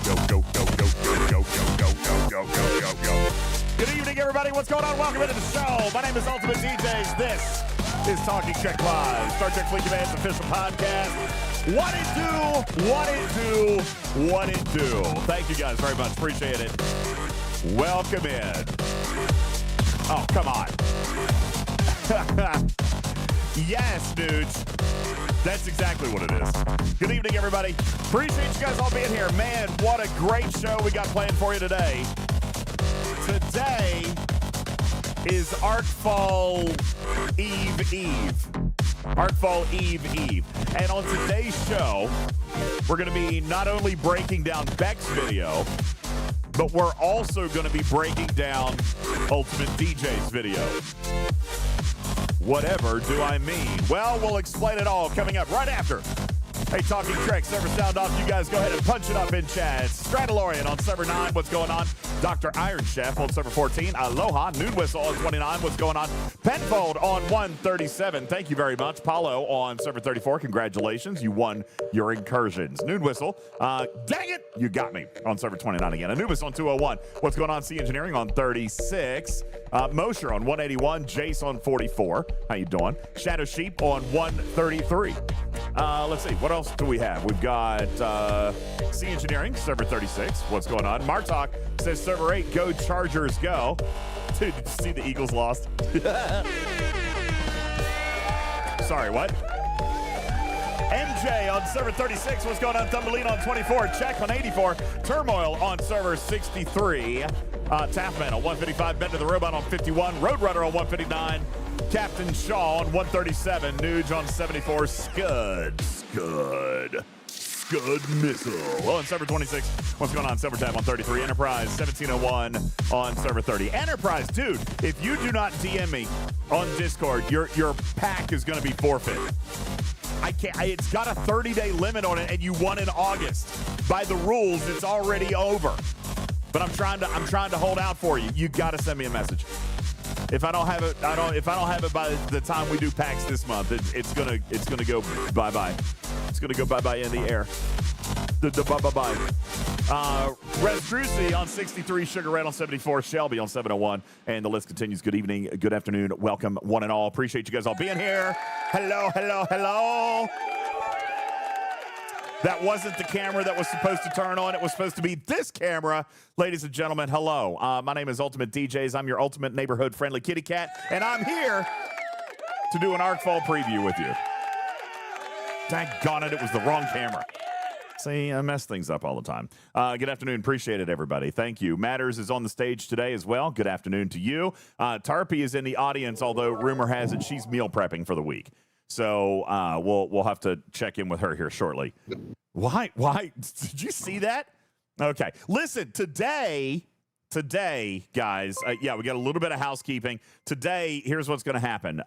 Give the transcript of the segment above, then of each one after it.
Good evening, everybody. What's going on? Welcome into the show. My name is UltimatDJz. This is Talking Trek Live, Star Trek Fleet Command's official podcast. What it do? What it do? What it do? Thank you guys very much. Appreciate it. Welcome in. Oh, come on. Yes, dudes. That's exactly what it is. Good evening, everybody. Appreciate you guys all being here. Man, what a great show we got planned for you today. Today is Artfall Eve Eve. Artfall Eve Eve. And on today's show, we're going to be not only breaking down Beck's video, but we're also going to be breaking down UltimatDJ's video. Whatever do I mean? Well, we'll explain it all coming up right after. Hey, Talking Trek, server sound off. You guys go ahead and punch it up in chat. Stradalorian on server 9, what's going on? Dr. Iron Chef on server 14. Aloha. Noon Whistle on 29, what's going on? Penfold on 137. Thank you very much. Paulo on server 34. Congratulations. You won your incursions. Noon Whistle. Dang it. You got me on server 29 again. Anubis on 201. What's going on? Sea Engineering on 36. Mosher on 181. Jace on 44. How you doing? Shadow Sheep on 133. Let's see. What else do we have? We've got Sea Engineering, server 36. What's going on? Martok says server 8, go Chargers, go. Dude, did you see the Eagles lost? Sorry, what? MJ on server 36. What's going on? Thumbelina on 24. Check on 84. Turmoil on server 63. Taffman on 155. Bender the Robot on 51. Roadrunner on 159. Captain Shaw on 137. Nuge on 74. Scud Missile on server 26. What's going on? Server Tab on 33. Enterprise 1701 on server 30. Enterprise, dude, if you do not DM me on Discord, your pack is going to be forfeit. I can't. It's got a 30-day limit on it, and you won in August. By the rules, it's already over. But I'm trying to hold out for you. You got to send me a message. If I don't have it, If I don't have it by the time we do packs this month, it's gonna go bye bye. It's gonna go bye bye in the air. Bye bye bye. Res Drucy on 63, Sugar Red on 74, Shelby on 701, and the list continues. Good evening, good afternoon, welcome one and all. Appreciate you guys all being here. Hello, hello, hello. That wasn't the camera that was supposed to turn on. It was supposed to be this camera. Ladies and gentlemen, hello. My name is UltimatDJz. I'm your ultimate neighborhood friendly kitty cat, and I'm here to do an Artfall preview with you. Daggone it, it was the wrong camera. See, I mess things up all the time. Good afternoon. Appreciate it, everybody. Thank you. Matters is on the stage today as well. Good afternoon to you. Tarpy is in the audience, although rumor has it she's meal prepping for the week. So we'll have to check in with her here shortly. Why? Did you see that? Okay. Listen, today, guys, we got a little bit of housekeeping. Today, here's what's going to happen.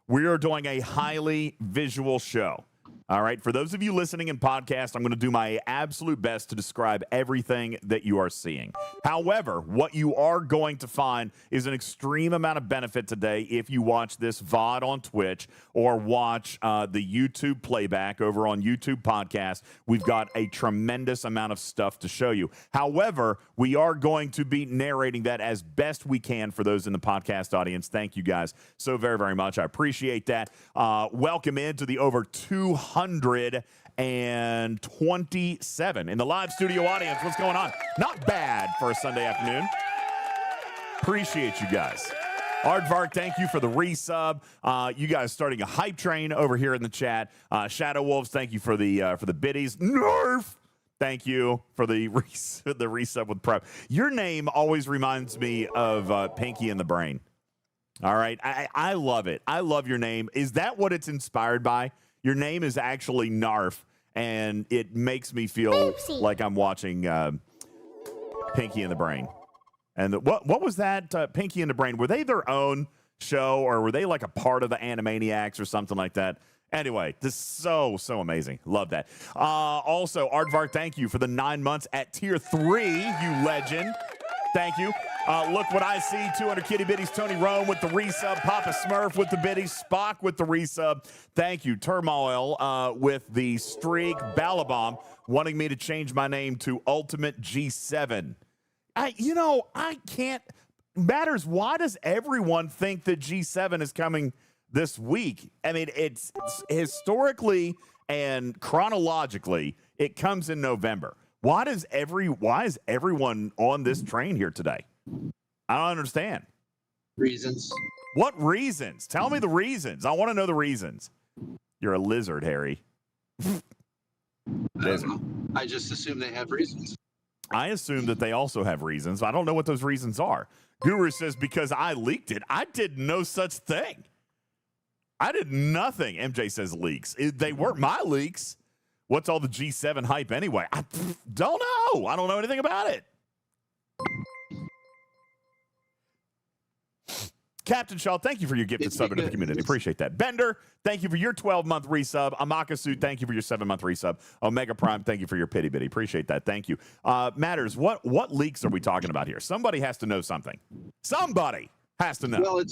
We are doing a highly visual show. All right. For those of you listening in podcast, I'm going to do my absolute best to describe everything that you are seeing. However, what you are going to find is an extreme amount of benefit today if you watch this VOD on Twitch or watch the YouTube playback over on YouTube podcast. We've got a tremendous amount of stuff to show you. However, we are going to be narrating that as best we can for those in the podcast audience. Thank you guys so very, very much. I appreciate that. Welcome into the over 227 in the live studio audience. What's going on? Not bad for a Sunday afternoon. Appreciate you guys. Aardvark, thank you for the resub. You guys starting a hype train over here in the chat. Shadow Wolves, thank you for the biddies. Nerf, thank you for the resub with prep. Your name always reminds me of Pinky and the Brain. All right, I love it. I love your name. Is that what it's inspired by? Your name is actually Narf, and it makes me feel like I'm watching Pinky and the Brain. And what was that, Pinky and the Brain? Were they their own show, or were they like a part of the Animaniacs or something like that? Anyway, this is so amazing. Love that. Also, Aardvark, thank you for the 9 months at tier 3, you legend. Thank you. Look what I see. 200 kitty bitties. Tony Rome with the resub. Papa Smurf with the biddies. Spock with the resub. Thank you. Turmoil with the streak. Balabomb wanting me to change my name to UltimatDJz. I can't. Matters. Why does everyone think that G7 is coming this week? I mean, it's historically and chronologically, it comes in November. Why is everyone on this train here today? I don't understand. Reasons. What reasons? Tell me the reasons. I want to know the reasons. You're a lizard, Harry. Lizard. I just assume they have reasons. I assume that they also have reasons. I don't know what those reasons are. Guru says, because I leaked it. I did no such thing. I did nothing. MJ says leaks. They weren't my leaks. What's all the G7 hype anyway? I don't know. I don't know anything about it. Captain Shaw, thank you for your gifted sub into the community. Appreciate that. Bender, thank you for your 12-month resub. Amakasu, thank you for your 7-month resub. Omega Prime, thank you for your pity bitty. Appreciate that. Thank you. Matters, what leaks are we talking about here? Somebody has to know something. Somebody has to know. Well,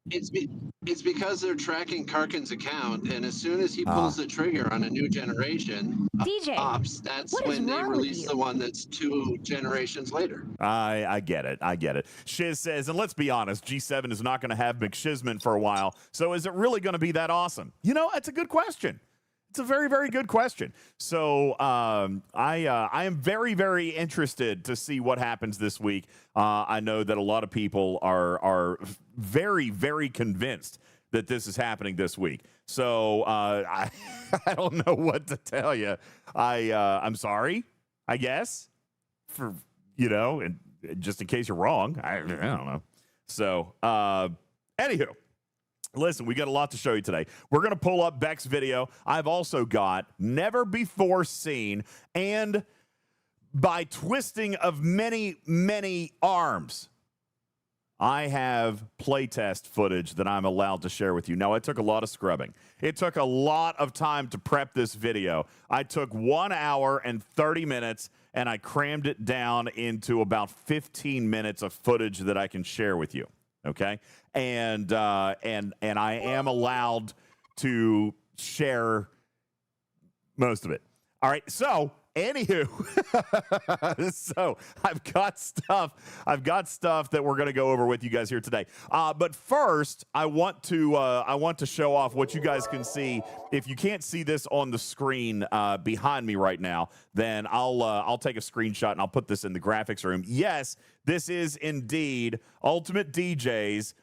it's because they're tracking Karkin's account, and as soon as he pulls the trigger on a new generation ops, that's when they release the one that's 2 generations later. I get it. I get it. Shiz says, and let's be honest, G7 is not going to have McShizman for a while. So is it really going to be that awesome? That's a good question. It's a very, very good question. So I am very, very interested to see what happens this week. I know that a lot of people are very, very convinced that this is happening this week. So I don't know what to tell you. I'm sorry, I guess, for and just in case you're wrong. I don't know. So anywho. Listen, we got a lot to show you today. We're going to pull up Beck's video. I've also got never before seen, and by twisting of many, many arms, I have playtest footage that I'm allowed to share with you. Now, it took a lot of scrubbing. It took a lot of time to prep this video. I took 1 hour and 30 minutes, and I crammed it down into about 15 minutes of footage that I can share with you. Okay, and I am allowed to share most of it. All right, so anywho, so I've got stuff that we're gonna go over with you guys here today. But first, I want to show off what you guys can see. If you can't see this on the screen behind me right now, then I'll take a screenshot and I'll put this in the graphics room. Yes, this is indeed UltimatDJz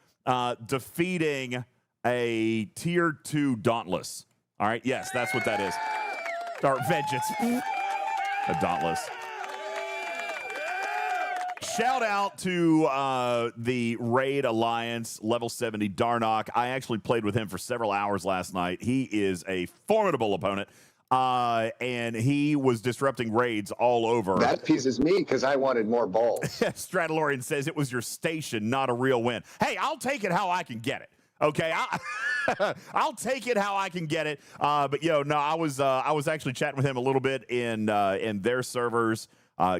defeating a tier 2 Dauntless. All right, yes, that's what that is. Or Vengeance. A Dauntless. Shout out to the Raid Alliance, level 70 Darnock. I actually played with him for several hours last night. He is a formidable opponent, and he was disrupting raids all over. That pisses me because I wanted more balls. Stradalorian says it was your station, not a real win. Hey, I'll take it how I can get it. Okay, I'll take it how I can get it. But I was actually chatting with him a little bit in their servers,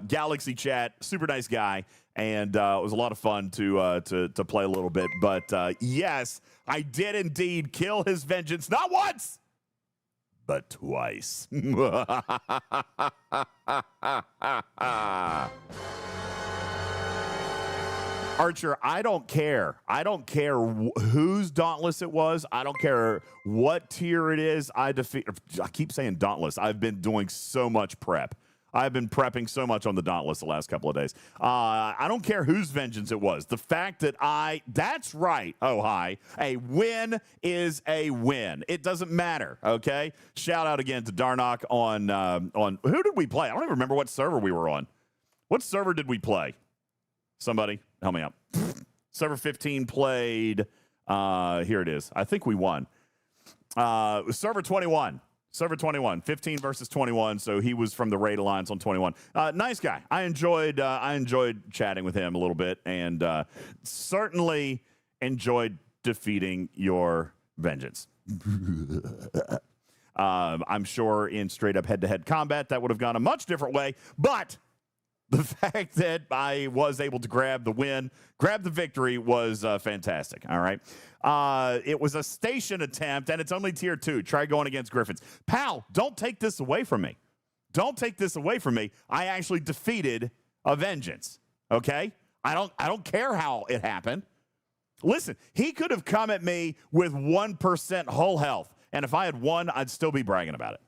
Galaxy Chat. Super nice guy, and it was a lot of fun to play a little bit. But yes, I did indeed kill his vengeance, not once, but twice. Archer, I don't care. I don't care whose Dauntless it was. I don't care what tier it is. I keep saying Dauntless. I've been doing so much prep. I've been prepping so much on the Dauntless the last couple of days. I don't care whose vengeance it was. The fact that that's right. Oh, hi. A win is a win. It doesn't matter. Okay. Shout out again to Darnock on who did we play? I don't even remember what server we were on. What server did we play? Somebody help me out. Server 15 played. Here it is. I think we won. Server 21. Server 21. 15 versus 21. So he was from the Raid Alliance on 21. Nice guy. I enjoyed chatting with him a little bit, and certainly enjoyed defeating your vengeance. I'm sure in straight up head-to-head combat that would have gone a much different way, but The fact that I was able to grab the win, grab the victory was fantastic. All right. It was a station attempt, and it's only tier 2. Try going against Griffins. Pal, don't take this away from me. Don't take this away from me. I actually defeated a vengeance. Okay? I don't care how it happened. Listen, he could have come at me with 1% hull health, and if I had won, I'd still be bragging about it.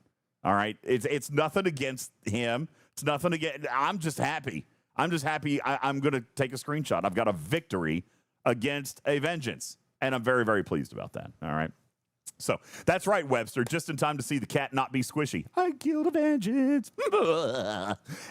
All right? It's nothing against him. It's nothing against. I'm just happy. I'm going to take a screenshot. I've got a victory against a vengeance, and I'm very, very pleased about that. All right? So that's right, Webster. Just in time to see the cat not be squishy. I killed a vengeance.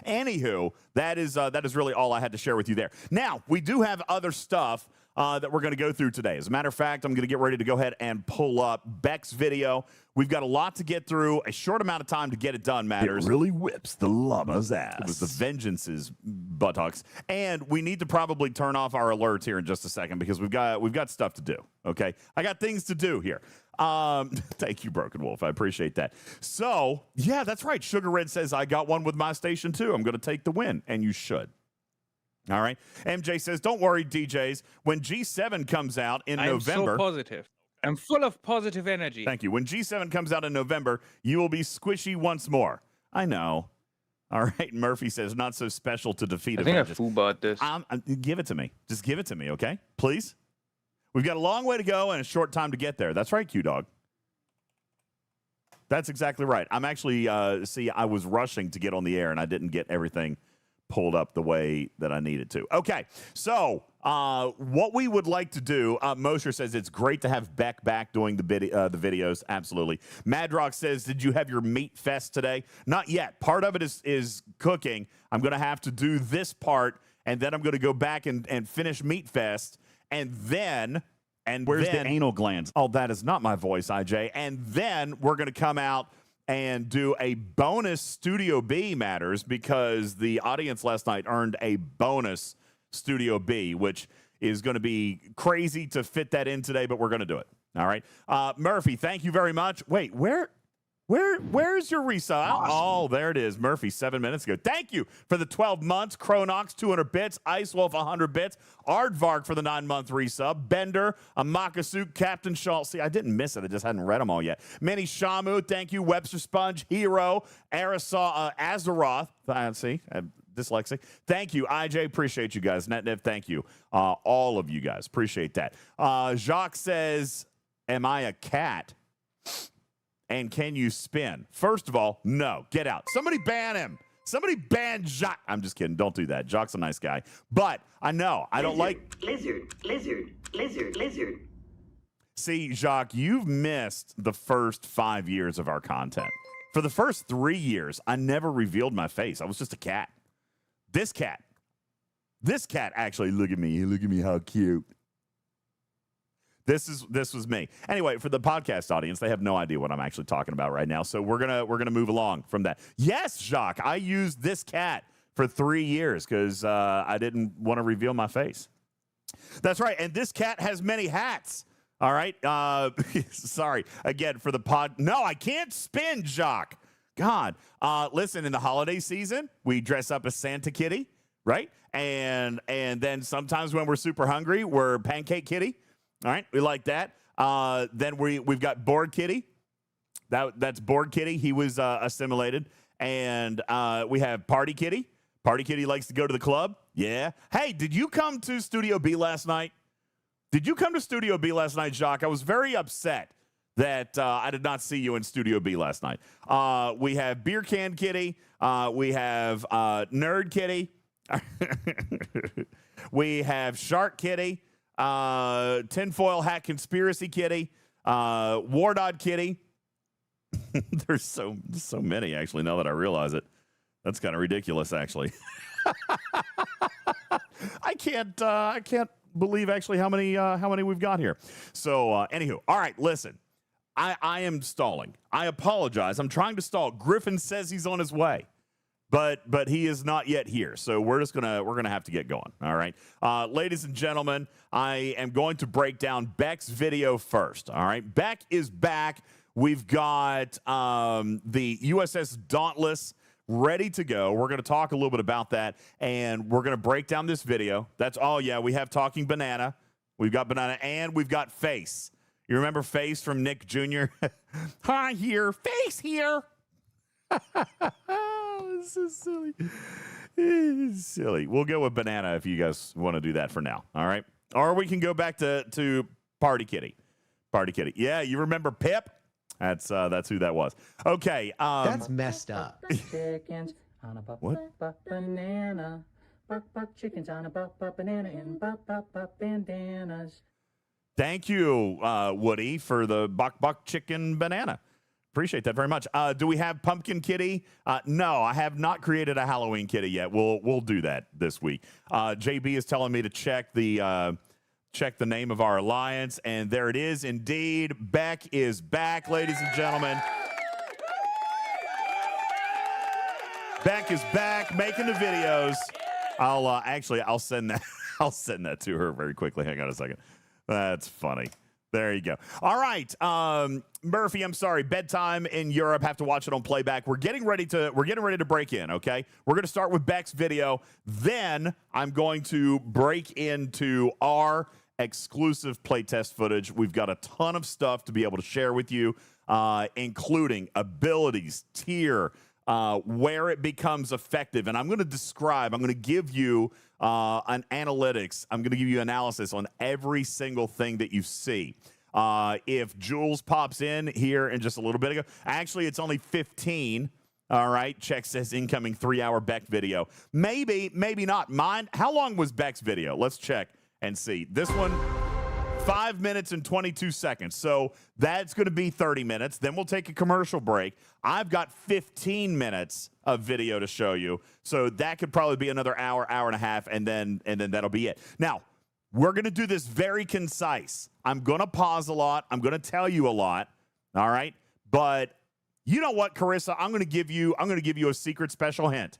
Anywho, that is really all I had to share with you there. Now, we do have other stuff that we're going to go through today. As a matter of fact, I'm going to get ready to go ahead and pull up Beck's video. We've got a lot to get through. A short amount of time to get it done matters. It really whips the llama's ass. It was the vengeance's buttocks. And we need to probably turn off our alerts here in just a second because we've got stuff to do. Okay? I got things to do here. Thank you, Broken Wolf. I appreciate that. So, yeah, that's right. Sugar Red says, I got one with my station, too. I'm going to take the win. And you should. All right. MJ says, don't worry, DJs. When G7 comes out in November. I'm so positive. I'm full of positive energy. Thank you. When G7 comes out in November, you will be squishy once more. I know. All right. Murphy says, not so special to defeat I think I fool-bought this. Give it to me. Just give it to me, okay? Please? We've got a long way to go and a short time to get there. That's right, Q-Dog. That's exactly right. I'm actually, I was rushing to get on the air, and I didn't get everything pulled up the way that I needed to. Okay, so what we would like to do, Mosher says it's great to have Beck back doing the videos. Absolutely. Madrock says, did you have your meat fest today? Not yet. Part of it is cooking. I'm going to have to do this part, and then I'm going to go back and finish meat fest. And then, where's the anal glands? Oh, that is not my voice, IJ. And then we're going to come out and do a bonus Studio B matters because the audience last night earned a bonus Studio B, which is going to be crazy to fit that in today, but we're going to do it. All right. Murphy, thank you very much. Wait, where's your resub? Awesome. Oh, there it is. Murphy, 7 minutes ago. Thank you for the 12 months. Chronox, 200 bits. Icewolf, 100 bits. Aardvark for the 9-month resub. Bender, Amakasuke, Captain Shaw. See, I didn't miss it. I just hadn't read them all yet. Manny Shamu, thank you. Webster Sponge, Hero, Azeroth. See, dyslexic. Thank you. IJ, appreciate you guys. Netnev, thank you. All of you guys. Appreciate that. Jacques says, am I a cat? And can you spin? First of all, no. Get out. Somebody ban him. Somebody ban Jacques. I'm just kidding. Don't do that. Jacques' a nice guy. But I know. I don't like... Lizard. See, Jacques, you've missed the first 5 years of our content. For the first 3 years, I never revealed my face. I was just a cat. This cat actually, look at me. Look at me, how cute. This was me. Anyway, for the podcast audience, they have no idea what I'm actually talking about right now. So we're gonna move along from that. Yes, Jacques, I used this cat for 3 years because I didn't want to reveal my face. That's right. And this cat has many hats. All right. Sorry again for the pod. No, I can't spin, Jacques. God. Listen, in the holiday season, we dress up as Santa Kitty, right? And then sometimes when we're super hungry, we're Pancake Kitty. All right, we like that. Then we've got Board Kitty. That's Board Kitty. He was assimilated. And we have Party Kitty. Party Kitty likes to go to the club. Yeah. Hey, did you come to Studio B last night? Did you come to Studio B last night, Jacques? I was very upset that I did not see you in Studio B last night. We have Beer Can Kitty. We have Nerd Kitty. We have Shark Kitty. Tinfoil Hat Conspiracy Kitty, Wardod Kitty. There's so many actually. Now that I realize it, that's kind of ridiculous. Actually, I can't believe actually how many we've got here. So anywho, all right. Listen, I am stalling. I apologize. I'm trying to stall. Griffin says he's on his way. But he is not yet here, so we're gonna have to get going. All right, ladies and gentlemen, I am going to break down Beck's video first. All right, Beck is back. We've got the USS Dauntless ready to go. We're going to talk a little bit about that, and we're going to break down this video. That's all. Yeah, we have Talking Banana. We've got Banana, and we've got Face. You remember Face from Nick Jr.? Hi here, Face here. This is silly. It's silly. We'll go with Banana if you guys want to do that for now. All right. Or we can go back to Party Kitty. Party Kitty. Yeah, you remember Pip? That's who that was. Okay. That's messed up. Chickens on a What? banana. Buck chickens on a banana and buck bandanas. Thank you, Woody, for the buck chicken banana. Appreciate that very much. Do we have Pumpkin Kitty? No, I have not created a Halloween kitty yet. We'll do that this week. JB is telling me to check the name of our alliance, and there it is indeed. Beck is back, ladies and gentlemen. Beck is back making the videos. I'll send that. I'll send that to her very quickly. Hang on a second. That's funny. There you go. All right, Murphy. I'm sorry. Bedtime in Europe. Have to watch it on playback. We're getting ready to break in. Okay. We're going to start with Beck's video. Then I'm going to break into our exclusive playtest footage. We've got a ton of stuff to be able to share with you, including abilities, tier, where it becomes effective. And I'm going to give you an analytics. I'm going to give you analysis on every single thing that you see. If Jules pops in here in just a little bit ago, actually, it's only 15. All right. Check says incoming 3-hour Beck video. Maybe not. Mine. How long was Beck's video? Let's check and see. This one, 5 minutes and 22 seconds. So that's going to be 30 minutes. Then we'll take a commercial break. I've got 15 minutes of video to show you. So that could probably be another hour, hour and a half, and then that'll be it. Now, we're going to do this very concise. I'm going to pause a lot. I'm going to tell you a lot. All right? But you know what, Carissa? I'm going to give you a secret special hint.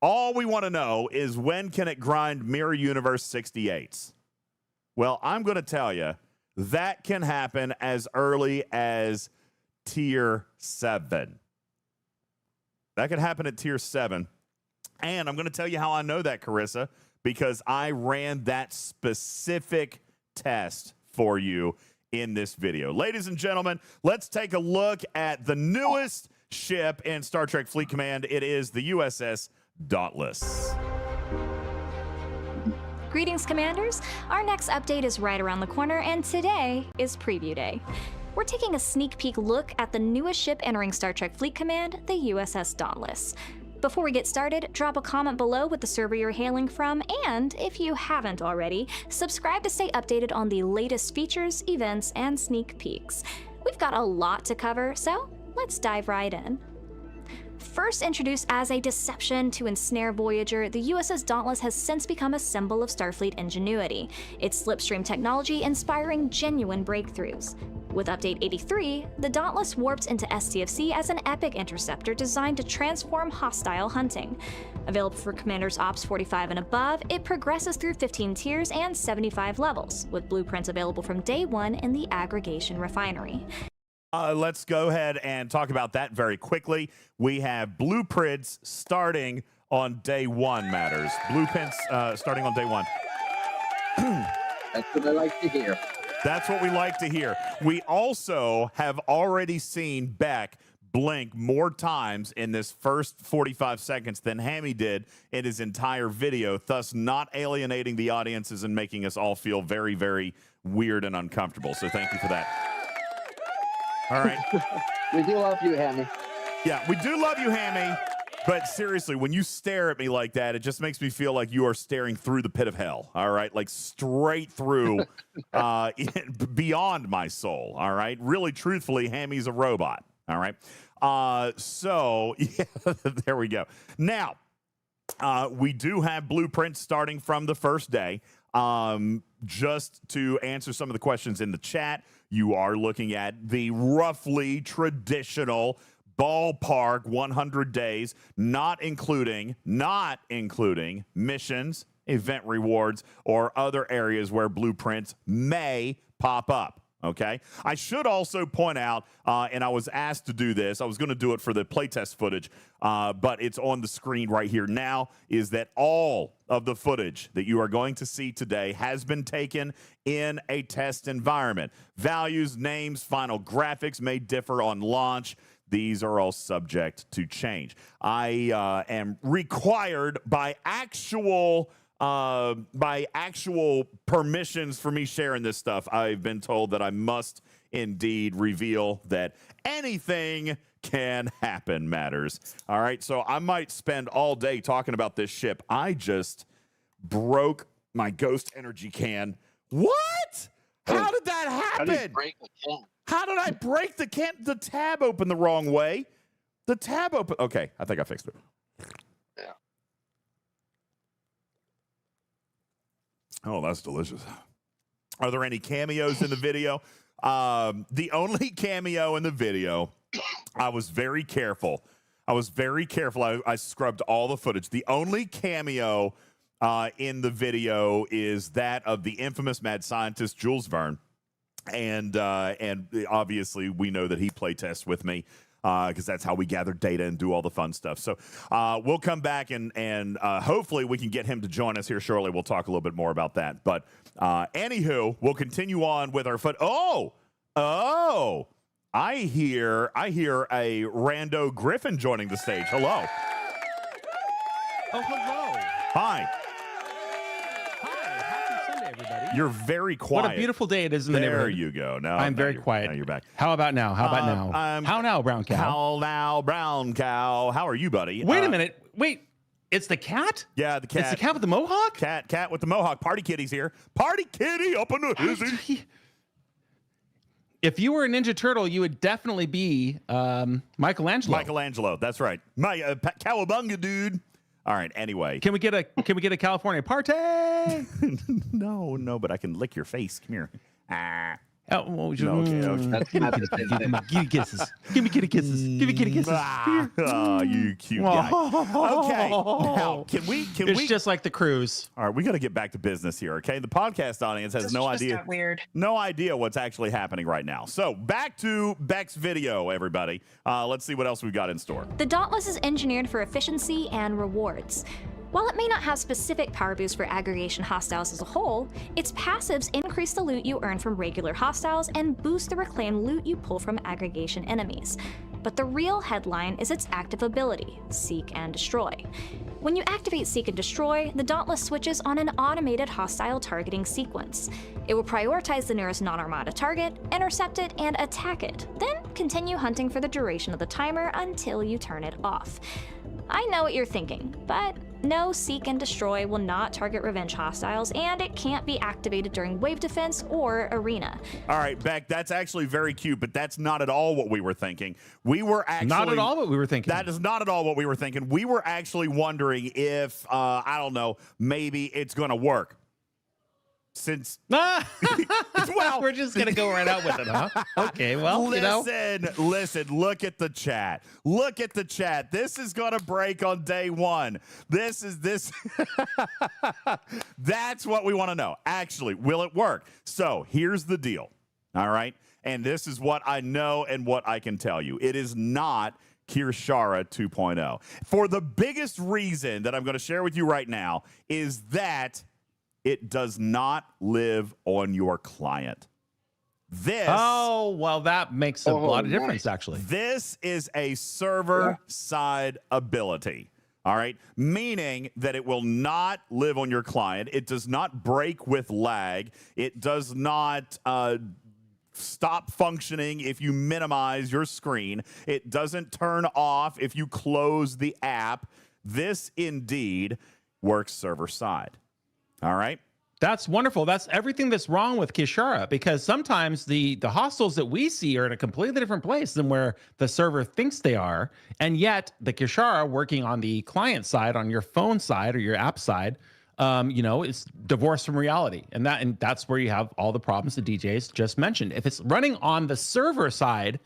All we want to know is when can it grind Mirror Universe 68s? Well, I'm going to tell you that can happen as early as tier 7. That can happen at tier 7. And I'm going to tell you how I know that, Carissa, because I ran that specific test for you in this video. Ladies and gentlemen, let's take a look at the newest ship in Star Trek Fleet Command. It is the USS Dauntless. Greetings, Commanders. Our next update is right around the corner, and today is Preview Day. We're taking a sneak peek look at the newest ship entering Star Trek Fleet Command, the USS Dauntless. Before we get started, drop a comment below with the server you're hailing from, and if you haven't already, subscribe to stay updated on the latest features, events, and sneak peeks. We've got a lot to cover, so let's dive right in. First introduced as a deception to ensnare Voyager, the USS Dauntless has since become a symbol of Starfleet ingenuity, its slipstream technology inspiring genuine breakthroughs. With Update 83, the Dauntless warps into STFC as an epic interceptor designed to transform hostile hunting. Available for Commander's Ops 45 and above, it progresses through 15 tiers and 75 levels, with blueprints available from day 1 in the aggregation refinery. Let's go ahead and talk about that very quickly. We have blueprints starting on day 1, matters. Blueprints starting on day 1. That's what I like to hear. That's what we like to hear. We also have already seen Beck blink more times in this first 45 seconds than Hammy did in his entire video, thus not alienating the audiences and making us all feel very, very weird and uncomfortable. So thank you for that. All right. We do love you, Hammy. Yeah, we do love you, Hammy. But seriously, when you stare at me like that, it just makes me feel like you are staring through the pit of hell. All right, like straight through, beyond my soul. All right, really, truthfully, Hammy's a robot. All right, so yeah, there we go. Now, we do have blueprints starting from the first day. Just to answer some of the questions in the chat, you are looking at the roughly traditional ballpark 100 days, not including missions, event rewards, or other areas where blueprints may pop up. Okay. I should also point out, and I was asked to do this. I was going to do it for the playtest footage, but it's on the screen right here now, is that all of the footage that you are going to see today has been taken in a test environment. Values, names, final graphics may differ on launch. These are all subject to change. I am required by actual permissions for me sharing this stuff. I've been told that I must indeed reveal that anything can happen matters. All right, so I might spend all day talking about this ship. I just broke my ghost energy can. What? How did that happen? How did you break the can? How did I break the can? The tab opened the wrong way. The tab opened. Okay, I think I fixed it. Yeah. Oh, that's delicious. Are there any cameos in the video? The only cameo in the video, I was very careful. I scrubbed all the footage. The only cameo in the video is that of the infamous mad scientist Jules Verne. And obviously, we know that he playtests with me because that's how we gather data and do all the fun stuff. So we'll come back and hopefully we can get him to join us here shortly. We'll talk a little bit more about that. But anywho, we'll continue on with our foot. Oh, I hear a rando Griffin joining the stage. Hello. Oh, hello. Hi. Happy Sunday, everybody. You're very quiet. What a beautiful day it is in the neighborhood. There you go. Now I'm very quiet. Now you're back. How about now? How about now? How now, brown cow? How now, brown cow? How are you, buddy? Wait a minute. Wait. It's the cat? Yeah, the cat. It's the cat with the mohawk? Cat with the mohawk. Party Kitty's here. Party Kitty up in the hizzy. If you were a Ninja Turtle, you would definitely be Michelangelo. Michelangelo. That's right. My cowabunga dude. All right. Anyway, Can we get a California party? no, but I can lick your face. Come here. Oh, well, No, okay. That's not the same thing. Give me kisses. Give me kitty kisses. Give me kitty kisses. Oh, you cute guy. Okay. Now, can we? It's just like the cruise. All right, we got to get back to business here, okay? The podcast audience has no idea. No idea what's actually happening right now. So back to Beck's video, everybody. Let's see what else we've got in store. The Dauntless is engineered for efficiency and rewards. While it may not have specific power boosts for aggregation hostiles as a whole, its passives increase the loot you earn from regular hostiles and boost the reclaimed loot you pull from aggregation enemies. But the real headline is its active ability, Seek and Destroy. When you activate Seek and Destroy, the Dauntless switches on an automated hostile targeting sequence. It will prioritize the nearest non-armada target, intercept it, and attack it, then continue hunting for the duration of the timer until you turn it off. I know what you're thinking, but no, Seek and Destroy will not target revenge hostiles, and it can't be activated during wave defense or arena. All right, Beck, that's actually very cute, but that's not at all what we were thinking. We were actually... Not at all what we were thinking. That is not at all what we were thinking. We were actually wondering if, I don't know, maybe it's going to work. Since well, well, we're just gonna go right out with it, huh? Okay, well, listen, look at the chat. Look at the chat. This is gonna break on day one. This. That's what we want to know. Actually, will it work? So here's the deal. All right, and this is what I know and what I can tell you. It is not Keshara 2.0. For the biggest reason that I'm going to share with you right now is that it does not live on your client. Oh, well, that makes a lot of difference, actually. This is a server-side ability, all right? Meaning that it will not live on your client. It does not break with lag. It does not stop functioning if you minimize your screen. It doesn't turn off if you close the app. This indeed works server-side. All right. That's wonderful. That's everything that's wrong with Keshara, because sometimes the hostiles that we see are in a completely different place than where the server thinks they are. And yet the Keshara working on the client side, on your phone side or your app side, it's divorced from reality. And that's where you have all the problems the DJs just mentioned. If it's running on the server side,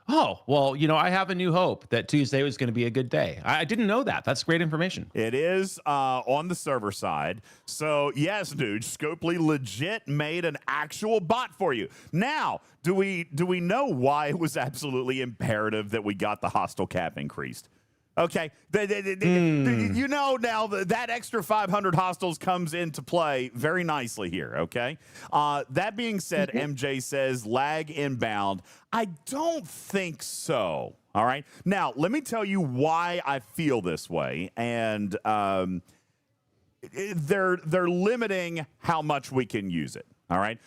Oh, well, I have a new hope that Tuesday was going to be a good day. I didn't know that. That's great information. It is on the server side. So, yes, dude, Scopely legit made an actual bot for you. Now, do we know why it was absolutely imperative that we got the hostile cap increased? Okay, now that extra 500 hostiles comes into play very nicely here, okay? That being said, MJ says lag inbound. I don't think so, all right? Now, let me tell you why I feel this way, and they're limiting how much we can use it, all right?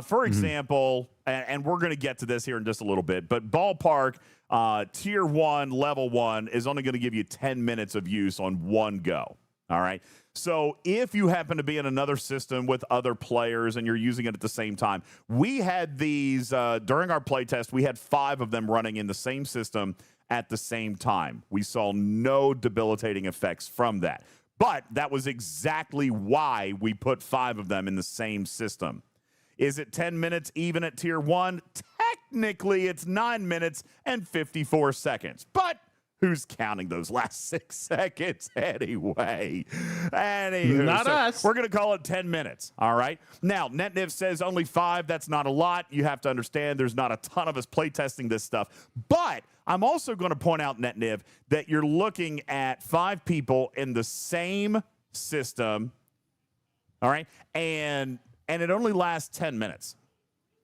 For example, and we're going to get to this here in just a little bit, but ballpark, tier 1, level 1 is only going to give you 10 minutes of use on one go. All right. So if you happen to be in another system with other players and you're using it at the same time, we had these during our playtest, we had 5 of them running in the same system at the same time. We saw no debilitating effects from that. But that was exactly why we put 5 of them in the same system. Is it 10 minutes even at tier 1? Technically, it's 9 minutes and 54 seconds. But who's counting those last 6 seconds anyway? Anywho, not us. We're going to call it 10 minutes, all right? Now, NetNiv says only 5. That's not a lot. You have to understand there's not a ton of us playtesting this stuff. But I'm also going to point out, NetNiv, that you're looking at 5 people in the same system, all right? And it only lasts 10 minutes.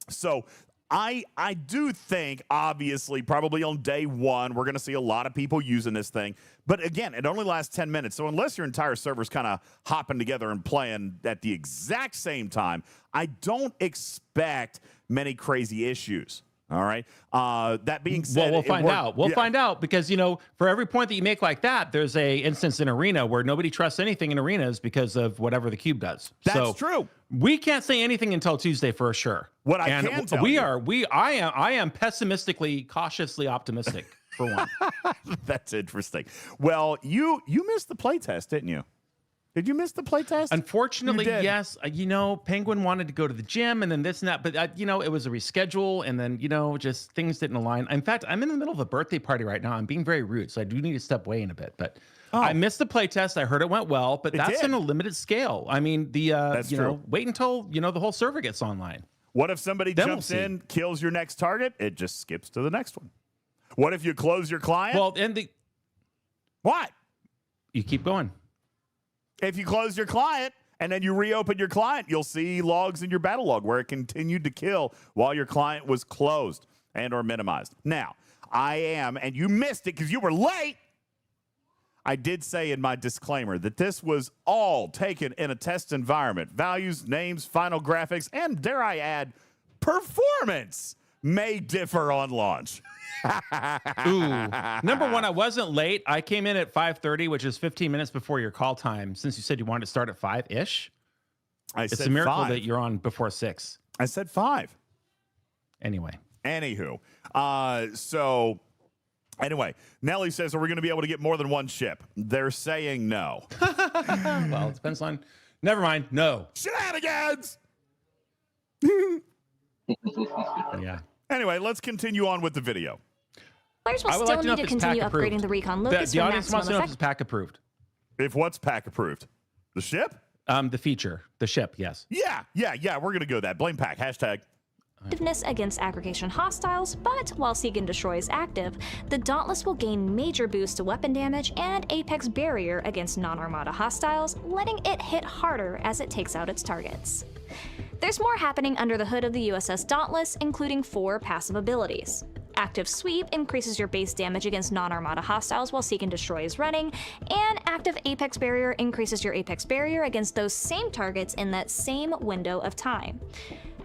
So I do think, obviously, probably on day 1, we're going to see a lot of people using this thing. But again, it only lasts 10 minutes. So unless your entire server's kind of hopping together and playing at the exact same time, I don't expect many crazy issues. All right. That being said, well, we'll find out. We'll find out because, for every point that you make like that, there's a instance in Arena where nobody trusts anything in arenas because of whatever the cube does. That's true. We can't say anything until Tuesday for sure. What I can tell you, I am pessimistically, cautiously optimistic for one. That's interesting. Well, you missed the playtest, didn't you? Did you miss the playtest? Unfortunately, yes. Penguin wanted to go to the gym and then this and that, but it was a reschedule and then, just things didn't align. In fact, I'm in the middle of a birthday party right now. I'm being very rude, so I do need to step away in a bit, but I missed the playtest. I heard it went well, but that's on a limited scale. I mean, wait until, the whole server gets online. What if somebody jumps in, kills your next target? It just skips to the next one. What if you close your client? Well, what? You keep going. If you close your client and then you reopen your client, you'll see logs in your battle log where it continued to kill while your client was closed and or minimized. Now, and you missed it because you were late. I did say in my disclaimer that this was all taken in a test environment. Values, names, final graphics, and dare I add, performance may differ on launch. Ooh. Number one, I wasn't late. I came in at 5:30, which is 15 minutes before your call time. Since you said you wanted to start at 5-ish, it's a miracle that you're on before 6. I said 5. Anywho, Anyway, Nelly says, are we going to be able to get more than one ship? They're saying no. Well, it depends on... Never mind. No. Shenanigans! Yeah. Anyway, let's continue on with the video. Players will still need to continue upgrading the recon locus the for audience wants to know if maximum it's pack approved. If what's pack approved? The ship? The feature. The ship, yes. Yeah. We're going to go that. Blame pack. Hashtag. effectiveness against aggregation hostiles, but while Seek and Destroy is active, the Dauntless will gain major boosts to weapon damage and Apex Barrier against non-Armada hostiles, letting it hit harder as it takes out its targets. There's more happening under the hood of the USS Dauntless, including 4 passive abilities. Active Sweep increases your base damage against non-Armada hostiles while Seek and Destroy is running, and Active Apex Barrier increases your Apex Barrier against those same targets in that same window of time.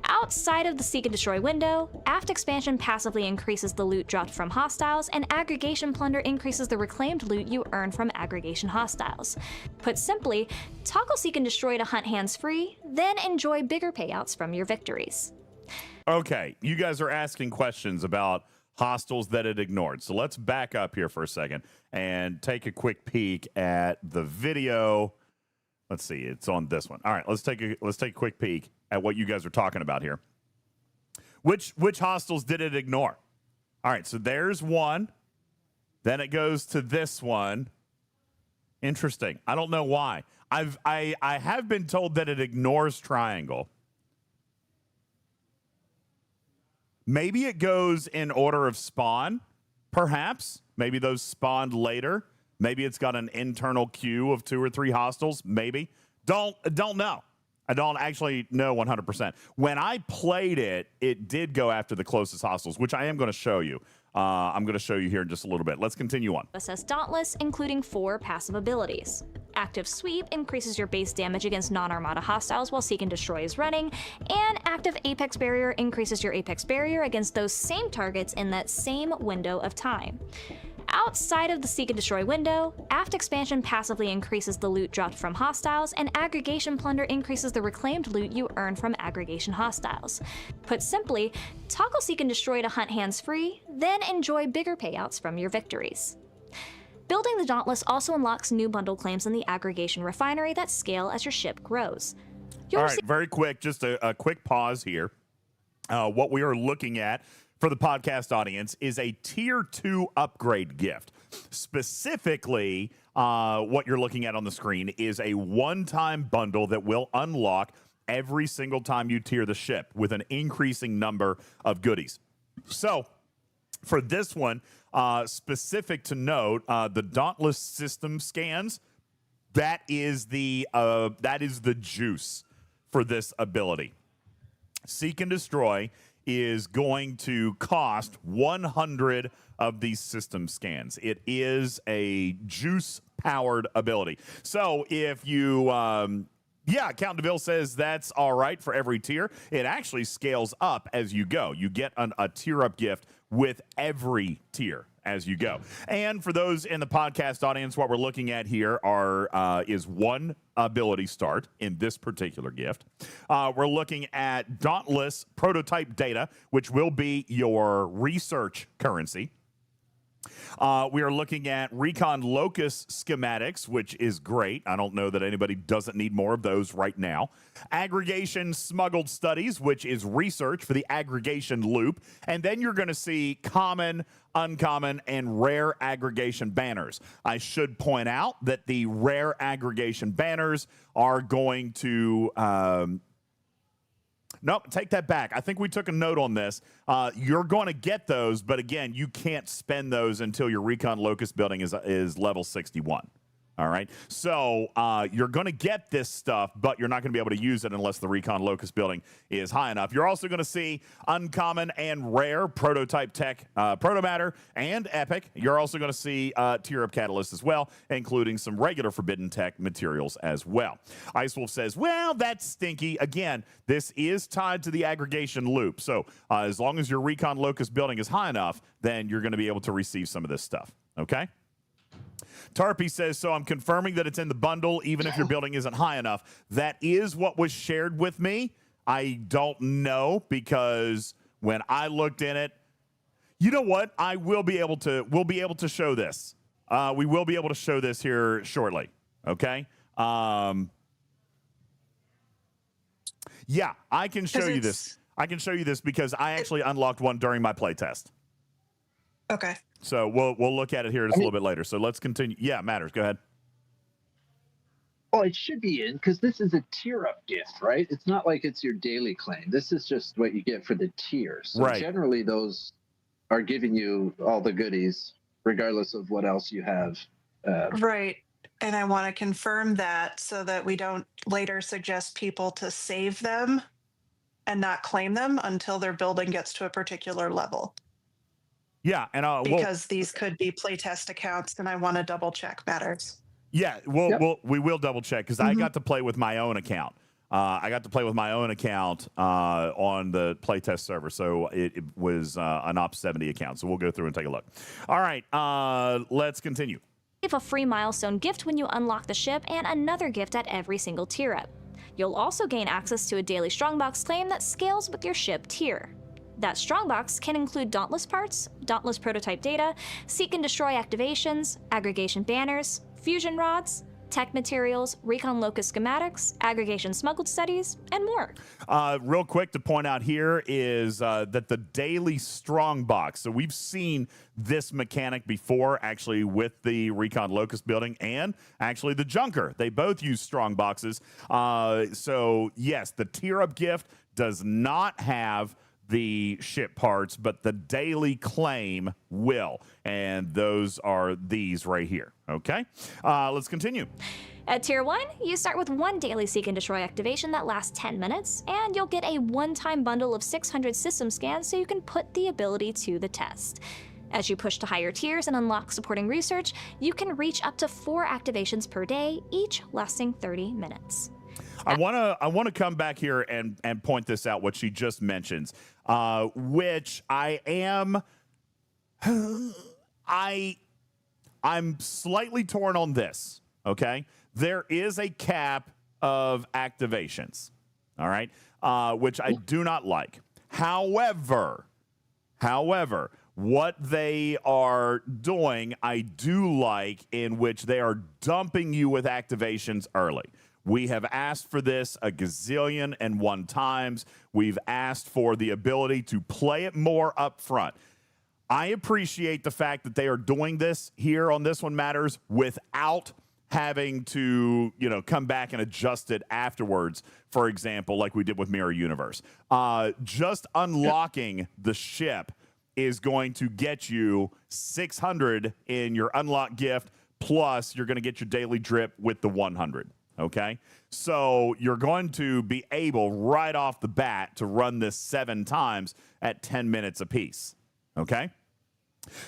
Outside of the Seek and Destroy window, Aft Expansion passively increases the loot dropped from hostiles, and Aggregation Plunder increases the reclaimed loot you earn from aggregation hostiles. Put simply, toggle Seek and Destroy to hunt hands-free, then enjoy bigger payouts from your victories. Okay, you guys are asking questions about hostiles that it ignored. So let's back up here for a second and take a quick peek at the video. Let's see, it's on this one. All right, let's take a quick peek at what you guys are talking about here. Which hostiles did it ignore? All right, so there's one. Then it goes to this one. Interesting. I don't know why. I have been told that it ignores triangle. Maybe it goes in order of spawn, perhaps. Maybe those spawned later. Maybe it's got an internal queue of 2 or 3 hostiles. Maybe. Don't know. I don't actually know 100%. When I played it, it did go after the closest hostiles, which I am going to show you. I'm going to show you here in just a little bit. Let's continue on. USS Dauntless, including 4 passive abilities. Active Sweep increases your base damage against non-Armada hostiles while Seek and Destroy is running, and Active Apex Barrier increases your Apex Barrier against those same targets in that same window of time. Outside of the Seek and Destroy window, Aft Expansion passively increases the loot dropped from hostiles, and Aggregation Plunder increases the reclaimed loot you earn from aggregation hostiles. Put simply, toggle Seek and Destroy to hunt hands-free, then enjoy bigger payouts from your victories. Building the Dauntless also unlocks new bundle claims in the Aggregation Refinery that scale as your ship grows. All right, very quick, just a quick pause here. What we are looking at for the podcast audience is a tier 2 upgrade gift. Specifically, what you're looking at on the screen is a one-time bundle that will unlock every single time you tier the ship with an increasing number of goodies. So for this one, specific to note, the Dauntless system scans, that is the juice for this ability. Seek and Destroy is going to cost 100 of these system scans. It is a juice-powered ability. So if you, Count DeVille says that's all right for every tier. It actually scales up as you go. You get a tier-up gift with every tier as you go. And for those in the podcast audience, what we're looking at here is one ability start in this particular gift. We're looking at Dauntless prototype data, which will be your research currency. We are looking at Recon Locus schematics, which is great. I don't know that anybody doesn't need more of those right now. Aggregation Smuggled Studies, which is research for the aggregation loop. And then you're going to see common, uncommon, and rare aggregation banners. I should point out that the rare aggregation banners are going to... Nope, take that back. I think we took a note on this. You're going to get those, but again, you can't spend those until your Recon Locust building is level 61. All right, so you're going to get this stuff, but you're not going to be able to use it unless the Recon Locust building is high enough. You're also going to see uncommon and rare prototype tech, protomatter, and epic. You're also going to see tier up catalyst as well, including some regular forbidden tech materials as well. Ice Wolf says, well, that's stinky. Again, this is tied to the aggregation loop. So as long as your Recon Locust building is high enough, then you're going to be able to receive some of this stuff. Okay? Tarpy says, so I'm confirming that it's in the bundle, even if your building isn't high enough. That is what was shared with me. I don't know, because when I looked in it, you know what? We'll be able to show this. We will be able to show this here shortly. Okay. Yeah, I can show you this. I can show you this because I actually unlocked one during my playtest. Okay. So we'll look at it here just a little bit later. So let's continue. Yeah, Matters. Go ahead. Well, it should be in because this is a tier up gift, right? It's not like it's your daily claim. This is just what you get for the tiers. So right. Generally, those are giving you all the goodies, regardless of what else you have. Right. And I want to confirm that so that we don't later suggest people to save them and not claim them until their building gets to a particular level. Yeah, and because these could be playtest accounts, and I want to double check Matters. Yeah, we will double check because I got to play with my own account. I got to play with my own account on the playtest server, so it was an Op 70 account. So we'll go through and take a look. All right, let's continue. Give a free milestone gift when you unlock the ship, and another gift at every single tier up. You'll also gain access to a daily strongbox claim that scales with your ship tier. That strongbox can include Dauntless parts, Dauntless prototype data, Seek and Destroy activations, aggregation banners, fusion rods, tech materials, recon locus schematics, aggregation smuggled studies, and more. Real quick to point out here is that the daily strongbox. So we've seen this mechanic before, actually, with the recon locus building and actually the junker. They both use strong boxes. So yes, the tier up gift does not have the ship parts, but the daily claim will. And those are these right here. Okay, let's continue. At Tier 1, you start with one daily Seek and Destroy activation that lasts 10 minutes, and you'll get a one-time bundle of 600 system scans so you can put the ability to the test. As you push to higher tiers and unlock supporting research, you can reach up to 4 activations per day, each lasting 30 minutes. I want to come back here and point this out, what she just mentions, which I am I'm slightly torn on this. Okay, there is a cap of activations, all right, which I do not like. However, what they are doing, I do like, in which they are dumping you with activations early. We have asked for this a gazillion and one times. We've asked for the ability to play it more up front. I appreciate the fact that they are doing this here on This One Matters without having to, come back and adjust it afterwards, for example, like we did with Mirror Universe. Just unlocking the ship is going to get you 600 in your unlock gift, plus you're going to get your daily drip with the 100. Okay, so you're going to be able right off the bat to run this 7 times at 10 minutes apiece. Okay,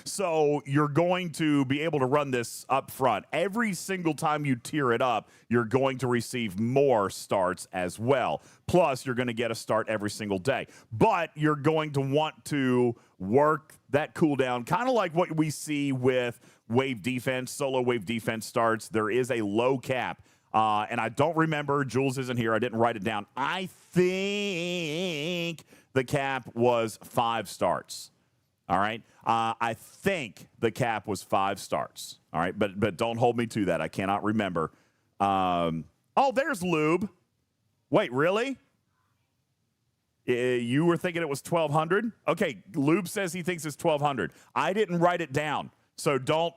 so you're going to be able to run this up front. Every single time you tier it up, you're going to receive more starts as well. Plus, you're going to get a start every single day. But you're going to want to work that cooldown, kind of like what we see with wave defense, solo wave defense starts. There is a low cap. And I don't remember, Jules isn't here, I didn't write it down. I think the cap was 5 starts. All right. I think the cap was 5 starts. All right. But don't hold me to that. I cannot remember. Oh, there's Lube. Wait, really? You were thinking it was 1,200? Okay. Lube says he thinks it's 1,200. I didn't write it down. So don't.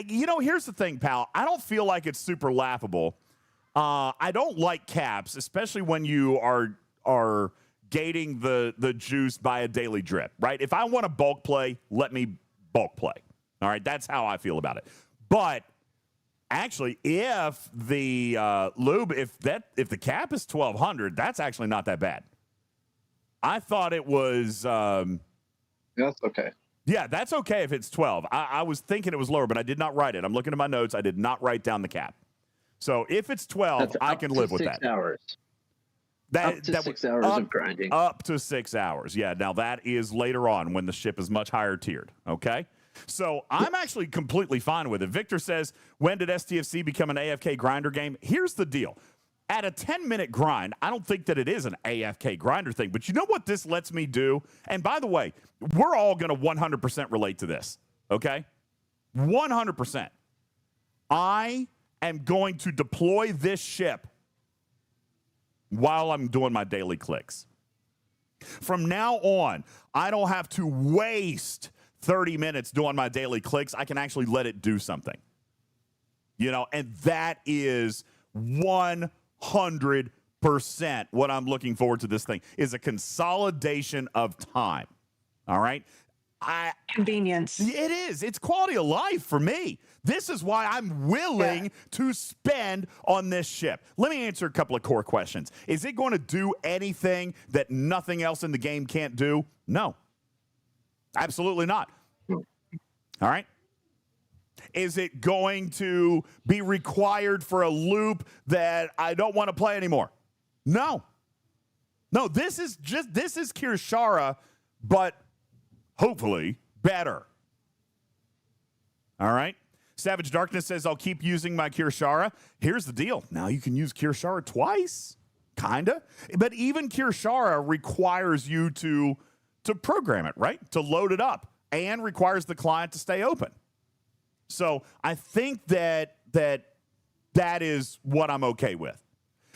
Here's the thing, pal. I don't feel like it's super laughable. I don't like caps, especially when you are gating the juice by a daily drip, right? If I want to bulk play, let me bulk play. All right, that's how I feel about it. But actually, if the lube, if the cap is 1,200, that's actually not that bad. I thought it was. That's okay. Yeah, that's okay if it's 12. I was thinking it was lower, but I did not write it. I'm looking at my notes. I did not write down the cap. So if it's 12, I can live with that. 6 hours. Up to 6 hours of grinding. Up to 6 hours. Yeah, now that is later on when the ship is much higher tiered. Okay? So I'm actually completely fine with it. Victor says, when did STFC become an AFK grinder game? Here's the deal. At a 10-minute grind, I don't think that it is an AFK grinder thing. But you know what this lets me do? And by the way, we're all going to 100% relate to this, okay? 100%. I am going to deploy this ship while I'm doing my daily clicks. From now on, I don't have to waste 30 minutes doing my daily clicks. I can actually let it do something. And that is 100% what I'm looking forward to this thing, is a consolidation of time. All right. Convenience. It is. It's quality of life for me. This is why I'm willing to spend on this ship. Let me answer a couple of core questions. Is it going to do anything that nothing else in the game can't do? No. Absolutely not. All right. Is it going to be required for a loop that I don't want to play anymore? No. No, this is Keshara, but hopefully better. All right. Savage Darkness says, I'll keep using my Keshara. Here's the deal. Now you can use Keshara twice, kind of. But even Keshara requires you to program it, right? To load it up, and requires the client to stay open. So I think that that is what I'm okay with.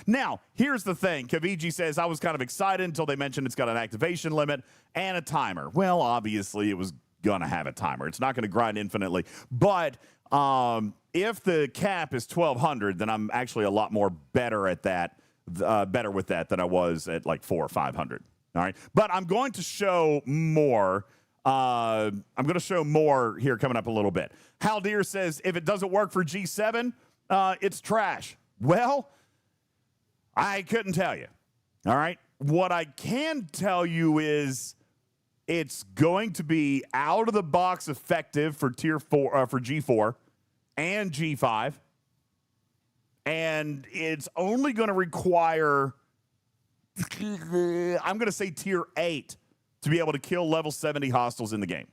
Now, here's the thing. Kaviji says, I was kind of excited until they mentioned it's got an activation limit and a timer. Well, obviously, it was going to have a timer. It's not going to grind infinitely. But if the cap is 1,200, then I'm actually a lot more better at that, better with that than I was at like 400 or 500. All right. But I'm going to show more. I'm going to show more here coming up a little bit. Haldir says, if it doesn't work for G7, it's trash. Well, I couldn't tell you. All right. What I can tell you is it's going to be out of the box effective for tier 4, for G4 and G5. And it's only going to require, I'm going to say tier 8 to be able to kill level 70 hostiles in the game.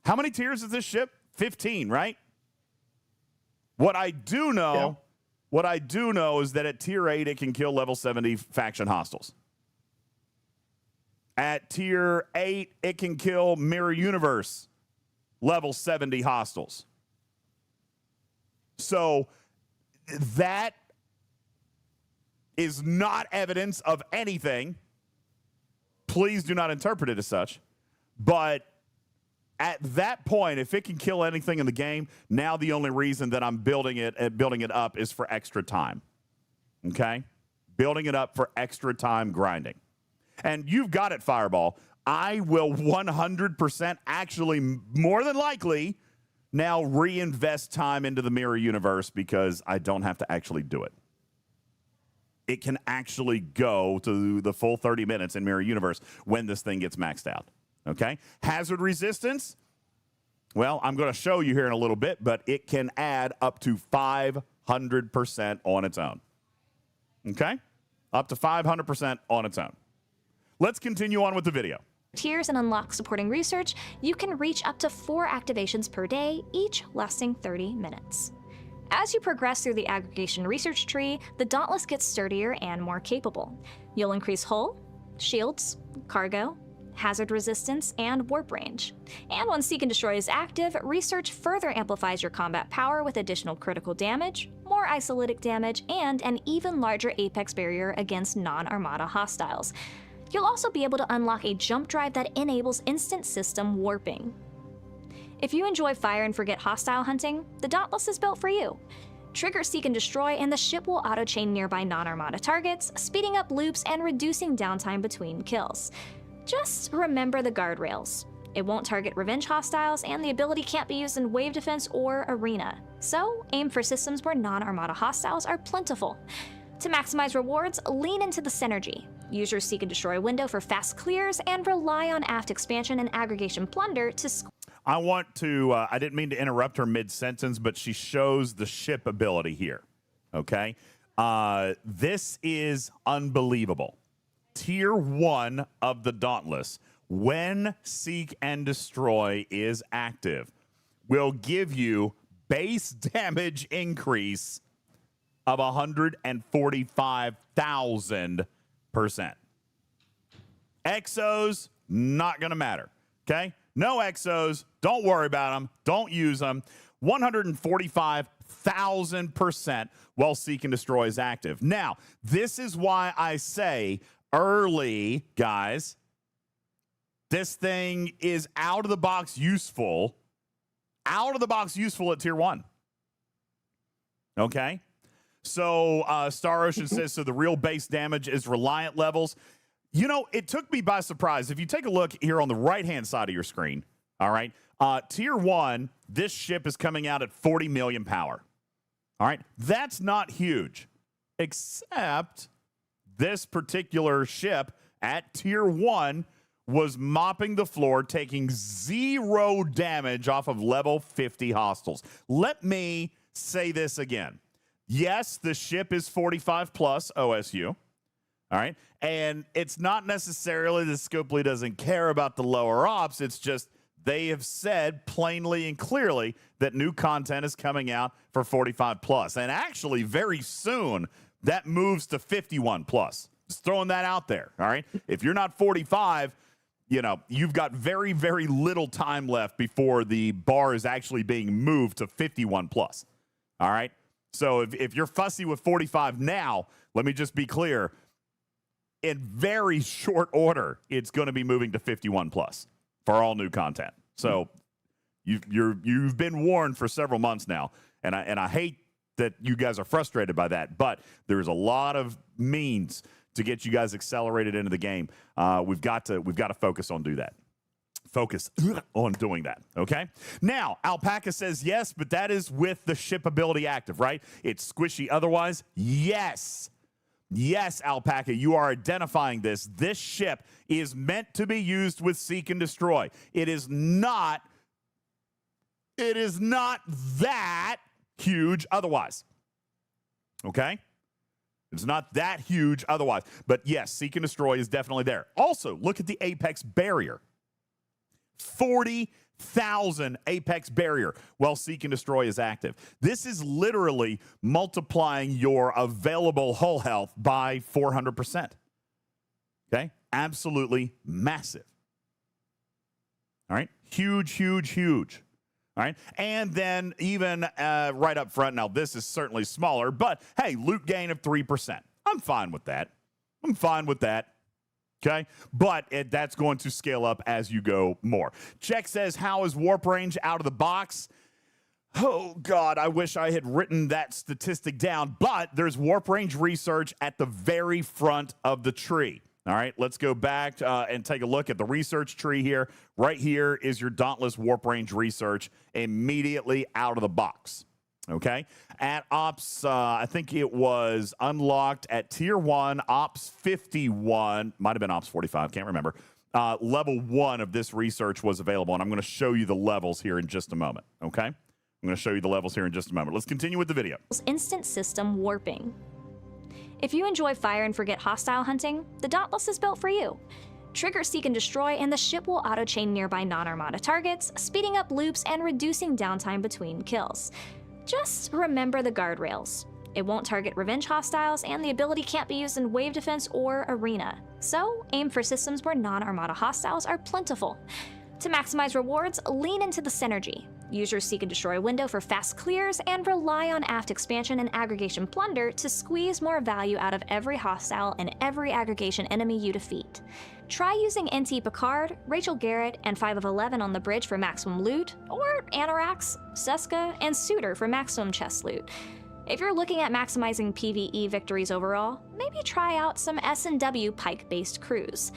How many tiers is this ship? 15, right? What I do know is that at tier 8, it can kill level 70 faction hostiles. At tier 8, it can kill Mirror Universe level 70 hostiles. So that is not evidence of anything. Please do not interpret it as such. But at that point, if it can kill anything in the game, now the only reason that I'm building it up is for extra time. Okay? Building it up for extra time grinding. And you've got it, Fireball. I will 100% actually, more than likely, now reinvest time into the Mirror Universe because I don't have to actually do it. It can actually go to the full 30 minutes in Mirror Universe when this thing gets maxed out. Okay? Hazard resistance, well, I'm going to show you here in a little bit, but it can add up to 500% on its own. Okay? Up to 500% on its own. Let's continue on with the video. Tiers and unlock supporting research, you can reach up to 4 activations per day, each lasting 30 minutes. As you progress through the aggregation research tree, the Dauntless gets sturdier and more capable. You'll increase hull, shields, cargo, hazard resistance, and warp range. And when Seek and Destroy is active, research further amplifies your combat power with additional critical damage, more isolytic damage, and an even larger apex barrier against non-Armada hostiles. You'll also be able to unlock a jump drive that enables instant system warping. If you enjoy fire and forget hostile hunting, the Dauntless is built for you. Trigger Seek and Destroy and the ship will auto-chain nearby non-Armada targets, speeding up loops and reducing downtime between kills. Just remember the guardrails. It won't target revenge hostiles, and the ability can't be used in wave defense or arena. So aim for systems where non-Armada hostiles are plentiful. To maximize rewards, lean into the synergy. Use your Seek and Destroy window for fast clears, and rely on aft expansion and aggregation plunder to I want to, I didn't mean to interrupt her mid-sentence, but she shows the ship ability here, okay? This is unbelievable. Tier 1 of the Dauntless, when Seek and Destroy is active, will give you base damage increase of 145,000%. Exos, not going to matter, okay? No exos, don't worry about them, don't use them. 145,000% while Seek and Destroy is active. Now, this is why I say early, guys, this thing is out of the box useful at tier 1. Okay? So Star Ocean says, so the real base damage is reliant levels. You know, it took me by surprise. If you take a look here on the right-hand side of your screen, all right, tier 1, this ship is coming out at 40 million power. All right, that's not huge, except this particular ship at tier 1 was mopping the floor, taking 0 damage off of level 50 hostiles. Let me say this again. Yes, the ship is 45 plus OSU. All right. And it's not necessarily that Scopely doesn't care about the lower ops. It's just they have said plainly and clearly that new content is coming out for 45 plus. And actually, very soon, that moves to 51 plus. Just throwing that out there. All right. If you're not 45, you know, you've got very, very little time left before the bar is actually being moved to 51 plus. All right. So if you're fussy with 45 now, let me just be clear. In very short order, it's going to be moving to 51 plus for all new content. So you've been warned for several months now, and I hate that you guys are frustrated by that, but there's a lot of means to get you guys accelerated into the game. We've got to focus on doing that. Okay. Now, Alpaca says yes, but that is with the shipability active, right? It's squishy otherwise. Yes. Yes, Alpaca, you are identifying this. This ship is meant to be used with seek and destroy. It is not that huge otherwise. Okay? It's not that huge otherwise. But yes, seek and destroy is definitely there. Also, look at the apex barrier. 40,000 apex barrier while seek and destroy is active. This is literally multiplying your available hull health by 400%. Okay? Absolutely massive. All right? Huge. All right? And then even right up front, now this is certainly smaller, but hey, loot gain of 3%. I'm fine with that. Okay, but that's going to scale up as you go more. Check says, how is warp range out of the box? Oh, God, I wish I had written that statistic down, but there's warp range research at the very front of the tree. All right, let's go back and take a look at the research tree here. Right here is your Dauntless warp range research immediately out of the box. Okay, at Ops, I think it was unlocked at Tier 1, Ops 51, might have been Ops 45, can't remember. Level 1 of this research was available, and I'm going to show you the levels here in just a moment, okay? I'm going to show you the levels here in just a moment. Let's continue with the video. Instant system warping. If you enjoy fire and forget hostile hunting, the Dauntless is built for you. Trigger seek and destroy, and the ship will auto-chain nearby non-armada targets, speeding up loops and reducing downtime between kills. Just remember the guardrails. It won't target revenge hostiles, and the ability can't be used in wave defense or arena. So, aim for systems where non-armada hostiles are plentiful. To maximize rewards, lean into the synergy. Use your seek and destroy window for fast clears, and rely on aft expansion and aggregation plunder to squeeze more value out of every hostile and every aggregation enemy you defeat. Try using NT Picard, Rachel Garrett, and 5 of 11 on the bridge for maximum loot, or Anorax, Seska, and Suitor for maximum chest loot. If you're looking at maximizing PvE victories overall, maybe try out some S&W Pike-based crews.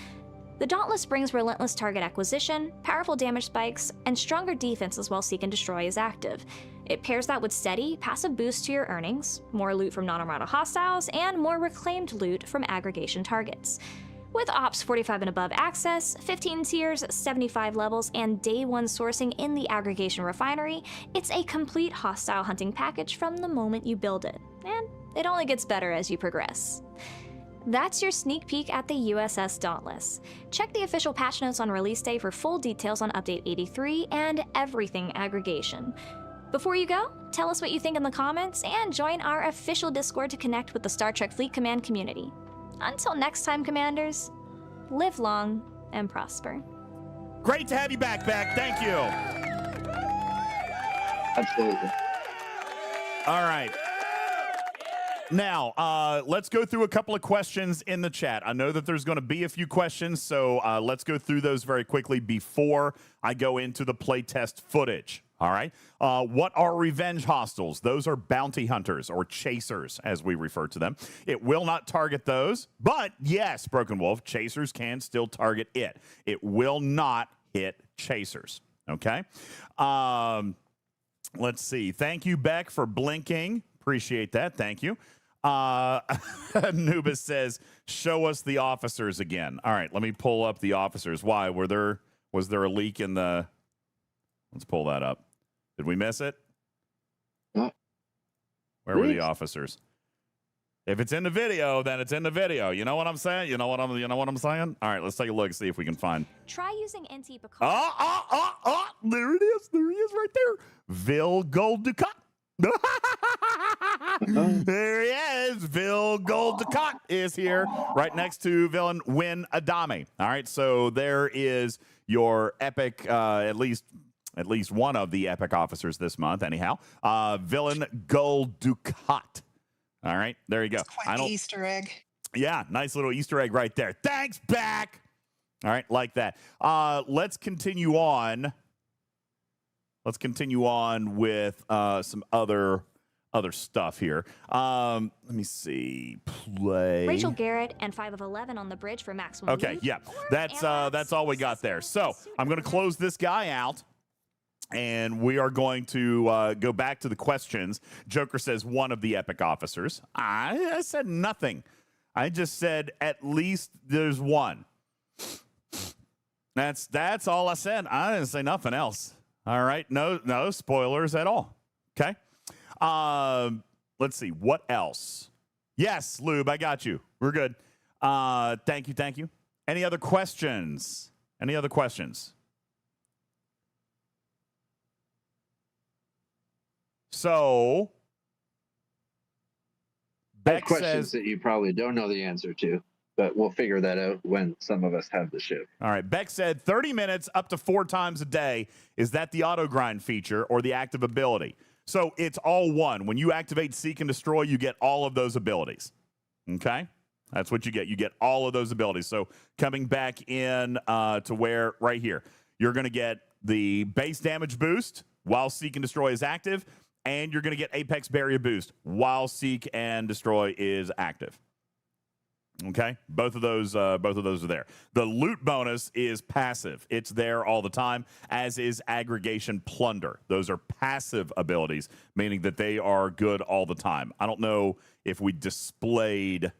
The Dauntless brings relentless target acquisition, powerful damage spikes, and stronger defenses while seek and destroy is active. It pairs that with steady, passive boosts to your earnings, more loot from non-armada hostiles, and more reclaimed loot from aggregation targets. With Ops 45 and above access, 15 tiers, 75 levels, and day 1 sourcing in the aggregation refinery, it's a complete hostile hunting package from the moment you build it, and it only gets better as you progress. That's your sneak peek at the USS Dauntless. Check the official patch notes on release day for full details on Update 83 and everything aggregation. Before you go, tell us what you think in the comments and join our official Discord to connect with the Star Trek Fleet Command community. Until next time, Commanders, live long and prosper. Great to have you back, Beck. Thank you. Absolutely. All right. Now, let's go through a couple of questions in the chat. I know that there's going to be a few questions, so let's go through those very quickly before I go into the playtest footage. All right. What are revenge hostiles? Those are bounty hunters or chasers, as we refer to them. It will not target those, but yes, Broken Wolf, chasers can still target it. It will not hit chasers. Okay. Let's see. Thank you, Beck, for blinking. Appreciate that. Thank you. Anubis says, show us the officers again. All right, let me pull up the officers. Why? Was there a leak in the... Let's pull that up. Did we miss it? Where were the officers? If it's in the video, then it's in the video. You know what I'm saying? You know what I'm saying? All right, let's take a look, see if we can find. Try using NT Picard. There it is. There he is right there. Vil Gold Ducat. There he is. Vil Gold Ducat is here right next to villain Win Adame. All right, so there is your epic, at least at least one of the epic officers this month, anyhow. Villain Gold Ducat. All right, there you go. Quite the Easter egg. Yeah, nice little Easter egg right there. Thanks, Beck. All right, like that. Let's continue on. Let's continue on with some other stuff here. Let me see. Play. Rachel Garrett and 5 of 11 on the bridge for maximum. Okay, youth. yeah, that's all we got there. So I'm going to close this guy out, and we are going to go back to the questions. Joker says one of the epic officers. I said nothing. I just said at least there's one. That's all I said. I didn't say nothing else. All right, no spoilers at all. Okay. Let's see what else. Yes, Lube, I got you. We're good. Thank you. Any other questions? So, Beck questions says that you probably don't know the answer to, but we'll figure that out when some of us have the ship. All right. Beck said 30 minutes up to 4 times a day. Is that the auto grind feature or the active ability? So it's all one. When you activate Seek and Destroy, you get all of those abilities. Okay? That's what you get. You get all of those abilities. So coming back in to where right here, you're going to get the base damage boost while Seek and Destroy is active, and you're going to get Apex Barrier boost while Seek and Destroy is active. Okay, both of those are there. The loot bonus is passive. It's there all the time, as is aggregation plunder. Those are passive abilities, meaning that they are good all the time. I don't know if we displayed.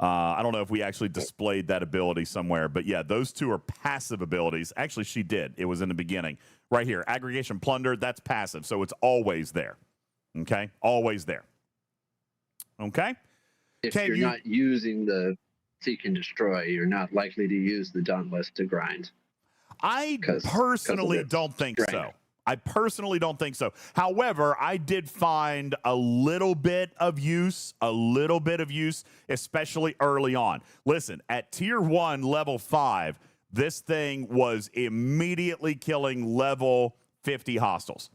I don't know if we actually displayed that ability somewhere, but yeah, those two are passive abilities. Actually, she did. It was in the beginning, right here. Aggregation plunder. That's passive, so it's always there. Okay, always there. Okay. If you're not using the Seek and Destroy, you're not likely to use the Dauntless to grind. I personally don't think so. I personally don't think so. However, I did find a little bit of use, especially early on. Listen, at tier 1, level 5, this thing was immediately killing level 50 hostiles.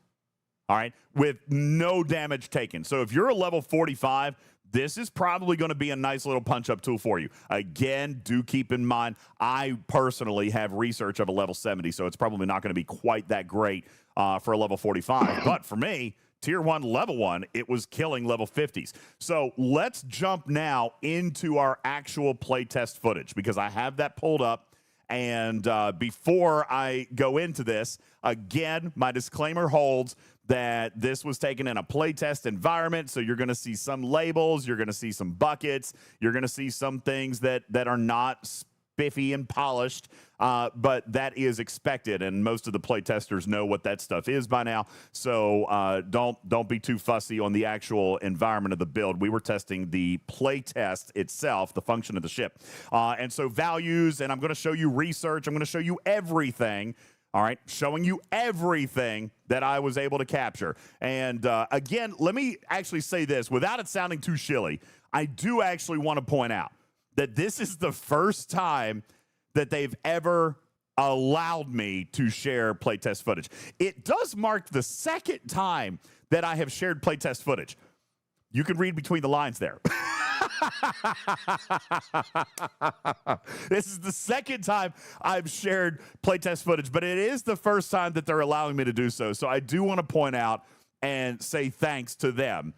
All right, with no damage taken. So if you're a level 45, this is probably going to be a nice little punch-up tool for you. Again, do keep in mind, I personally have research of a level 70, so it's probably not going to be quite that great for a level 45. But for me, tier 1, level 1, it was killing level 50s. So let's jump now into our actual playtest footage, because I have that pulled up. And before I go into this, again, my disclaimer holds that this was taken in a playtest environment. So you're going to see some labels, you're going to see some buckets, you're going to see some things that are not spiffy and polished, but that is expected. And most of the playtesters know what that stuff is by now. So don't be too fussy on the actual environment of the build. We were testing the playtest itself, the function of the ship. And so values, and I'm going to show you research. I'm going to show you everything. All right, showing you everything that I was able to capture. And again, let me actually say this without it sounding too shilly. I do actually want to point out that this is the first time that they've ever allowed me to share playtest footage. It does mark the second time that I have shared playtest footage. You can read between the lines there. This is the second time I've shared playtest footage, but it is the first time that they're allowing me to do so. So I do want to point out and say thanks to them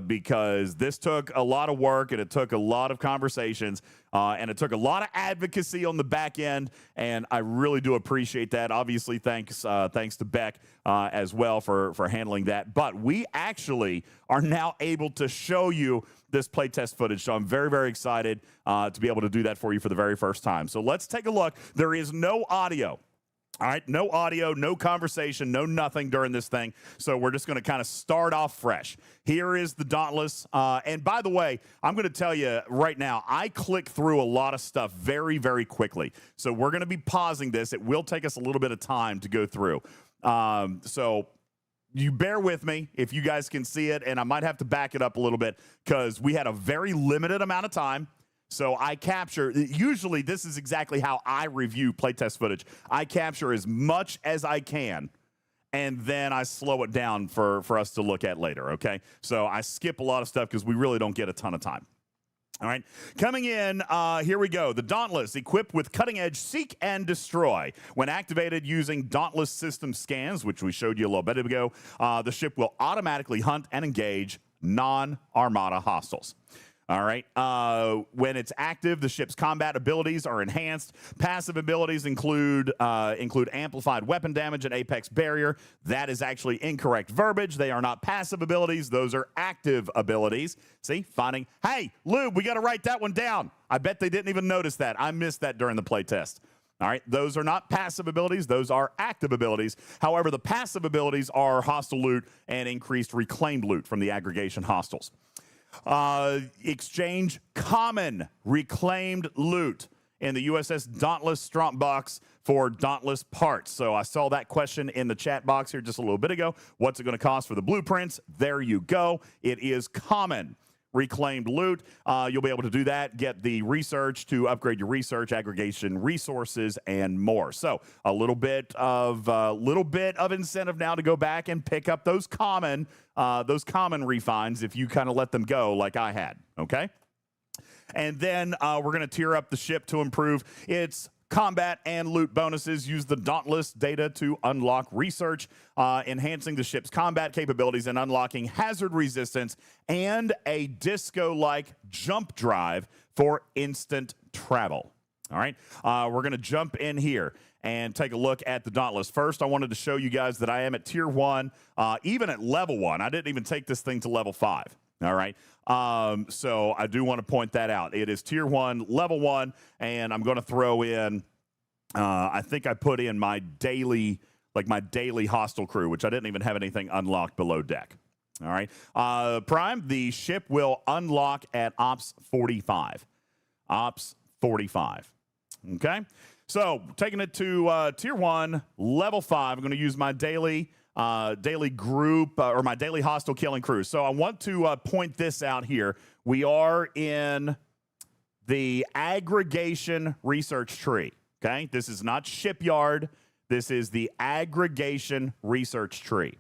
because this took a lot of work and it took a lot of conversations and it took a lot of advocacy on the back end, and I really do appreciate that. Obviously, thanks to Beck as well for handling that. But we actually are now able to show you this playtest footage, so I'm very, very excited to be able to do that for you for the very first time. So let's take a look. There is no audio. All right, no audio, no conversation, no nothing during this thing. So we're just going to kind of start off fresh. Here is the Dauntless. And by the way, I'm going to tell you right now, I click through a lot of stuff very, very quickly. So we're going to be pausing this. It will take us a little bit of time to go through. So you bear with me if you guys can see it, and I might have to back it up a little bit because we had a very limited amount of time. So I capture, usually this is exactly how I review playtest footage. I capture as much as I can and then I slow it down for us to look at later, okay? So I skip a lot of stuff because we really don't get a ton of time. All right, coming in, here we go. The Dauntless, equipped with cutting-edge seek and destroy. When activated using Dauntless system scans, which we showed you a little bit ago, the ship will automatically hunt and engage non-Armada hostiles. All right. When it's active, the ship's combat abilities are enhanced. Passive abilities include amplified weapon damage and apex barrier. That is actually incorrect verbiage. They are not passive abilities. Those are active abilities. See, finding. Hey, Lube, we got to write that one down. I bet they didn't even notice that. I missed that during the playtest. All right, those are not passive abilities. Those are active abilities. However, the passive abilities are hostile loot and increased reclaimed loot from the aggregation hostiles. Exchange common reclaimed loot in the USS Dauntless strongbox for Dauntless parts. So I saw that question in the chat box here just a little bit ago. What's it going to cost for the blueprints? There you go. It is common reclaimed loot. You'll be able to do that, get the research to upgrade your research, aggregation resources, and more. So a little bit of incentive now to go back and pick up those common refines if you kind of let them go like I had. Okay. And then we're going to tier up the ship to improve its combat and loot bonuses. Use the Dauntless data to unlock research, enhancing the ship's combat capabilities and unlocking hazard resistance and a disco-like jump drive for instant travel. All right, we're going to jump in here and take a look at the Dauntless. First, I wanted to show you guys that I am at tier 1, even at level 1. I didn't even take this thing to level 5. All right. So I do want to point that out. It is tier 1, level 1, and I'm going to throw in, I think I put in my daily hostile crew, which I didn't even have anything unlocked below deck. All right. Prime, the ship will unlock at Ops 45. Ops 45. Okay. So taking it to tier 1, level 5, I'm going to use my daily group or my daily hostile killing crew. So I want to point this out here. We are in the aggregation research tree. Okay, this is not shipyard. This is the aggregation research tree.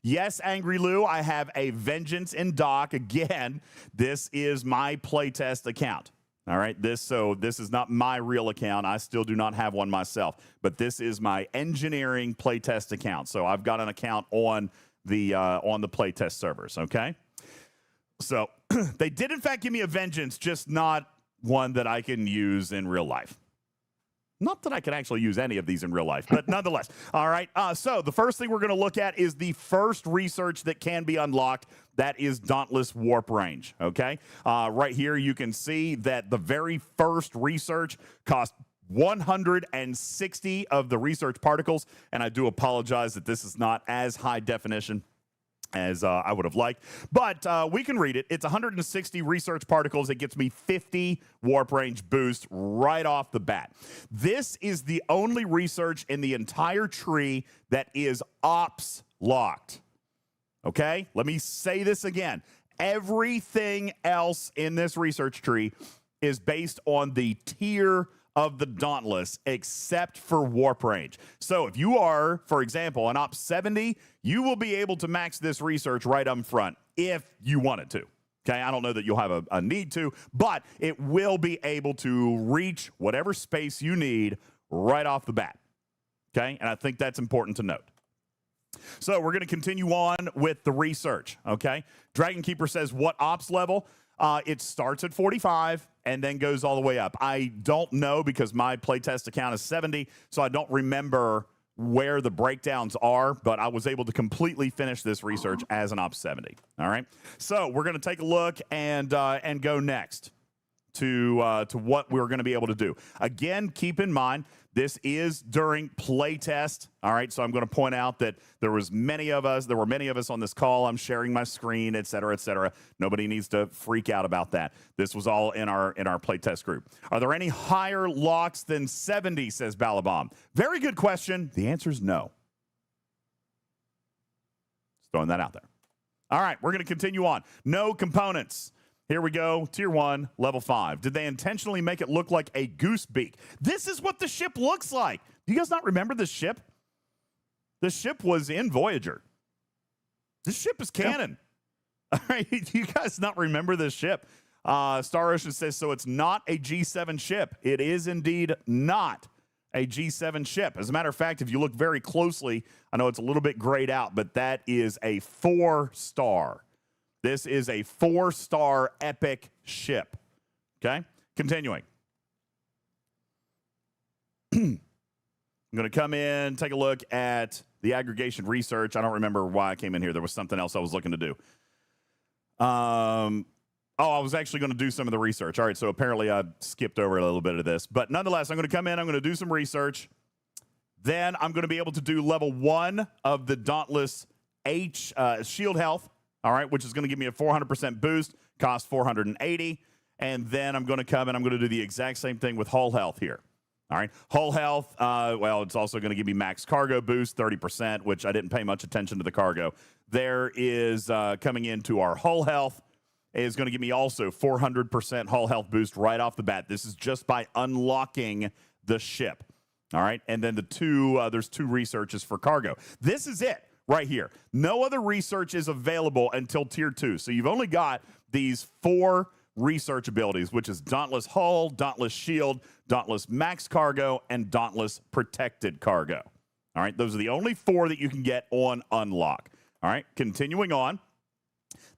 Yes, Angry Lou, I have a vengeance in dock. Again, this is my playtest account. All right, this is not my real account. I still do not have one myself, but this is my engineering playtest account. So I've got an account on the playtest servers. Okay, so they did in fact give me a vengeance, just not one that I can use in real life. Not that I can actually use any of these in real life, but nonetheless. All right. So the first thing we're going to look at is the first research that can be unlocked. That is Dauntless Warp Range. Okay. Right here, you can see that the very first research cost 160 of the research particles. And I do apologize that this is not as high definition as I would have liked, but we can read it. It's 160 research particles. It gets me 50 warp range boost right off the bat. This is the only research in the entire tree that is ops locked. Okay, let me say this again. Everything else in this research tree is based on the tier of the Dauntless, except for warp range. So if you are, for example, an Ops 70, you will be able to max this research right up front if you wanted to. Okay, I don't know that you'll have a need to, but it will be able to reach whatever space you need right off the bat. Okay, and I think that's important to note. So we're going to continue on with the research. Okay, Dragon Keeper says, what ops level? It starts at 45 and then goes all the way up. I don't know because my playtest account is 70, so I don't remember where the breakdowns are, but I was able to completely finish this research as an Ops 70. All right, so we're going to take a look and go next to what we're going to be able to do. Again, keep in mind, this is during playtest. All right, so I'm going to point out that there were many of us on this call. I'm sharing my screen, et cetera, et cetera. Nobody needs to freak out about that. This was all in our playtest group. Are there any higher locks than 70, says Balabom? Very good question. The answer is no. Just throwing that out there. All right, we're going to continue on. No components. Here we go, tier 1, level 5. Did they intentionally make it look like a goose beak? This is what the ship looks like. Do you guys not remember this ship? The ship was in Voyager. This ship is canon. All right, you guys not remember this ship? Star Ocean says, so it's not a G7 ship. It is indeed not a G7 ship. As a matter of fact, if you look very closely, I know it's a little bit grayed out, but that is a 4-star. This is a 4-star epic ship. Okay, continuing. I'm going to come in, take a look at the aggregation research. I don't remember why I came in here. There was something else I was looking to do. I was actually going to do some of the research. All right, so apparently I skipped over a little bit of this. But nonetheless, I'm going to come in. I'm going to do some research. Then I'm going to be able to do level 1 of the Dauntless shield health, all right, which is going to give me a 400% boost, cost 480. And then I'm going to come and I'm going to do the exact same thing with hull health here. All right, hull health, well, it's also going to give me max cargo boost, 30%, which I didn't pay much attention to the cargo. There is coming into our hull health is going to give me also 400% hull health boost right off the bat. This is just by unlocking the ship. All right, and then there's 2 researches for cargo. This is it right here. No other research is available until tier 2. So you've only got these 4 research abilities, which is Dauntless Hull, Dauntless Shield, Dauntless Max Cargo, and Dauntless Protected Cargo. All right, those are the only 4 that you can get on unlock. All right, continuing on.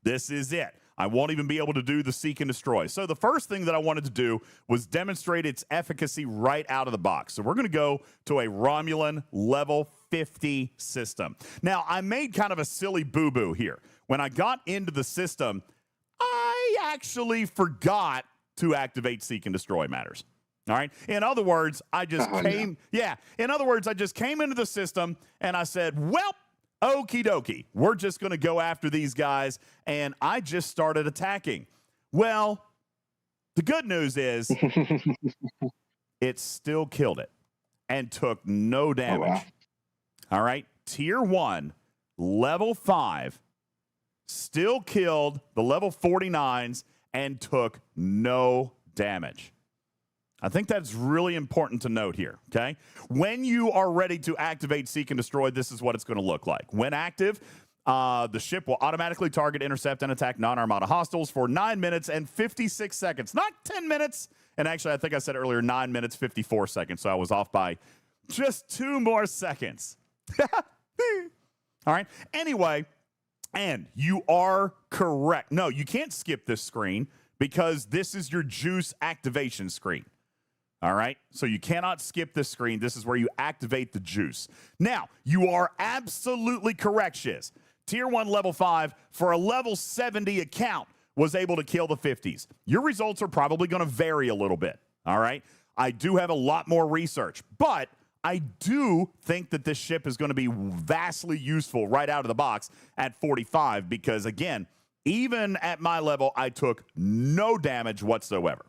This is it. I won't even be able to do the seek and destroy. So the first thing that I wanted to do was demonstrate its efficacy right out of the box. So we're going to go to a Romulan level 50 system. Now, I made kind of a silly boo-boo here. When I got into the system, I actually forgot to activate seek and destroy matters. All right. In other words, I just came into the system and I said, well, okie dokie, we're just going to go after these guys. And I just started attacking. Well, the good news is it still killed it and took no damage. Oh, wow. All right. Tier 1, level 5, still killed the level 49s and took no damage. I think that's really important to note here, okay? When you are ready to activate Seek and Destroy, this is what it's going to look like. When active, the ship will automatically target, intercept, and attack non-Armada hostiles for 9 minutes and 56 seconds. Not 10 minutes. And actually, I think I said earlier 9 minutes, 54 seconds, so I was off by just 2 more seconds. All right? Anyway, and you are correct. No, you can't skip this screen because this is your juice activation screen. All right, so you cannot skip this screen. This is where you activate the juice. Now, you are absolutely correct, Shiz. Tier 1, level 5, for a level 70 account, was able to kill the 50s. Your results are probably going to vary a little bit, all right? I do have a lot more research, but I do think that this ship is going to be vastly useful right out of the box at 45 because, again, even at my level, I took no damage whatsoever.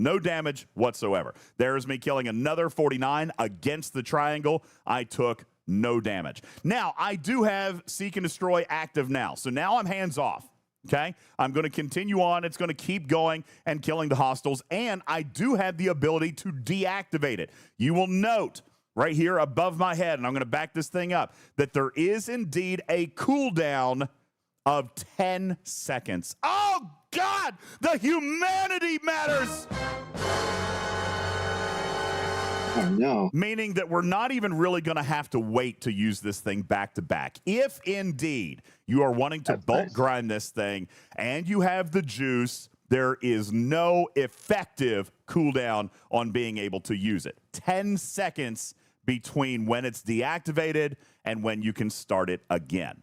No damage whatsoever. There's me killing another 49 against the triangle. I took no damage. Now, I do have Seek and Destroy active now. So now I'm hands off, okay? I'm going to continue on. It's going to keep going and killing the hostiles. And I do have the ability to deactivate it. You will note right here above my head, and I'm going to back this thing up, that there is indeed a cooldown of 10 seconds. Oh, God, the humanity matters. Oh, no. Meaning that we're not even really going to have to wait to use this thing back to back. If indeed you are wanting to bulk grind this thing and you have the juice, there is no effective cooldown on being able to use it. 10 seconds between when it's deactivated and when you can start it again.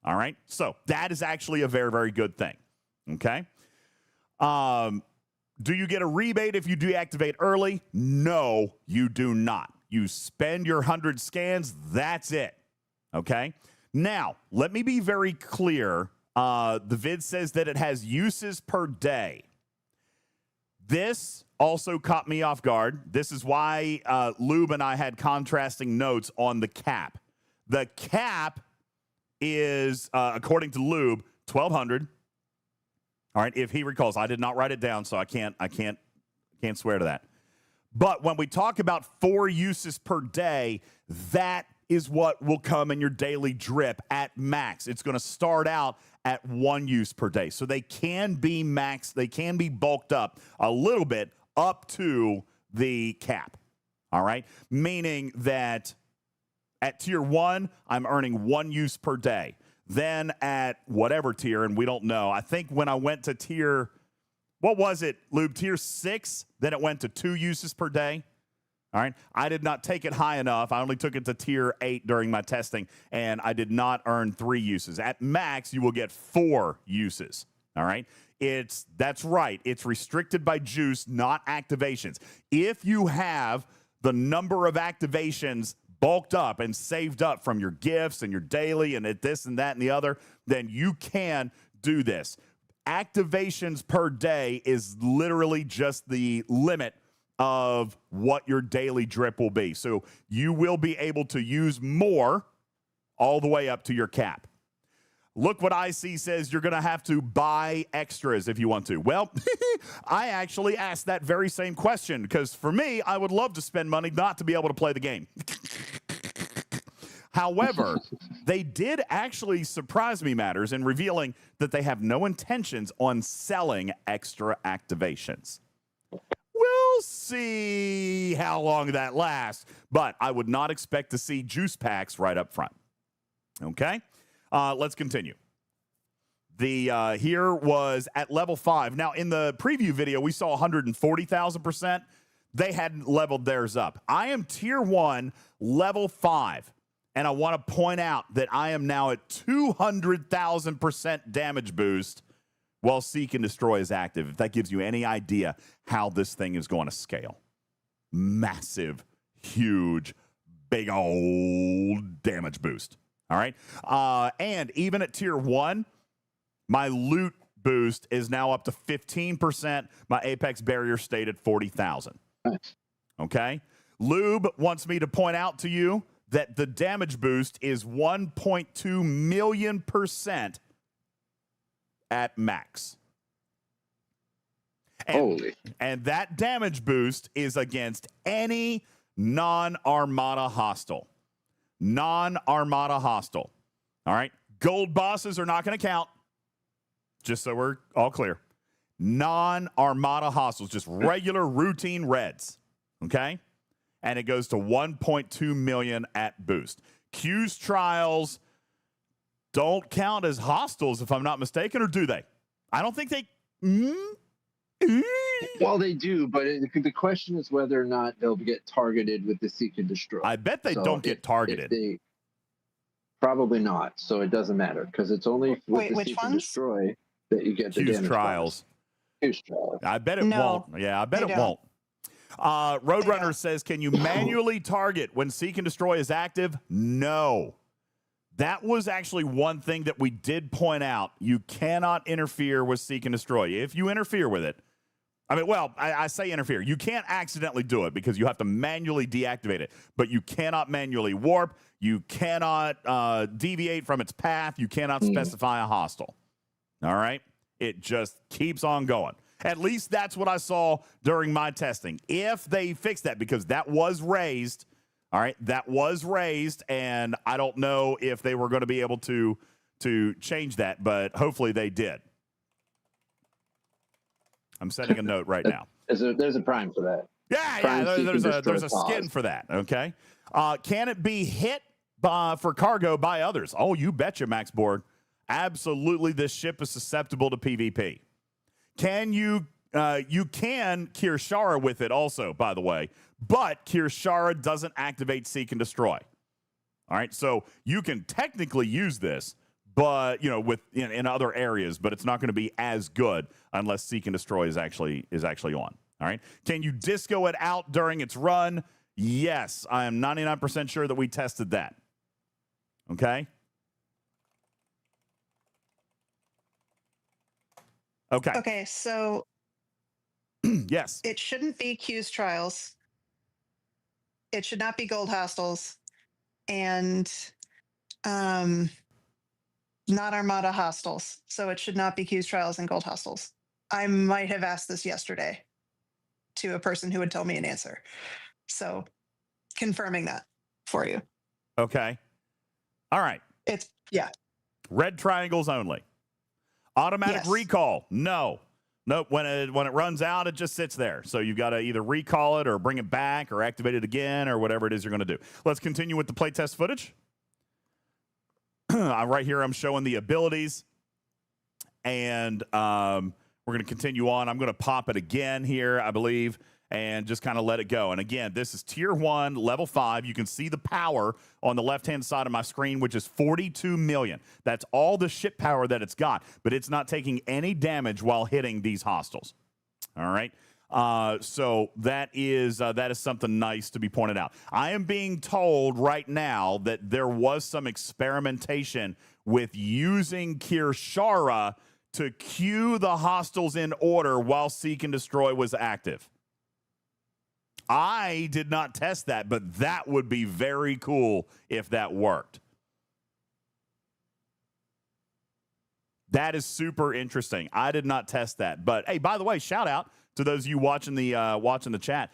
All right? So that is actually a very, very good thing. Okay? Do you get a rebate if you deactivate early? No, you do not. You spend your 100 scans, that's it. Okay? Now, let me be very clear. The vid says that it has uses per day. This also caught me off guard. This is why Lube and I had contrasting notes on the cap. The cap is, according to Lube, 1,200. All right, if he recalls, I did not write it down, so I can't swear to that. But when we talk about 4 uses per day, that is what will come in your daily drip at max. It's going to start out at 1 use per day. So they can be max, they can be bulked up a little bit up to the cap. All right? Meaning that at tier 1, I'm earning 1 use per day. Then at whatever tier, and we don't know. I think when I went to tier, what was it, Lube? Tier 6, then it went to 2 uses per day. All right. I did not take it high enough. I only took it to tier 8 during my testing, and I did not earn 3 uses. At max, you will get 4 uses. All right. That's right. It's restricted by juice, not activations. If you have the number of activations bulked up and saved up from your gifts and your daily and this and that and the other, then you can do this. Activations per day is literally just the limit of what your daily drip will be. So you will be able to use more all the way up to your cap. Look what IC says, you're going to have to buy extras if you want to. Well, I actually asked that very same question because for me, I would love to spend money not to be able to play the game. However, they did actually surprise me matters in revealing that they have no intentions on selling extra activations. We'll see how long that lasts, but I would not expect to see juice packs right up front. Okay, let's continue. The here was at level 5. Now, in the preview video, we saw 140,000%. They hadn't leveled theirs up. I am tier 1, level 5. And I want to point out that I am now at 200,000% damage boost while Seek and Destroy is active. If that gives you any idea how this thing is going to scale. Massive, huge, big old damage boost. All right. And even at tier 1, my loot boost is now up to 15%. My Apex barrier stayed at 40,000. Okay. Lube wants me to point out to you that the damage boost is 1.2 million% at max. And that damage boost is against any non-Armada hostile. Non-Armada hostile. All right? Gold bosses are not going to count, just so we're all clear. Non-Armada hostiles, just regular routine reds. Okay? And it goes to 1.2 million at boost. Q's trials don't count as hostiles, if I'm not mistaken, or do they? I don't think they... Well, they do, but the question is whether or not they'll get targeted with the Seek and Destroy. I bet they don't get targeted. Probably not, so it doesn't matter, because it's only with the Seek and Destroy that you get the Q's damage trials. Q's trials. I bet it won't. Yeah, I bet it won't. Roadrunner says, can you manually target when Seek and Destroy is active? No. That was actually one thing that we did point out. You cannot interfere with Seek and Destroy. If you interfere with it, I mean, well, I say interfere. You can't accidentally do it because you have to manually deactivate it. But you cannot manually warp. You cannot deviate from its path. You cannot specify a hostile. All right? It just keeps on going. At least that's what I saw during my testing. If they fix that, because that was raised, all right, that was raised, and I don't know if they were going to be able to change that, but hopefully they did. I'm setting a note right now. There's a prime for that. Yeah, there's a skin for that, okay? Can it be hit for cargo by others? Oh, you betcha, Max Borg. Absolutely, this ship is susceptible to PvP. Can you can Keshara with it also, by the way, but Keshara doesn't activate Seek and Destroy. All right, so you can technically use this, but in other areas, but it's not going to be as good unless Seek and Destroy is actually on. All right, can you disco it out during its run? Yes, I am 99% sure that we tested that. Okay. Okay, so yes, it shouldn't be Q's trials. It should not be gold hostiles, and not Armada hostiles. So it should not be Q's trials and gold hostiles. I might have asked this yesterday to a person who would tell me an answer. So confirming that for you. Okay. All right. It's, yeah. Red triangles only. Automatic Yes. recall. No. Nope. When it runs out, it just sits there. So you've got to either recall it or bring it back or activate it again or whatever it is you're going to do. Let's continue with the playtest footage. Right here, I'm showing the abilities. And we're going to continue on. I'm going to pop it again here, I believe, and just kind of let it go. And again, this is tier 1, level 5. You can see the power on the left-hand side of my screen, which is 42 million. That's all the ship power that it's got, but it's not taking any damage while hitting these hostiles. All right. So that is something nice to be pointed out. I am being told right now that there was some experimentation with using Keshara to queue the hostiles in order while Seek and Destroy was active. I did not test that, but that would be very cool if that worked. That is super interesting. I did not test that. But hey, by the way, shout out to those of you watching the chat.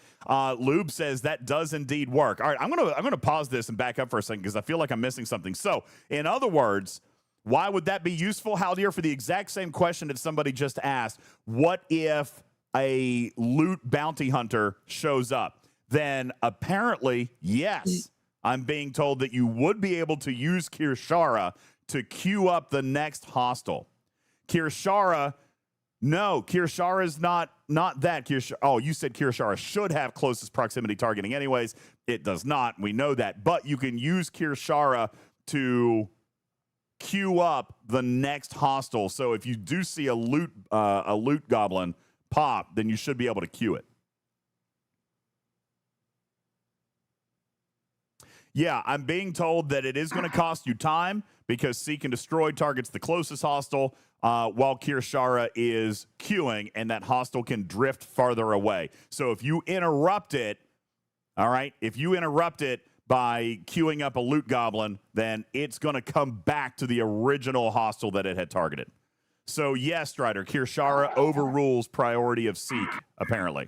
Lube says that does indeed work. All right, I'm gonna pause this and back up for a second because I feel like I'm missing something. So, in other words, why would that be useful, Haldir? For the exact same question that somebody just asked, what if a loot bounty hunter shows up? Then apparently, yes, I'm being told that you would be able to use Keshara to queue up the next hostile. Keshara, no, Keshara is not that. Oh, you said Keshara should have closest proximity targeting anyways. It does not. We know that. But you can use Keshara to queue up the next hostile. So if you do see a loot goblin pop, then you should be able to queue it. Yeah, I'm being told that it is going to cost you time because Seek and Destroy targets the closest hostile while Keshara is queuing, and that hostile can drift farther away. So if you interrupt it, all right, if you interrupt it by queuing up a loot goblin, then it's going to come back to the original hostile that it had targeted. So yes, Strider, Keshara overrules priority of Seek, apparently.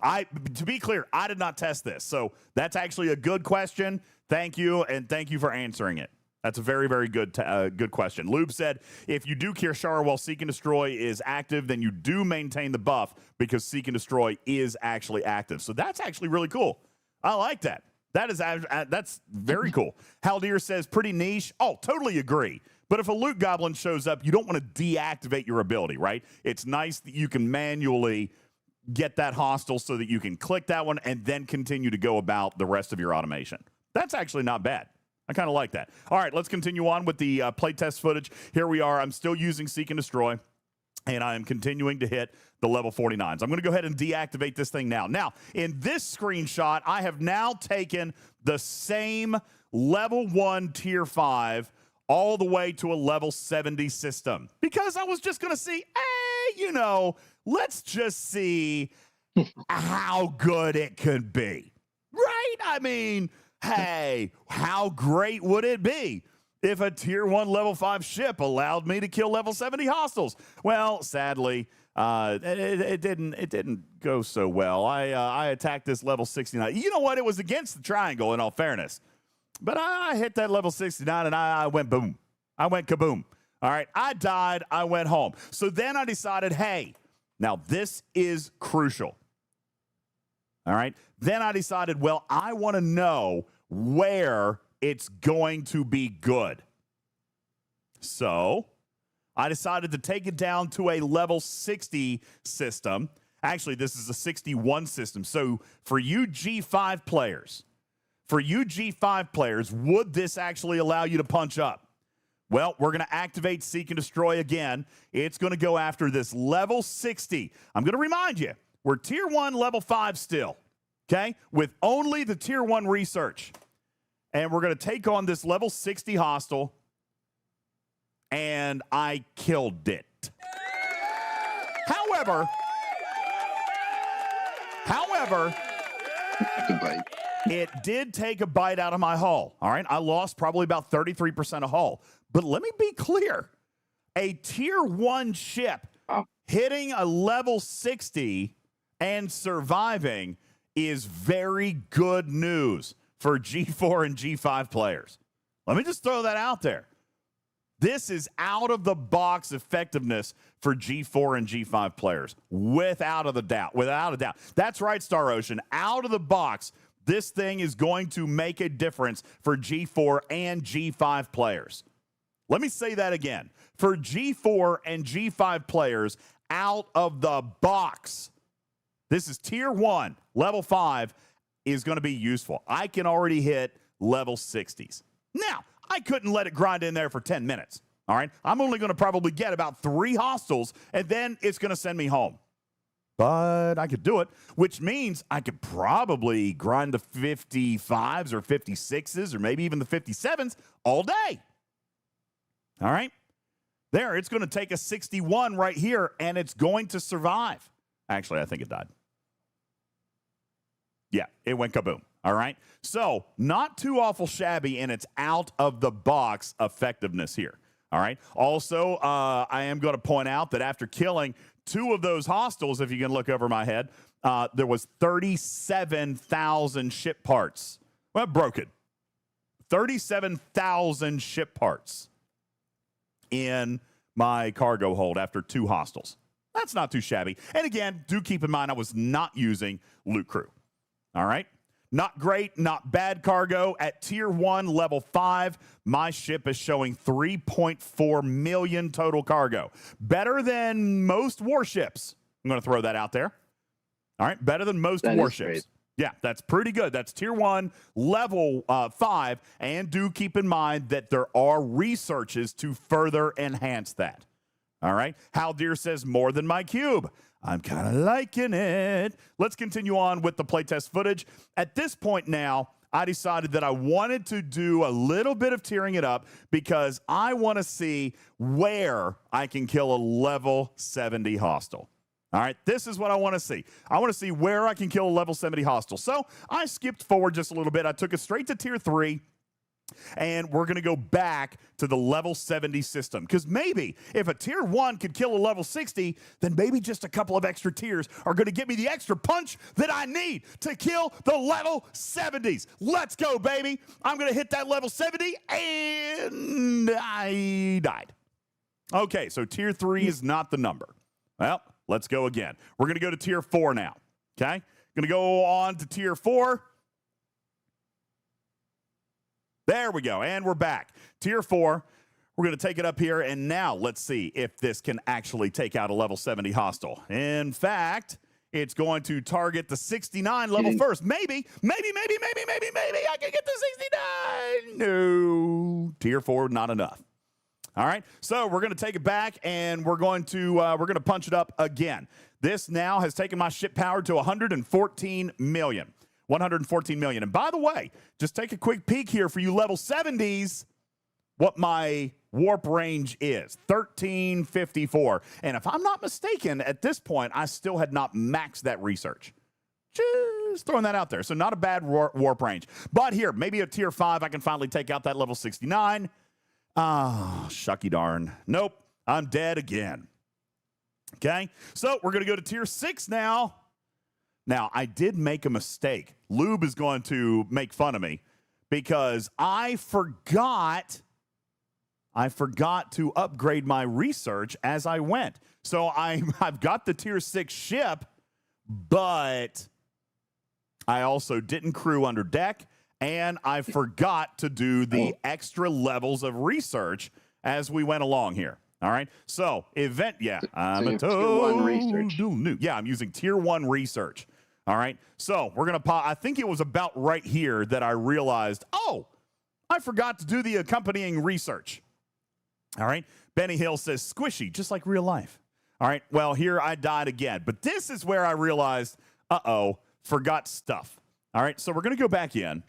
To be clear, I did not test this. So that's actually a good question. Thank you, and thank you for answering it. That's a very, very good good question. Lube said, if you do Keshara while Seek and Destroy is active, then you do maintain the buff because Seek and Destroy is actually active. So that's actually really cool. I like that. That's very cool. Haldir says, pretty niche. Oh, totally agree. But if a loot goblin shows up, you don't want to deactivate your ability, right? It's nice that you can manually get that hostile so that you can click that one and then continue to go about the rest of your automation. That's actually not bad. I kind of like that. All right, let's continue on with the playtest footage. Here we are. I'm still using Seek and Destroy, and I am continuing to hit the level 49s. I'm going to go ahead and deactivate this thing now. Now, in this screenshot, I have now taken the same level 1 tier 5 all the way to a level 70 system because I was just going to see, let's just see how good it could be, right? I mean, hey, how great would it be if a tier 1 level 5 ship allowed me to kill level 70 hostiles? Well, sadly, it didn't go so well. I attacked this level 69. You know what? It was against the triangle, in all fairness. But I hit that level 69, and I went boom. I went kaboom. All right, I died. I went home. So then I decided, hey, now this is crucial. All right. Then I decided, well, I want to know where it's going to be good. So I decided to take it down to a level 60 system. Actually, this is a 61 system. So for you G5 players, would this actually allow you to punch up? Well, we're going to activate Seek and Destroy again. It's going to go after this level 60. I'm going to remind you, we're tier 1, level 5 still, okay, with only the tier 1 research. And we're going to take on this level 60 hostile, and I killed it. However, it did take a bite out of my hull. All right, I lost probably about 33% of hull. But let me be clear. A tier 1 ship hitting a level 60 and surviving is very good news for G4 and G5 players. Let me just throw that out there. This is out of the box effectiveness for G4 and G5 players, without a doubt. That's right, Star Ocean. Out of the box, this thing is going to make a difference for G4 and G5 players. Let me say that again. For G4 and G5 players, out of the box, this is tier 1, level 5 is going to be useful. I can already hit level 60s. Now, I couldn't let it grind in there for 10 minutes. All right. I'm only going to probably get about 3 hostiles, and then it's going to send me home. But I could do it, which means I could probably grind the 55s or 56s or maybe even the 57s all day. All right. There, it's going to take a 61 right here, and it's going to survive. Actually, I think it died. Yeah, it went kaboom. All right. So not too awful shabby in its out of the box effectiveness here. All right. Also, I am going to point out that after killing 2 of those hostiles, if you can look over my head, there was 37,000 ship parts. Well, broken. 37,000 ship parts in my cargo hold after 2 hostiles. That's not too shabby. And again, do keep in mind I was not using Loot Crew. All right. Not great, not bad cargo. At tier 1, level 5, my ship is showing 3.4 million total cargo. Better than most warships. I'm going to throw that out there. All right, better than most warships. Yeah, that's pretty good. That's tier 1, level 5. And do keep in mind that there are researches to further enhance that. All right, Haldir says more than my cube. I'm kind of liking it. Let's continue on with the playtest footage. At this point now, I decided that I wanted to do a little bit of tearing it up because I want to see where I can kill a level 70 hostile. All right, this is what I want to see. I want to see where I can kill a level 70 hostile. So I skipped forward just a little bit. I took it straight to tier 3. And we're going to go back to the level 70 system. Because maybe if a tier 1 could kill a level 60, then maybe just a couple of extra tiers are going to get me the extra punch that I need to kill the level 70s. Let's go, baby. I'm going to hit that level 70, and I died. Okay, so tier 3 is not the number. Well, let's go again. We're going to go to tier 4 now. Okay? Going to go on to tier 4. There we go, and we're back. Tier 4, we're going to take it up here, and now let's see if this can actually take out a level 70 hostile. In fact, it's going to target the 69 level first. Maybe I can get the 69. No, tier 4, not enough. All right, so we're going to take it back, and we're going to punch it up again. This now has taken my ship power to 114 million. 114 million. And by the way, just take a quick peek here for you level 70s, what my warp range is, 1354. And if I'm not mistaken, at this point, I still had not maxed that research. Just throwing that out there. So not a bad warp range. But here, maybe a tier 5, I can finally take out that level 69. Ah, shucky darn. Nope, I'm dead again. Okay, so we're going to go to tier 6 now. Now, I did make a mistake. Lube is going to make fun of me because I forgot to upgrade my research as I went. So I've got the tier 6 ship, but I also didn't crew under deck, and I forgot to do the extra levels of research as we went along here. All right. So event, yeah, I'm a tier 1 research. Yeah, I'm using tier 1 research. All right. So we're going to pop. I think it was about right here that I realized, oh, I forgot to do the accompanying research. All right. Benny Hill says squishy, just like real life. All right. Well, here I died again. But this is where I realized, forgot stuff. All right. So we're going to go back in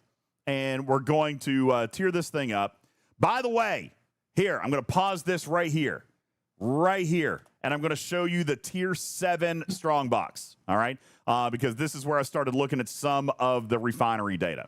and we're going to tier this thing up. By the way, here, I'm going to pause this right here. And I'm going to show you the tier 7 strongbox. All right. Because this is where I started looking at some of the refinery data.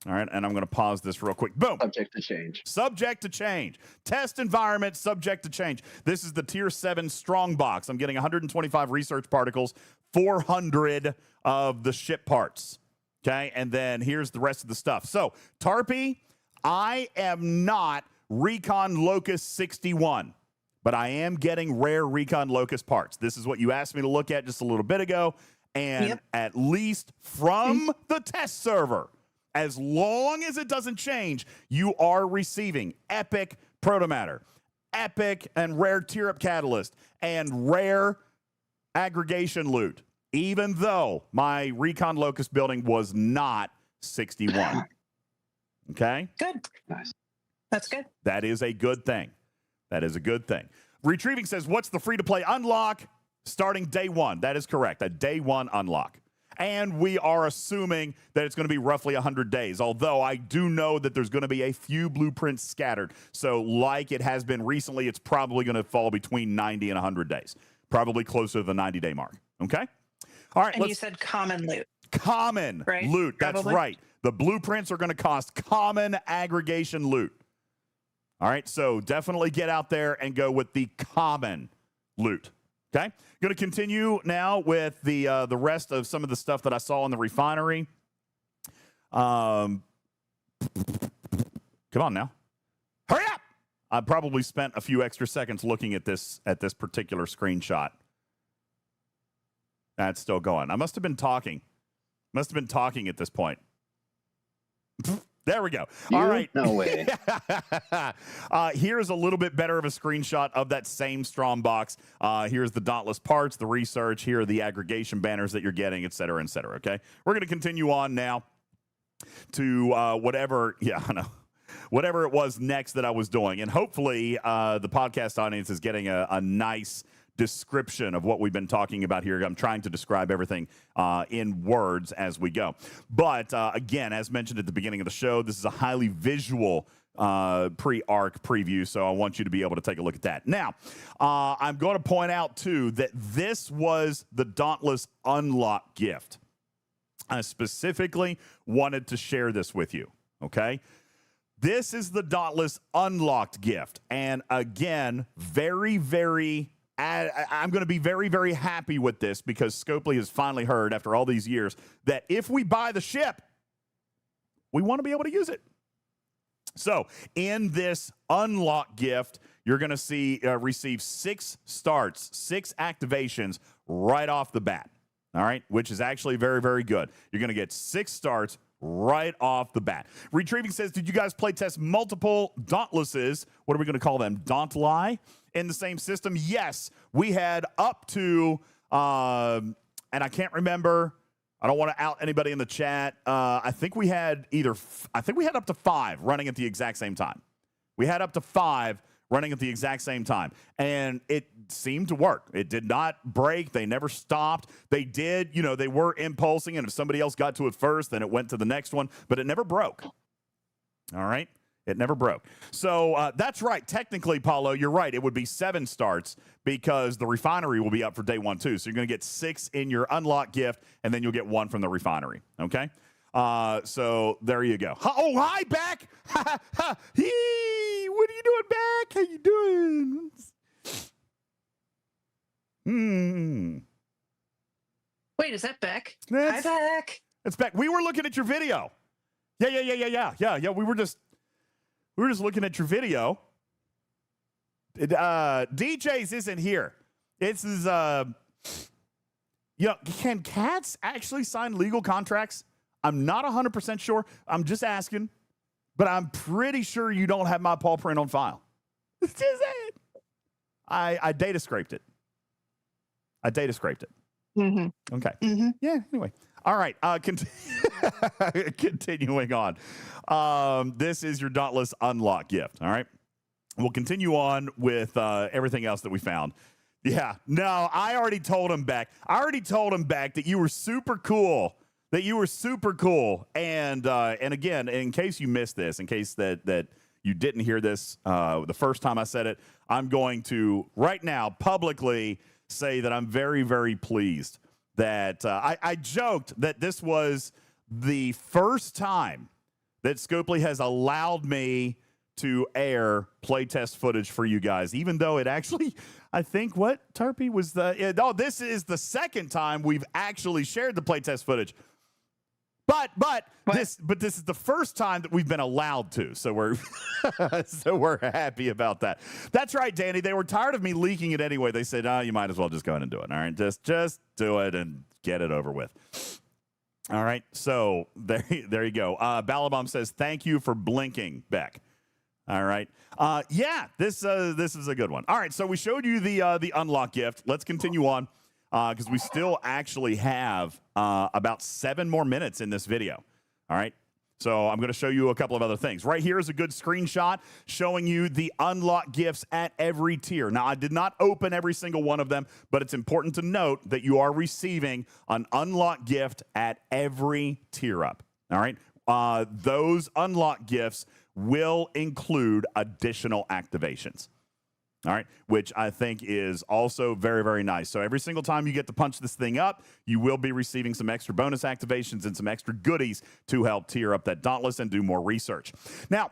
All right, and I'm going to pause this real quick. Boom. Subject to change. Subject to change. Test environment, subject to change. This is the tier 7 strongbox. I'm getting 125 research particles, 400 of the ship parts. Okay, and then here's the rest of the stuff. So, Tarpy, I am not Recon Locust 61, but I am getting rare Recon Locust parts. This is what you asked me to look at just a little bit ago, and at least from the test server, as long as it doesn't change, you are receiving epic protomatter, epic and rare tear-up catalyst, and rare aggregation loot, even though my Recon Locust building was not 61. Okay? Good. Nice. That's good. That is a good thing. That is a good thing. Retrieving says, what's the free-to-play unlock? Starting day one. That is correct. A day one unlock. And we are assuming that it's going to be roughly 100 days, although I do know that there's going to be a few blueprints scattered. So like it has been recently, it's probably going to fall between 90 and 100 days, probably closer to the 90-day mark. Okay? All right. And you said common loot. Common loot. That's Probably. right. The blueprints are going to cost common aggregation loot. All right. So definitely get out there and go with the common loot. Okay. Going to continue now with the rest of some of the stuff that I saw in the refinery. Come on now. Hurry up. I probably spent a few extra seconds looking at this particular screenshot. That's still going. I must have been talking. Must have been talking at this point. There we go. All right. No way. Here's a little bit better of a screenshot of that same strongbox. Here's the Dauntless parts, the research. Here are the aggregation banners that you're getting, et cetera, okay? We're going to continue on now to whatever it was next that I was doing. And hopefully the podcast audience is getting a nice description of what we've been talking about here. I'm trying to describe everything in words as we go. But again, as mentioned at the beginning of the show, this is a highly visual pre-arc preview, so I want you to be able to take a look at that. Now, I'm going to point out, too, that this was the Dauntless unlock gift. I specifically wanted to share this with you, okay? This is the Dauntless unlocked gift. And again, I'm going to be very, very happy with this because Scopely has finally heard after all these years that if we buy the ship, we want to be able to use it. So in this unlock gift, you're going to receive 6 starts, 6 activations right off the bat. All right, which is actually very, very good. You're going to get 6 starts right off the bat. Retrieving says, did you guys play test multiple Dauntlesses? What are we going to call them? Dauntli? In the same system? Yes, we had up to, and I can't remember. I don't want to out anybody in the chat. I think we had up to 5 running at the exact same time. We had up to 5 running at the exact same time, and it seemed to work. It did not break. They never stopped. They did, they were impulsing, and if somebody else got to it first, then it went to the next one, but it never broke. All right? It never broke. So that's right. Technically, Paulo, you're right. It would be 7 starts because the refinery will be up for day 1, too. So you're going to get 6 in your unlock gift, and then you'll get 1 from the refinery. Okay? So there you go. Oh, hi, Beck. Hey, what are you doing, Beck? How you doing? Wait, is that Beck? Hi, Beck. It's Beck. We were looking at your video. Yeah. We were just looking at your video. DJz isn't here. This is can cats actually sign legal contracts? I'm not 100% sure. I'm just asking, but I'm pretty sure you don't have my paw print on file. Just saying. I data scraped it. Mm-hmm. Okay. Mm-hmm. Yeah. Anyway. All right. Continuing on. This is your Dauntless unlock gift. All right. We'll continue on with everything else that we found. Yeah. No, I already told him back. That you were super cool. And again, in case you missed this, in case that you didn't hear this the first time I said it, I'm going to right now publicly say that I'm very, very pleased that I joked that this was the first time that Scopely has allowed me to air playtest footage for you guys, even though it actually, I think Tarpy was this is the second time we've actually shared the playtest footage. But this is the first time that we've been allowed to, so we're so we're happy about that. That's right, Danny. They were tired of me leaking it anyway. They said, "Oh, you might as well just go ahead and do it. All right, just do it and get it over with." All right, so there you go. Balabom says, "Thank you for blinking, Beck." All right, yeah, this is a good one. All right, so we showed you the unlock gift. Let's continue on. Because we still actually have about 7 more minutes in this video. All right. So I'm going to show you a couple of other things. Right here is a good screenshot showing you the unlock gifts at every tier. Now, I did not open every single one of them, but it's important to note that you are receiving an unlock gift at every tier up. All right. Those unlock gifts will include additional activations. All right, which I think is also very, very nice. So every single time you get to punch this thing up, you will be receiving some extra bonus activations and some extra goodies to help tier up that Dauntless and do more research. Now,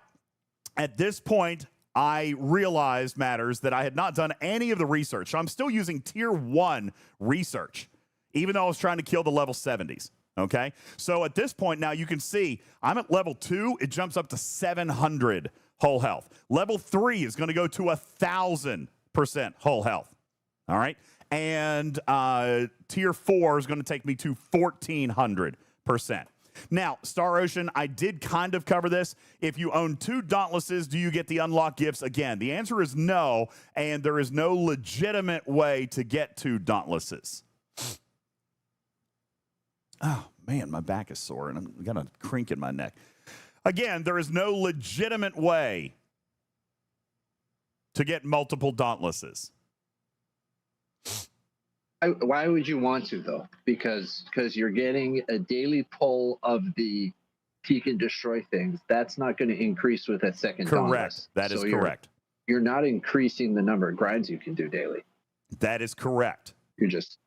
at this point, I realized, Matters, that I had not done any of the research. So I'm still using tier 1 research, even though I was trying to kill the level 70s. Okay, so at this point now you can see I'm at level 2. It jumps up to 700 whole health. Level 3 is going to go to 1,000% whole health. All right, and tier 4 is going to take me to 1,400%. Now, Star Ocean, I did kind of cover this. If you own 2 Dauntlesses, do you get the unlock gifts again? The answer is no, and there is no legitimate way to get 2 Dauntlesses. Oh, man, my back is sore, and I'm got a crink in my neck. Again, there is no legitimate way to get multiple Dauntlesses. Why would you want to, though? Because you're getting a daily pull of the peek and destroy things. That's not going to increase with a second Dauntless. That is correct. You're not increasing the number of grinds you can do daily. That is correct. You're just...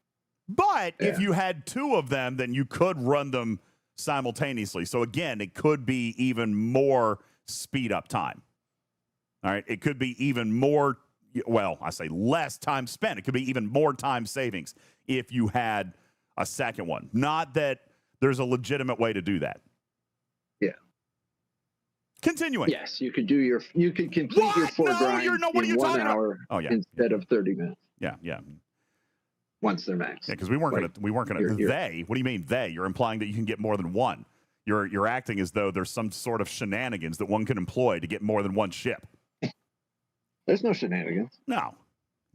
But if you had 2 of them, then you could run them simultaneously. So again, it could be even more speed up time. All right. It could be even more, well, I say less time spent. It could be even more time savings if you had a second one. Not that there's a legitimate way to do that. Yeah. Continuing. Yes, you could complete your 4 grinds in 1 hour instead of 30 minutes. Yeah. Once they're maxed. Yeah, because we weren't gonna. They. What do you mean they? You're implying that you can get more than one. You're acting as though there's some sort of shenanigans that one can employ to get more than one ship. There's no shenanigans. No,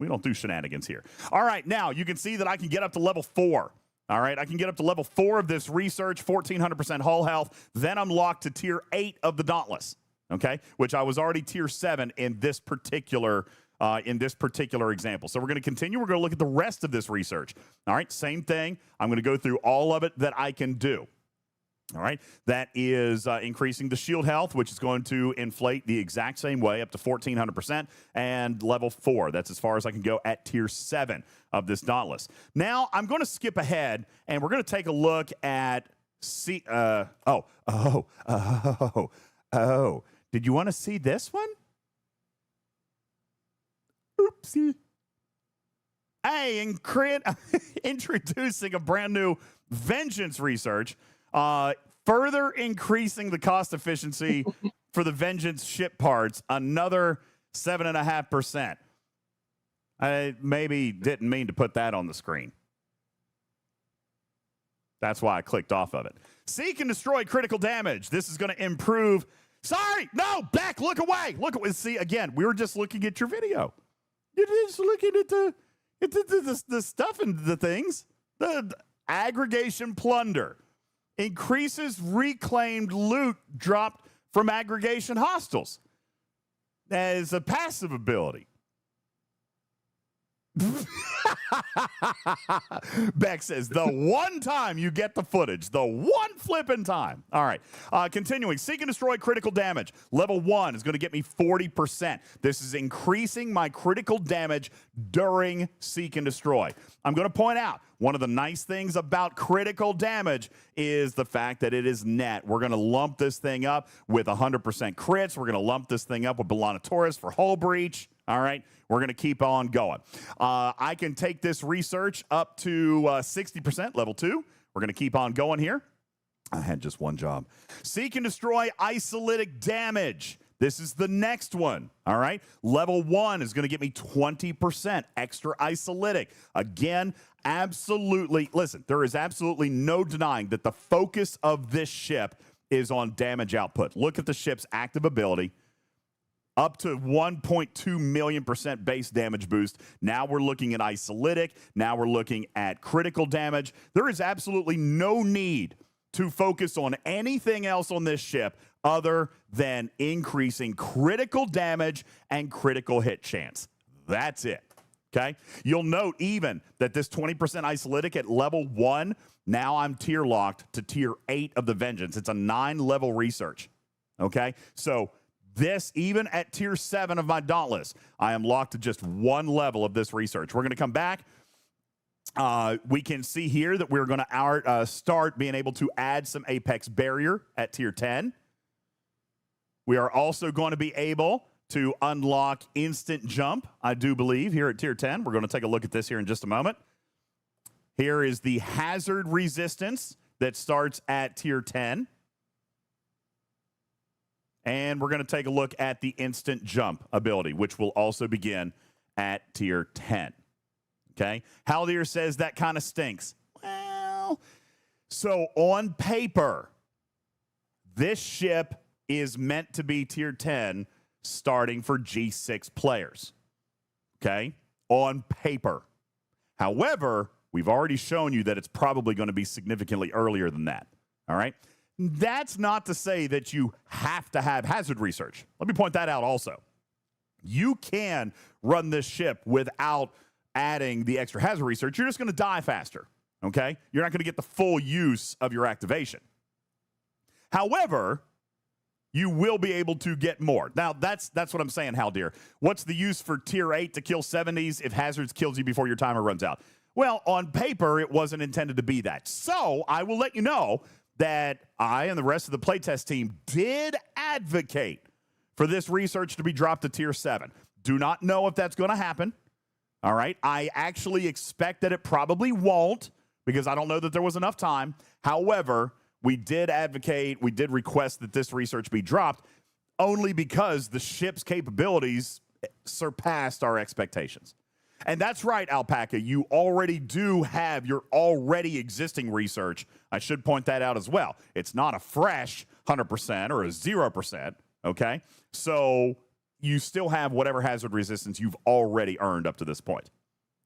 we don't do shenanigans here. All right, now you can see that I can get up to level 4. All right, I can get up to level 4 of this research, 1,400% hull health. Then I'm locked to tier 8 of the Dauntless. Okay, which I was already tier 7 in this particular. Example. So we're going to continue. We're going to look at the rest of this research. All right, same thing. I'm going to go through all of it that I can do. All right, that is increasing the shield health, which is going to inflate the exact same way up to 1,400%, and level 4. That's as far as I can go at tier 7 of this Dauntless. Now I'm going to skip ahead, and we're going to take a look at did you want to see this one? Oopsie. Hey, introducing a brand new Vengeance research, further increasing the cost efficiency for the Vengeance ship parts, another 7.5%. I maybe didn't mean to put that on the screen. That's why I clicked off of it. Seek and destroy critical damage. This is going to improve. Sorry, no, Beck, look away. Look away. See, again, we were just looking at your video. You're just looking at the stuff and the things. The aggregation plunder increases reclaimed loot dropped from aggregation hostiles as a passive ability. Beck says, the one time you get the footage, the one flipping time. All right. Continuing. Seek and destroy critical damage. Level 1 is going to get me 40%. This is increasing my critical damage during Seek and Destroy. I'm going to point out, one of the nice things about critical damage is the fact that it is net. We're going to lump this thing up with 100% crits. We're going to lump this thing up with Belana Taurus for hull breach. All right. We're going to keep on going. I can take this research up to 60%, level 2. We're going to keep on going here. I had just one job. Seek and destroy isolytic damage. This is the next one, all right? Level 1 is going to get me 20% extra isolytic. Again, absolutely, listen, there is absolutely no denying that the focus of this ship is on damage output. Look at the ship's active ability. Up to 1.2 million % base damage boost. Now we're looking at isolytic. Now we're looking at critical damage. There is absolutely no need to focus on anything else on this ship other than increasing critical damage and critical hit chance. That's it. Okay? You'll note even that this 20% isolytic at level 1, now I'm tier locked to tier 8 of the Vengeance. It's a 9-level research. Okay? So this, even at tier 7 of my Dauntless, I am locked to just 1 level of this research. We're going to come back. We can see here that we're going to start being able to add some Apex Barrier at tier 10. We are also going to be able to unlock Instant Jump, I do believe, here at tier 10. We're going to take a look at this here in just a moment. Here is the Hazard Resistance that starts at tier 10. And we're going to take a look at the Instant Jump ability, which will also begin at tier 10. Okay? Haldir says that kind of stinks. Well, so on paper, this ship is meant to be tier 10 starting for G6 players. Okay? On paper. However, we've already shown you that it's probably going to be significantly earlier than that. All right? That's not to say that you have to have hazard research. Let me point that out also. You can run this ship without adding the extra hazard research. You're just going to die faster. Okay? You're not going to get the full use of your activation. However, you will be able to get more. Now, that's what I'm saying, Haldir. What's the use for tier 8 to kill 70s if hazards kills you before your timer runs out? Well, on paper, it wasn't intended to be that. So I will let you know that I and the rest of the playtest team did advocate for this research to be dropped to tier 7. Do not know if that's going to happen. All right? I actually expect that it probably won't because I don't know that there was enough time. However, we did advocate, we did request that this research be dropped only because the ship's capabilities surpassed our expectations. And that's right, Alpaca, you already do have your already existing research. I should point that out as well. It's not a fresh 100% or a 0%, okay? So you still have whatever hazard resistance you've already earned up to this point.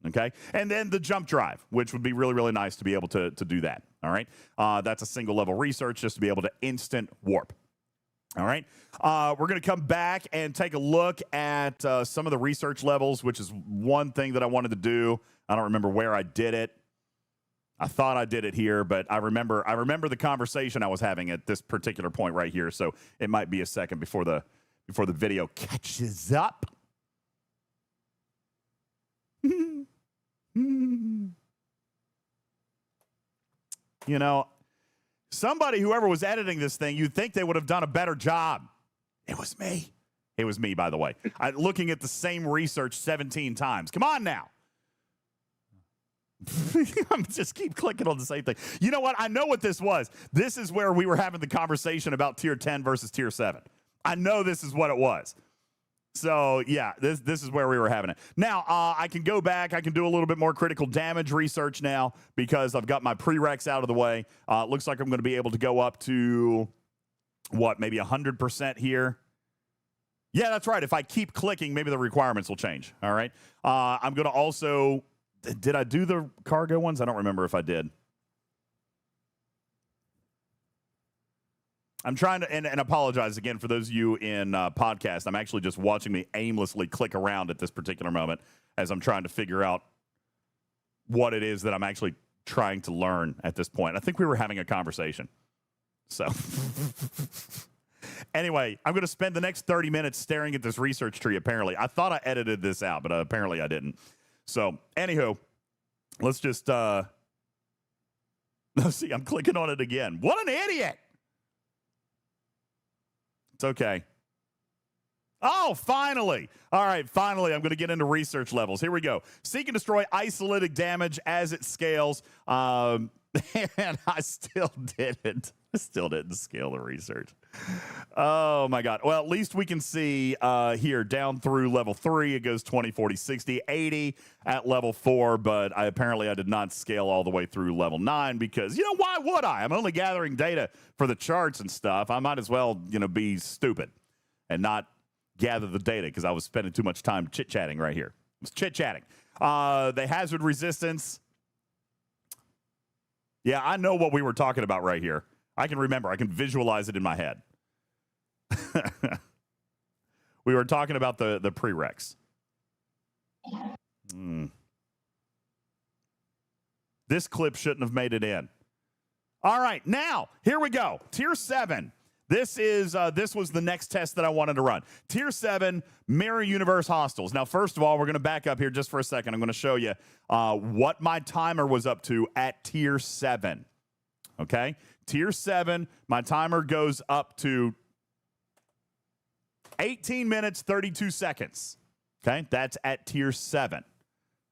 Okay, and then the jump drive, which would be really, really nice to be able to do that. All right, that's a single level research just to be able to instant warp. All right, we're going to come back and take a look at some of the research levels, which is one thing that I wanted to do. I don't remember where I did it. I thought I did it here, but I remember the conversation I was having at this particular point right here. So it might be a second before the video catches up. You know, whoever was editing this thing, you'd think they would have done a better job. It was me. It was me, by the way. Looking at the same research 17 times. Come on now. I'm just keep clicking on the same thing. You know what? I know what this was. This is where we were having the conversation about tier 10 versus tier 7. I know this is what it was. So, yeah, this is where we were having it. Now, I can go back. I can do a little bit more critical damage research now because I've got my prereqs out of the way. Looks like I'm going to be able to go up to, what, maybe 100% here. Yeah, that's right. If I keep clicking, maybe the requirements will change. All right. I'm going to also, did I do the cargo ones? I don't remember if I did. I'm trying to, and apologize again for those of you in podcast. I'm actually just watching me aimlessly click around at this particular moment as I'm trying to figure out what it is that I'm actually trying to learn at this point. I think we were having a conversation. So anyway, I'm going to spend the next 30 minutes staring at this research tree, apparently. I thought I edited this out, but apparently I didn't. So anywho, let's just, let's see, I'm clicking on it again. What an idiot! It's okay. Oh, finally. All right, finally, I'm going to get into research levels. Here we go. Seek and destroy isolytic damage as it scales. And I still didn't scale the research. Oh my God. Well, at least we can see here down through level 3, it goes 20, 40, 60, 80 at level 4, but apparently I did not scale all the way through level 9 because, why would I? I'm only gathering data for the charts and stuff. I might as well, be stupid and not gather the data because I was spending too much time chit-chatting right here. I was chit-chatting. The hazard resistance. Yeah, I know what we were talking about right here. I can remember. I can visualize it in my head. We were talking about the prereqs. This clip shouldn't have made it in. All right, now, here we go. Tier 7. This was the next test that I wanted to run. Tier 7, Mirror Universe Hostiles. Now, first of all, we're going to back up here just for a second. I'm going to show you what my timer was up to at Tier 7. Okay? Tier 7, my timer goes up to 18 minutes, 32 seconds. Okay? That's at Tier 7.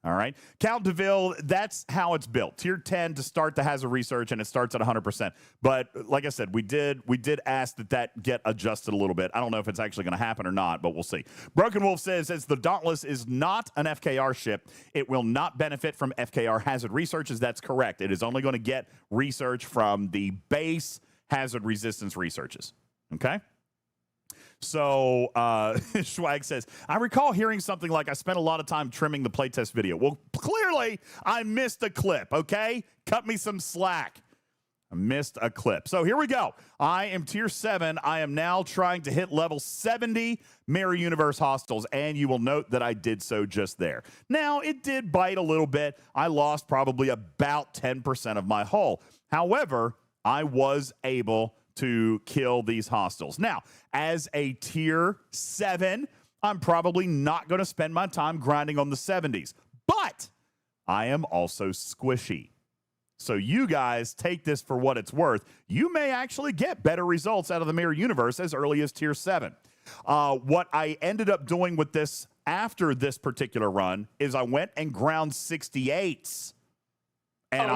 All right. Count DeVille, that's how it's built. Tier 10 to start the hazard research, and it starts at 100%. But like I said, we did ask that get adjusted a little bit. I don't know if it's actually going to happen or not, but we'll see. Broken Wolf says, as the Dauntless is not an FKR ship, it will not benefit from FKR hazard researches. That's correct. It is only going to get research from the base hazard resistance researches. Okay? So Schwag says, I recall hearing something like I spent a lot of time trimming the playtest video. Well, clearly I missed a clip, okay? Cut me some slack. I missed a clip. So here we go. I am Tier 7. I am now trying to hit level 70 Mirror Universe Hostiles, and you will note that I did so just there. Now, it did bite a little bit. I lost probably about 10% of my hull. However, I was able to kill these hostiles. Now, as a Tier 7, I'm probably not going to spend my time grinding on the 70s, but I am also squishy. So you guys take this for what it's worth. You may actually get better results out of the Mirror Universe as early as Tier 7. What I ended up doing with this after this particular run is I went and ground 68s, and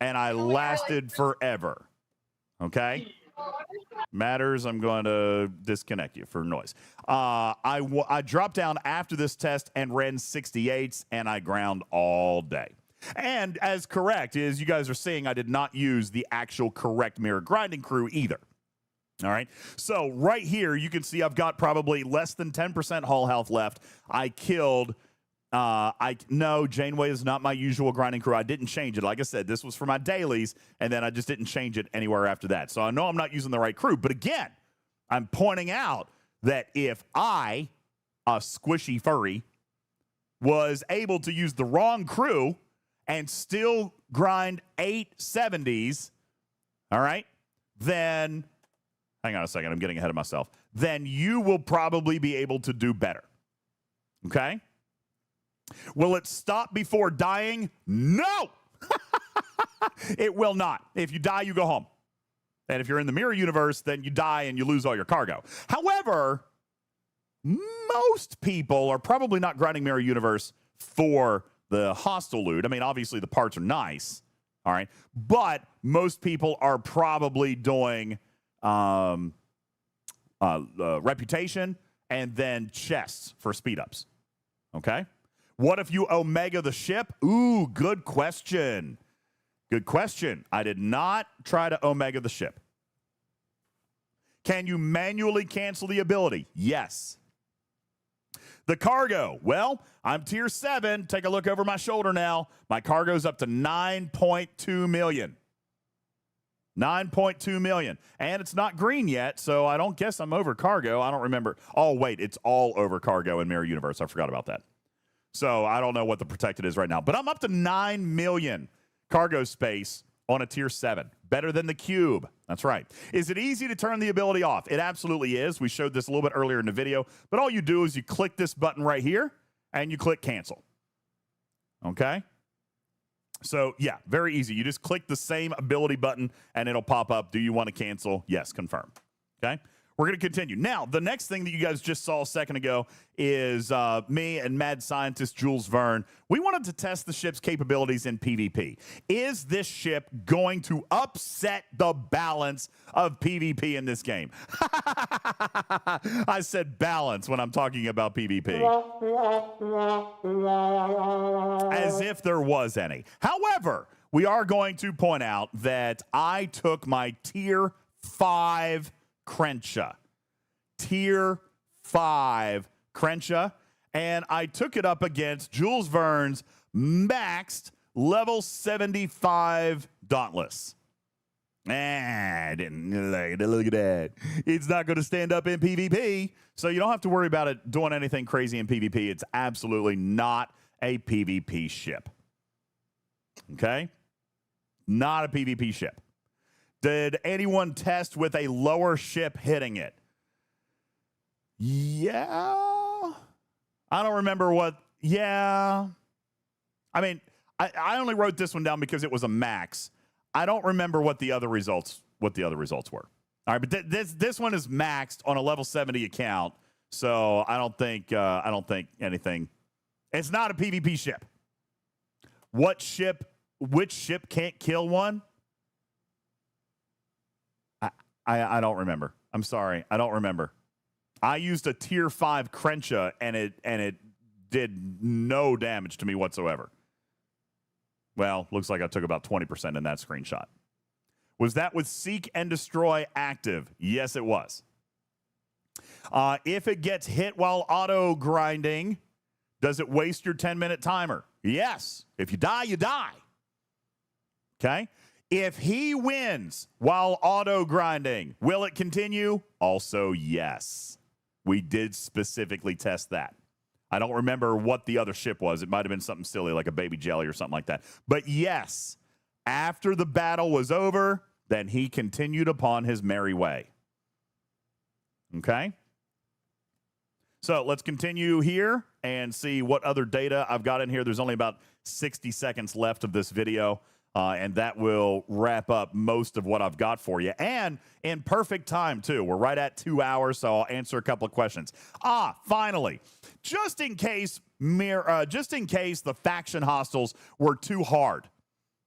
I lasted forever. Okay? Matters, I'm going to disconnect you for noise. I dropped down after this test and ran 68s, and I ground all day. And as correct as you guys are seeing, I did not use the actual correct mirror grinding crew either. All right. So right here, you can see I've got probably less than 10% hull health left. I killed... no, Janeway is not my usual grinding crew. I didn't change it. Like I said, this was for my dailies, and then I just didn't change it anywhere after that. So I know I'm not using the right crew. But again, I'm pointing out that if I, a squishy furry, was able to use the wrong crew and still grind 870s, all right, then, hang on a second, I'm getting ahead of myself, then you will probably be able to do better. Okay? Will it stop before dying? No! It will not. If you die, you go home. And if you're in the Mirror Universe, then you die and you lose all your cargo. However, most people are probably not grinding Mirror Universe for the hostile loot. I mean, obviously the parts are nice, all right? But most people are probably doing reputation and then chests for speed-ups, okay? What if you Omega the ship? Ooh, good question. Good question. I did not try to Omega the ship. Can you manually cancel the ability? Yes. The cargo. Well, I'm Tier 7. Take a look over my shoulder now. My cargo's up to 9.2 million. 9.2 million. And it's not green yet, so I don't guess I'm over cargo. I don't remember. Oh, wait, it's all over cargo in Mirror Universe. I forgot about that. So I don't know what the protected is right now. But I'm up to 9 million cargo space on a Tier 7. Better than the cube. That's right. Is it easy to turn the ability off? It absolutely is. We showed this a little bit earlier in the video. But all you do is you click this button right here, and you click cancel. Okay? So, yeah, very easy. You just click the same ability button, and it'll pop up. Do you want to cancel? Yes, confirm. Okay? we're going to continue. Now, the next thing that you guys just saw a second ago is me and mad scientist Jules Verne. We wanted to test the ship's capabilities in PvP. Is this ship going to upset the balance of PvP in this game? I said balance when I'm talking about PvP. As if there was any. However, we are going to point out that I took my tier 5 Crenshaw. Tier 5 Crenshaw. And I took it up against Jules Verne's maxed level 75 Dauntless. I didn't like it. Look at that. It's not going to stand up in PvP. So you don't have to worry about it doing anything crazy in PvP. It's absolutely not a PvP ship. Okay? Not a PvP ship. Did anyone test with a lower ship hitting it? Yeah. I don't remember what. Yeah. I mean, I only wrote this one down because it was a max. I don't remember what the other results were. All right, but this one is maxed on a level 70 account, so I don't think anything. It's not a PvP ship. Which ship can't kill one? I don't remember. I'm sorry. I don't remember. I used a tier 5 Crenshaw and it did no damage to me whatsoever. Well, looks like I took about 20% in that screenshot. Was that with Seek and Destroy active? Yes, it was. If it gets hit while auto grinding, does it waste your 10-minute timer? Yes. If you die, you die. Okay? If he wins while auto grinding, will it continue? Also, yes. We did specifically test that. I don't remember what the other ship was. It might have been something silly like a baby jelly or something like that. But yes, after the battle was over, then he continued upon his merry way. Okay? So let's continue here and see what other data I've got in here. There's only about 60 seconds left of this video. And that will wrap up most of what I've got for you. And in perfect time, too. We're right at 2 hours, so I'll answer a couple of questions. Finally, just in case the faction hostiles were too hard.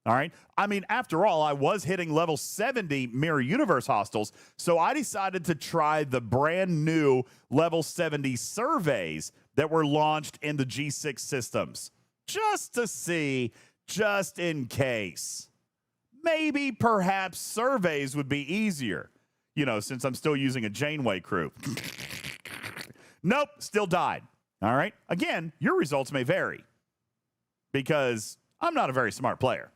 All right? I mean, after all, I was hitting level 70 Mirror Universe hostiles, so I decided to try the brand new level 70 surveys that were launched in the G6 systems. Just to see... Just in case. Maybe, perhaps, surveys would be easier. You know, since I'm still using a Janeway crew. Nope, still died. All right? Again, your results may vary. Because I'm not a very smart player.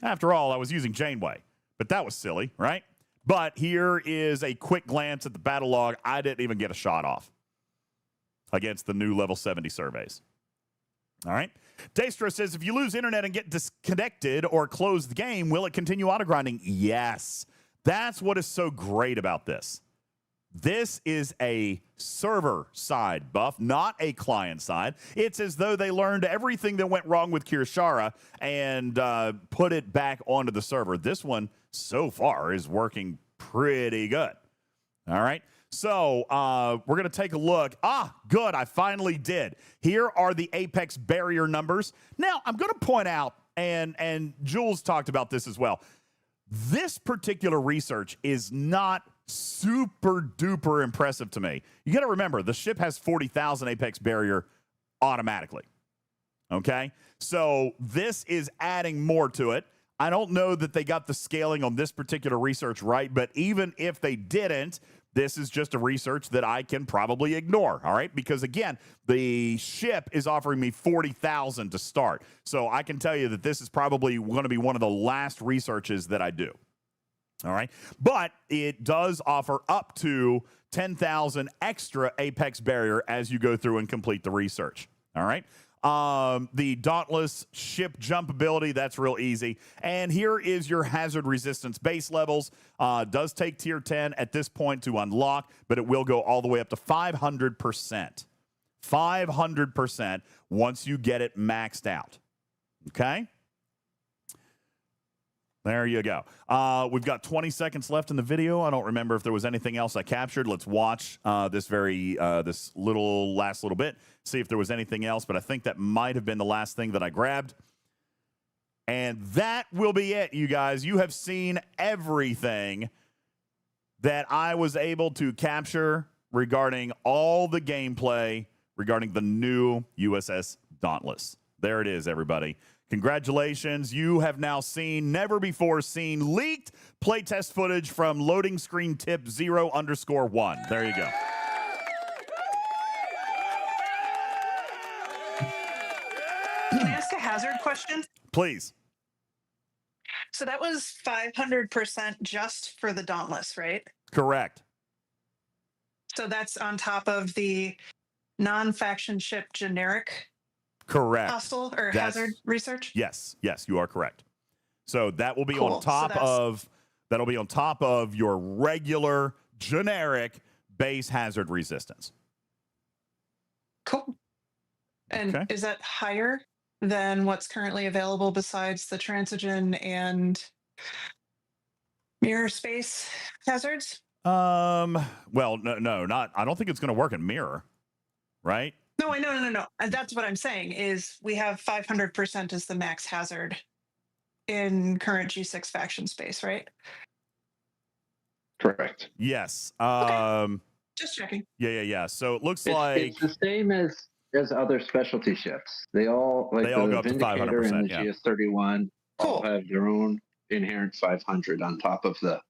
After all, I was using Janeway. But that was silly, right? But here is a quick glance at the battle log. I didn't even get a shot off against the new level 70 surveys. All right. Daystro says, if you lose internet and get disconnected or close the game, will it continue auto grinding? Yes. That's what is so great about this. This is a server side buff, not a client side. It's as though they learned everything that went wrong with Keshara and put it back onto the server. This one, so far, is working pretty good. All right. So we're going to take a look. Good. I finally did. Here are the Apex barrier numbers. Now, I'm going to point out, and Jules talked about this as well, this particular research is not super duper impressive to me. You got to remember, the ship has 40,000 Apex barrier automatically. Okay? So this is adding more to it. I don't know that they got the scaling on this particular research right, but even if they didn't, this is just a research that I can probably ignore, all right? Because, again, the ship is offering me 40,000 to start. So I can tell you that this is probably going to be one of the last researches that I do, all right? But it does offer up to 10,000 extra Apex barrier as you go through and complete the research, all right? The Dauntless ship jump ability, that's real easy. And here is your hazard resistance base levels. Does take tier 10 at this point to unlock, but it will go all the way up to 500%. 500% once you get it maxed out. Okay? There you go. We've got 20 seconds left in the video. I don't remember if there was anything else I captured. Let's watch this last little bit, see if there was anything else. But I think that might have been the last thing that I grabbed. And that will be it, you guys. You have seen everything that I was able to capture regarding all the gameplay regarding the new USS Dauntless. There it is, everybody. Congratulations. You have now seen, never before seen, leaked playtest footage from loading screen tip 0_1. There you go. Can I ask a hazard question? Please. So that was 500% just for the Dauntless, right? Correct. So that's on top of the non-faction ship generic Correct. hostile or hazard research? Yes, you are correct. So that will be Cool. on top that'll be on top of your regular generic base hazard resistance. Cool. And is that higher than what's currently available besides the transigen and mirror space hazards? Well, no, not. I don't think it's going to work in mirror, right? No, no. And that's what I'm saying is we have 500% as the max hazard in current G6 faction space, right? Correct. Yes. Just checking. Yeah. So it looks It's the same as other specialty ships. They all like they all go up to Vindicator 500%, and the yeah. GS31 all have their own inherent 500 on top of the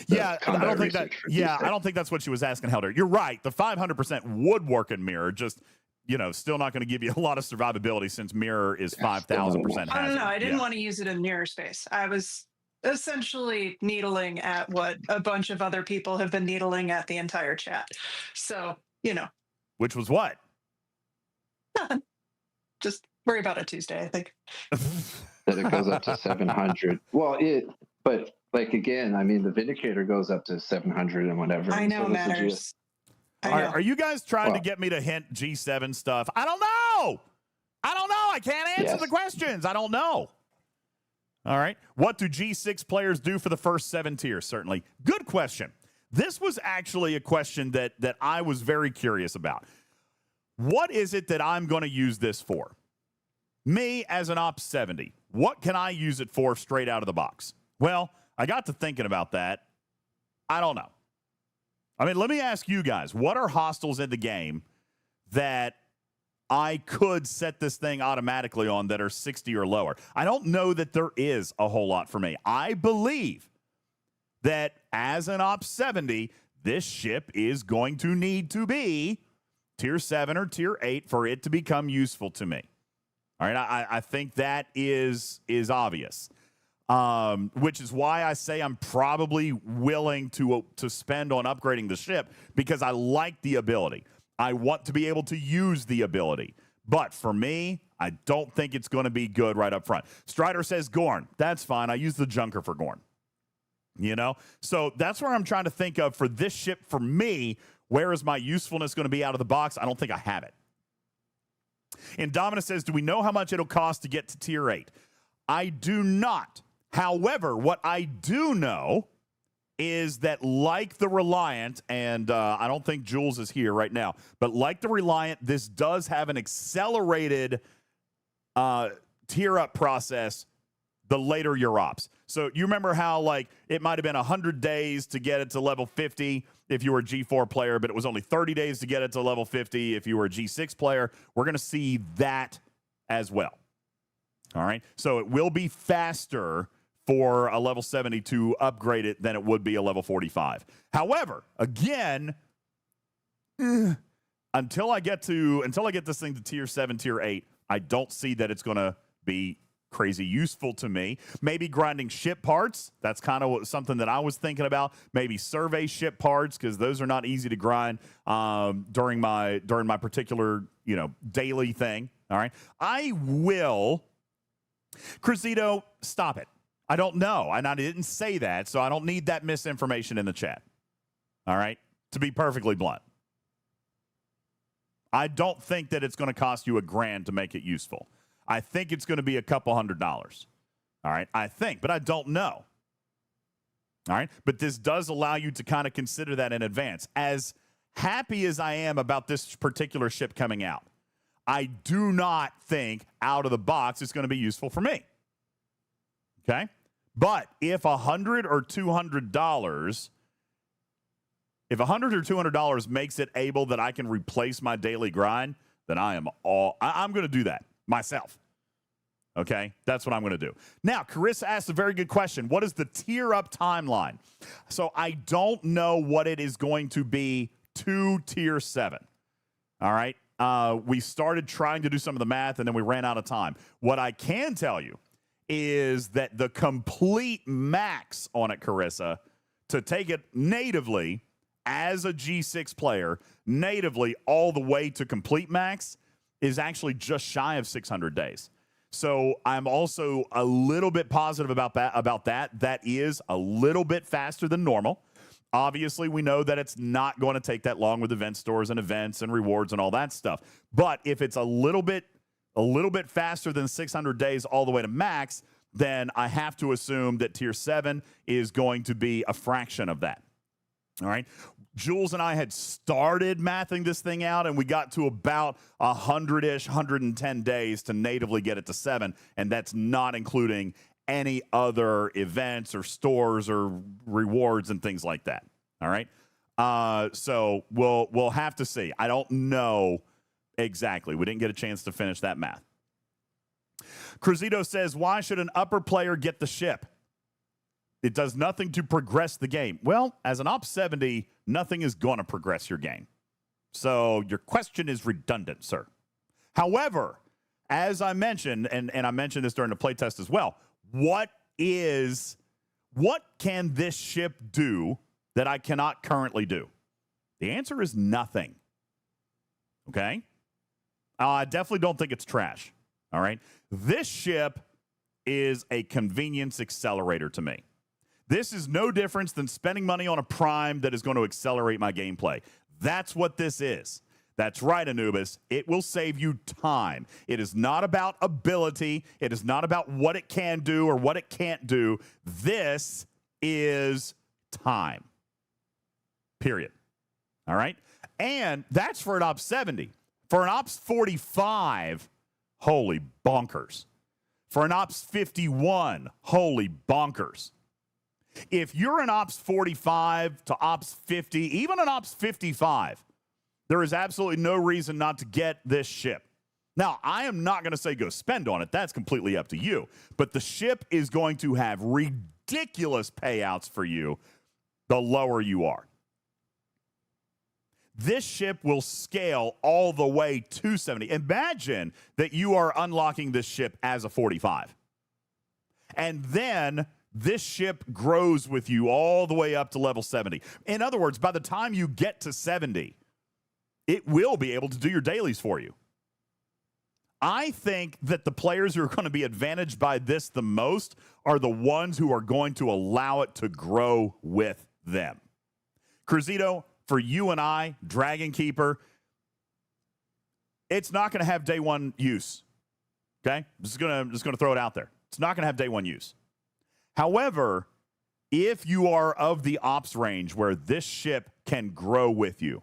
yeah, I don't think that. research for Yeah, G6. I don't think that's what she was asking, Helder. You're right. The 500% would work in mirror. Just still not going to give you a lot of survivability since mirror is 5,000% hazard. No. I didn't want to use it in mirror space. I was essentially needling at what a bunch of other people have been needling at the entire chat. So Which was what? Nothing. Just worry about it Tuesday, I think. That it goes up to 700. Well, but like again, I mean, the Vindicator goes up to 700 and whatever. I know, so does the matters. Are you guys trying to get me to hint G7 stuff? I don't know. I can't answer the questions. I don't know. All right. What do G6 players do for the first 7 tiers? Certainly. Good question. This was actually a question that I was very curious about. What is it that I'm going to use this for? Me as an Ops 70, what can I use it for straight out of the box? Well, I got to thinking about that. I don't know. I mean, let me ask you guys, what are hostiles in the game that I could set this thing automatically on that are 60 or lower? I don't know that there is a whole lot for me. I believe that as an Ops 70, this ship is going to need to be Tier 7 or Tier 8 for it to become useful to me. All right, I think that is obvious, which is why I say I'm probably willing to spend on upgrading the ship because I like the ability. I want to be able to use the ability. But for me, I don't think it's going to be good right up front. Strider says Gorn. That's fine. I use the Junker for Gorn. So that's where I'm trying to think of for this ship for me. Where is my usefulness going to be out of the box? I don't think I have it. Indominus says, do we know how much it'll cost to get to Tier 8? I do not. However, what I do know is that like the Reliant, and I don't think Jules is here right now, but like the Reliant, this does have an accelerated tier up process the later your ops. So you remember how like it might have been 100 days to get it to level 50 if you were a G4 player, but it was only 30 days to get it to level 50 if you were a G6 player. We're going to see that as well. All right. So it will be faster for a level 70 to upgrade it than it would be a level 45. However, again, until I get this thing to Tier 7, Tier 8, I don't see that it's going to be crazy useful to me. Maybe grinding ship parts. That's kind of something that I was thinking about. Maybe survey ship parts because those are not easy to grind during my particular daily thing. All right, I will. Cruzedo, stop it. I don't know, and I didn't say that, so I don't need that misinformation in the chat. All right, to be perfectly blunt, I don't think that it's going to cost you $1,000 to make it useful. I think it's going to be a couple $100. All right, I think, but I don't know. All right, but this does allow you to kind of consider that in advance. As happy as I am about this particular ship coming out, I do not think out of the box it's going to be useful for me. Okay, but if $100 or $200, if $100 or $200 makes it able that I can replace my daily grind, then I'm going to do that myself. Okay, that's what I'm going to do. Now, Carissa asked a very good question. What is the tier up timeline? So I don't know what it is going to be to tier 7. All right, we started trying to do some of the math, and then we ran out of time. What I can tell you is that the complete max on it, Carissa, to take it natively as a G6 player, natively all the way to complete max, is actually just shy of 600 days. So I'm also a little bit positive about that. That is a little bit faster than normal. Obviously, we know that it's not going to take that long with event stores and events and rewards and all that stuff. But if it's a little bit faster than 600 days all the way to max, then I have to assume that tier 7 is going to be a fraction of that. All right. Jules and I had started mathing this thing out, and we got to about 100-ish, 110 days to natively get it to 7, and that's not including any other events or stores or rewards and things like that. All right. So we'll have to see. I don't know exactly. We didn't get a chance to finish that math. Cruzito says, why should an upper player get the ship? It does nothing to progress the game. Well, as an Op 70, nothing is going to progress your game. So your question is redundant, sir. However, as I mentioned, and I mentioned this during the playtest as well, what can this ship do that I cannot currently do? The answer is nothing. Okay? I definitely don't think it's trash. All right? This ship is a convenience accelerator to me. This is no difference than spending money on a prime that is going to accelerate my gameplay. That's what this is. That's right, Anubis. It will save you time. It is not about ability. It is not about what it can do or what it can't do. This is time. Period. All right? And that's for an Op 70. For an Ops 45, holy bonkers. For an Ops 51, holy bonkers. If you're an Ops 45 to Ops 50, even an Ops 55, there is absolutely no reason not to get this ship. Now, I am not going to say go spend on it. That's completely up to you. But the ship is going to have ridiculous payouts for you the lower you are. This ship will scale all the way to 70. Imagine that you are unlocking this ship as a 45. And then this ship grows with you all the way up to level 70. In other words, by the time you get to 70, it will be able to do your dailies for you. I think that the players who are going to be advantaged by this the most are the ones who are going to allow it to grow with them. Cruzito, for you and I, Dragon Keeper, it's not going to have day one use. Okay? I'm just going to throw it out there. It's not going to have day one use. However, if you are of the ops range where this ship can grow with you,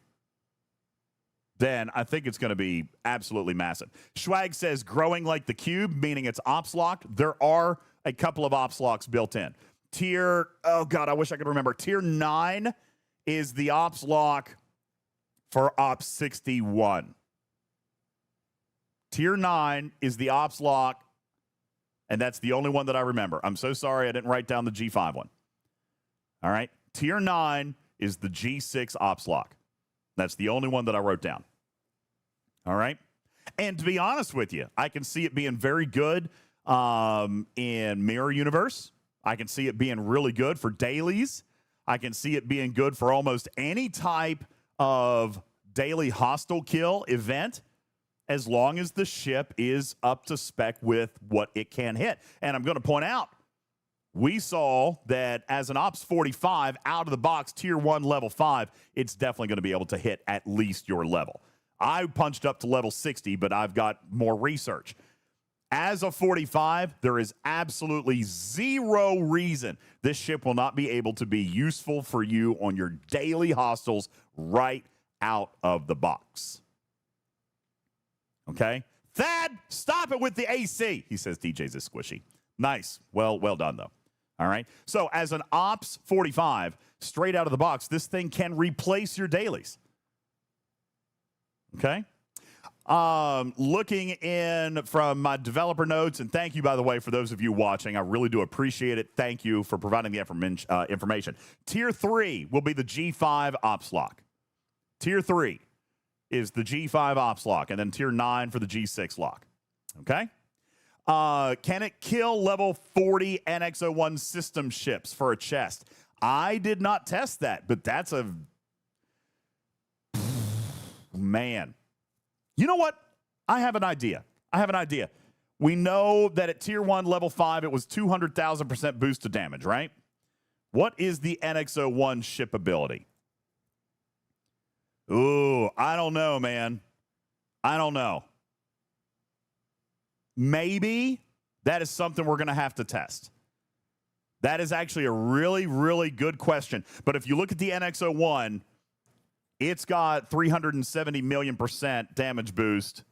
then I think it's going to be absolutely massive. Schwag says growing like the cube, meaning it's ops locked. There are a couple of ops locks built in. Tier, oh God, I wish I could remember. Tier 9 is the ops lock for Ops 61. Tier 9 is the ops lock, and that's the only one that I remember. I'm so sorry I didn't write down the G5 one. All right? Tier 9 is the G6 ops lock. That's the only one that I wrote down. All right? And to be honest with you, I can see it being very good in Mirror Universe. I can see it being really good for dailies. I can see it being good for almost any type of daily hostile kill event, as long as the ship is up to spec with what it can hit. And I'm going to point out, we saw that as an Ops 45 out of the box, tier 1, level 5, it's definitely going to be able to hit at least your level. I punched up to level 60, but I've got more research. As a 45, there is absolutely zero reason this ship will not be able to be useful for you on your daily hostiles right out of the box. Okay? Thad, stop it with the AC. He says DJ's is squishy. Nice. Well done, though. All right? So as an Ops 45, straight out of the box, this thing can replace your dailies. Okay? Looking in from my developer notes, and thank you, by the way, for those of you watching. I really do appreciate it. Thank you for providing the information. Tier 3 will be the G5 Ops lock. Tier 3 is the G5 Ops lock, and then Tier 9 for the G6 lock. Okay? Can it kill level 40 NX-01 system ships for a chest? I did not test that, but that's a... Man. You know what? I have an idea. We know that at Tier 1, Level 5, it was 200,000% boost to damage, right? What is the NX-01 ship ability? Ooh, I don't know, man. I don't know. Maybe that is something we're going to have to test. That is actually a really, really good question. But if you look at the NX-01, it's got 370 million% damage boost.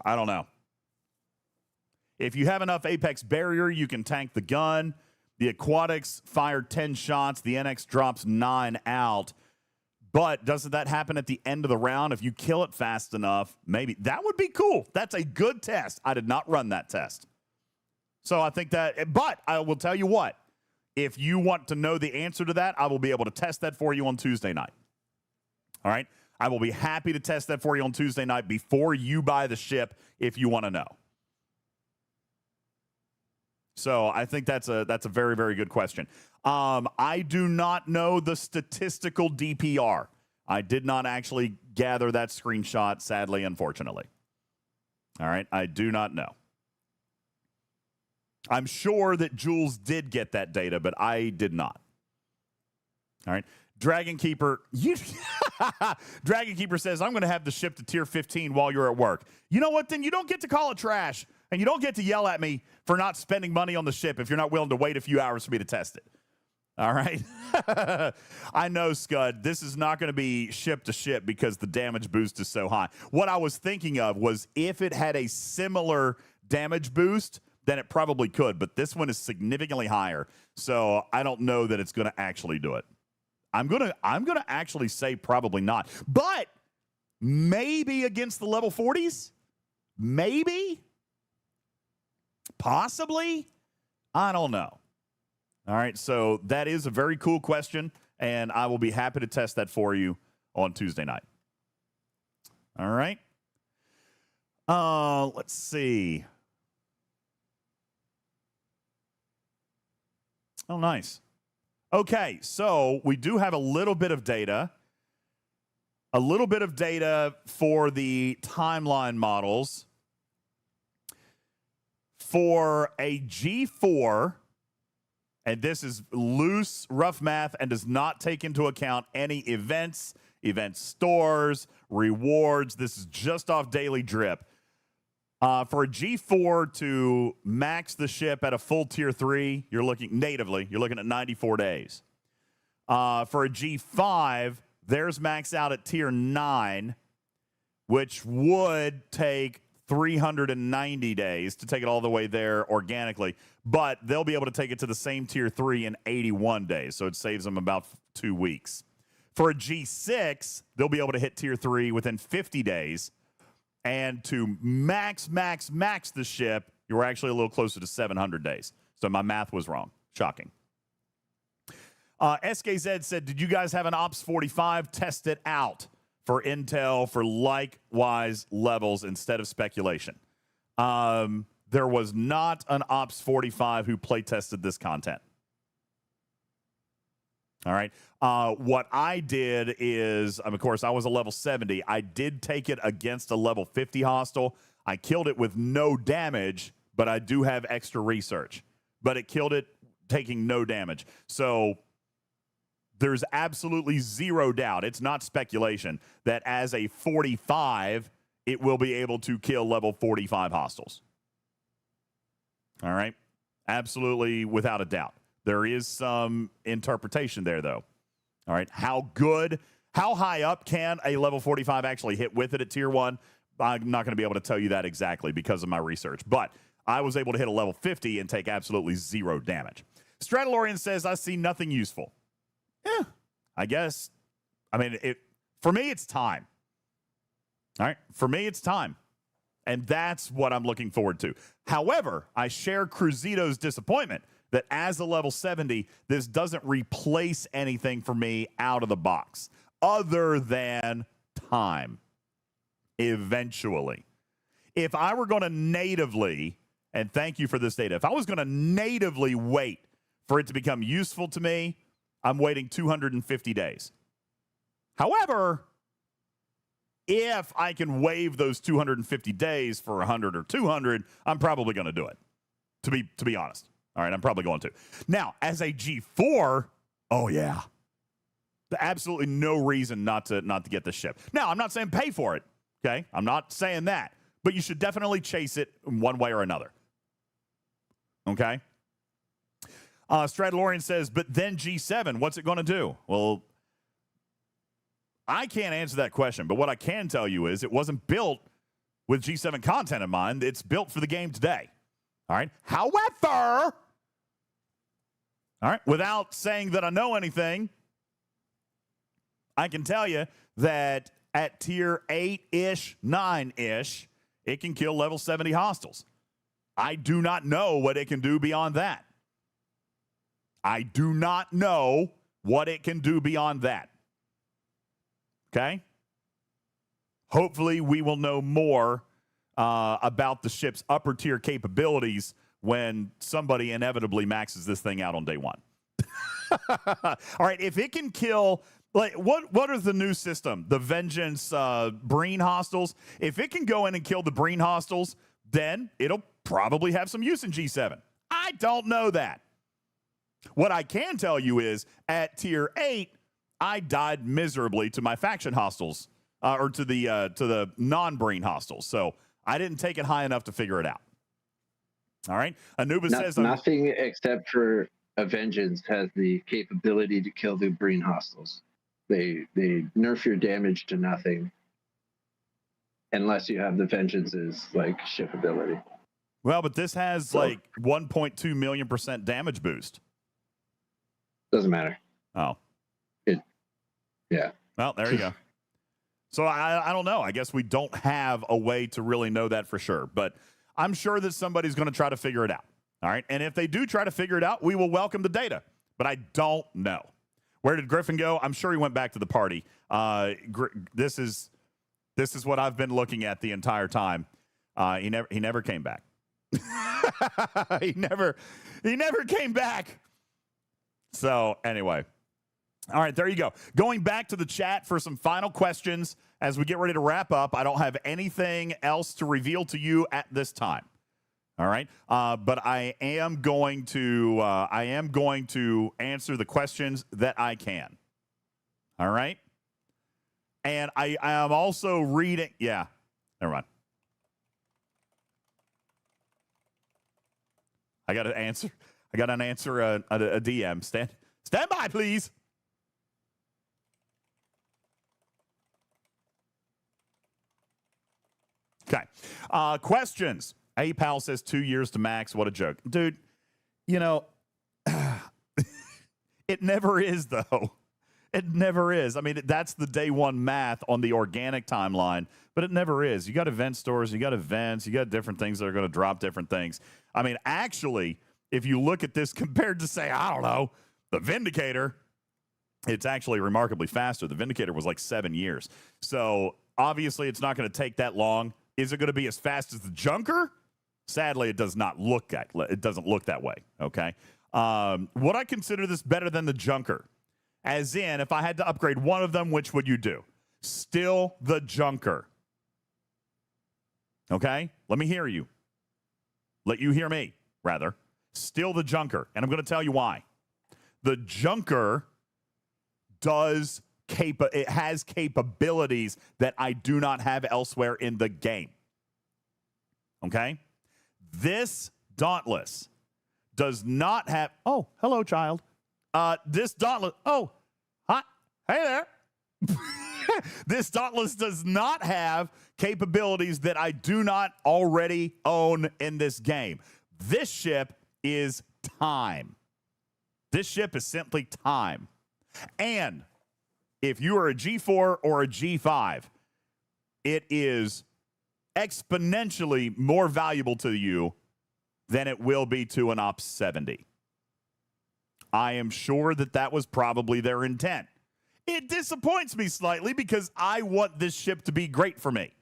I don't know. If you have enough Apex barrier, you can tank the gun. The aquatics fire 10 shots. The NX drops 9 out. But doesn't that happen at the end of the round? If you kill it fast enough, maybe. That would be cool. That's a good test. I did not run that test. So I think that, but I will tell you what. If you want to know the answer to that, I will be able to test that for you on Tuesday night. All right? I will be happy to test that for you on Tuesday night before you buy the ship if you want to know. So I think that's a very, very good question. I do not know the statistical DPR. I did not actually gather that screenshot, sadly, unfortunately. All right? I do not know. I'm sure that Jules did get that data, but I did not. All right. Dragon Keeper says, I'm going to have the ship to tier 15 while you're at work. You know what? Then you don't get to call it trash, and you don't get to yell at me for not spending money on the ship if you're not willing to wait a few hours for me to test it. All right. I know, Scud, this is not going to be ship to ship because the damage boost is so high. What I was thinking of was if it had a similar damage boost, then it probably could, but this one is significantly higher, so I don't know that it's going to actually do it. I'm gonna actually say probably not, but maybe against the level 40s, maybe, possibly, I don't know. All right, so that is a very cool question, and I will be happy to test that for you on Tuesday night. All right, let's see. Oh, nice. Okay, so we do have a little bit of data. A little bit of data for the timeline models. For a G4, and this is loose, rough math, and does not take into account any events, event stores, rewards. This is just off daily drip. For a G4 to max the ship at a full tier 3, you're looking at 94 days. For a G5, theirs max out at tier 9, which would take 390 days to take it all the way there organically. But they'll be able to take it to the same tier 3 in 81 days, so it saves them about 2 weeks. For a G6, they'll be able to hit tier 3 within 50 days. And to max the ship, you were actually a little closer to 700 days. So my math was wrong. Shocking. SKZ said, did you guys have an Ops 45? Test it out for intel for likewise levels instead of speculation. There was not an Ops 45 who play tested this content. All right. What I did is, of course, I was a level 70. I did take it against a level 50 hostile. I killed it with no damage, but I do have extra research. But it killed it taking no damage. So there's absolutely zero doubt, it's not speculation, that as a 45, it will be able to kill level 45 hostiles. All right? Absolutely, without a doubt. There is some interpretation there, though. All right? How high up can a level 45 actually hit with it at tier 1? I'm not going to be able to tell you that exactly because of my research. But I was able to hit a level 50 and take absolutely 0 damage. Stradalorian says, I see nothing useful. Yeah, I guess. I mean, for me, it's time. All right? For me, it's time. And that's what I'm looking forward to. However, I share Cruzito's disappointment that as a level 70, this doesn't replace anything for me out of the box other than time. Eventually. If I were going to natively, and thank you for this data, if I was going to natively wait for it to become useful to me, I'm waiting 250 days. However, if I can waive those 250 days for 100 or 200, I'm probably going to do it, to be honest. All right, I'm probably going to. Now, as a G4, oh, yeah. Absolutely no reason not to get the ship. Now, I'm not saying pay for it, okay? I'm not saying that. But you should definitely chase it one way or another. Okay? Stradalorian says, but then G7, what's it going to do? Well, I can't answer that question, but what I can tell you is it wasn't built with G7 content in mind. It's built for the game today. All right? However, all right, without saying that I know anything, I can tell you that at tier 8-ish, 9-ish, it can kill level 70 hostiles. I do not know what it can do beyond that. I do not know what it can do beyond that. Okay? Hopefully, we will know more about the ship's upper tier capabilities when somebody inevitably maxes this thing out on day 1. All right, if it can kill, like, what is the new system? The Vengeance Breen hostiles. If it can go in and kill the Breen hostiles, then it'll probably have some use in G7. I don't know that. What I can tell you is at tier 8, I died miserably to my faction hostiles, or to the non-Breen hostiles. So I didn't take it high enough to figure it out. All right, Anubis says nothing except for a Vengeance has the capability to kill the Breen hostiles. They nerf your damage to nothing unless you have the Vengeance's like ship ability. Well, but this has like 1.2 million % damage boost. Doesn't matter. Oh. Yeah. Well, there you go. So I don't know. I guess we don't have a way to really know that for sure. But I'm sure that somebody's going to try to figure it out. All right. And if they do try to figure it out, we will welcome the data. But I don't know. Where did Griffin go? I'm sure he went back to the party. This is what I've been looking at the entire time. He never came back. he never came back. So anyway. All right, there you go. Going back to the chat for some final questions as we get ready to wrap up. I don't have anything else to reveal to you at this time. All right, but I am going to answer the questions that I can. All right, and I am also reading. Yeah, never mind. I got to answer. I got to answer a DM. Stand by, please. Okay. Questions. A-Pal says 2 years to max. What a joke. Dude, you know, it never is, though. It never is. I mean, that's the day 1 math on the organic timeline, but it never is. You got event stores, you got events, you got different things that are going to drop different things. I mean, actually, if you look at this compared to, say, I don't know, the Vindicator, it's actually remarkably faster. The Vindicator was like 7 years. So obviously, it's not going to take that long. Is it going to be as fast as the Junker? Sadly, it does not look that. It doesn't look that way. Okay. Would I consider this better than the Junker? As in, if I had to upgrade one of them, which would you do? Still the Junker. Okay. Let me hear you. Let you hear me, rather. Still the Junker, and I'm going to tell you why. The Junker does it has capabilities that I do not have elsewhere in the game. Okay? This Dauntless does not have. Oh, hello, child. This Dauntless. Oh, hi. Hey there. This Dauntless does not have capabilities that I do not already own in this game. This ship is time. This ship is simply time. And if you are a G4 or a G5, it is exponentially more valuable to you than it will be to an Ops 70. I am sure that that was probably their intent. It disappoints me slightly because I want this ship to be great for me.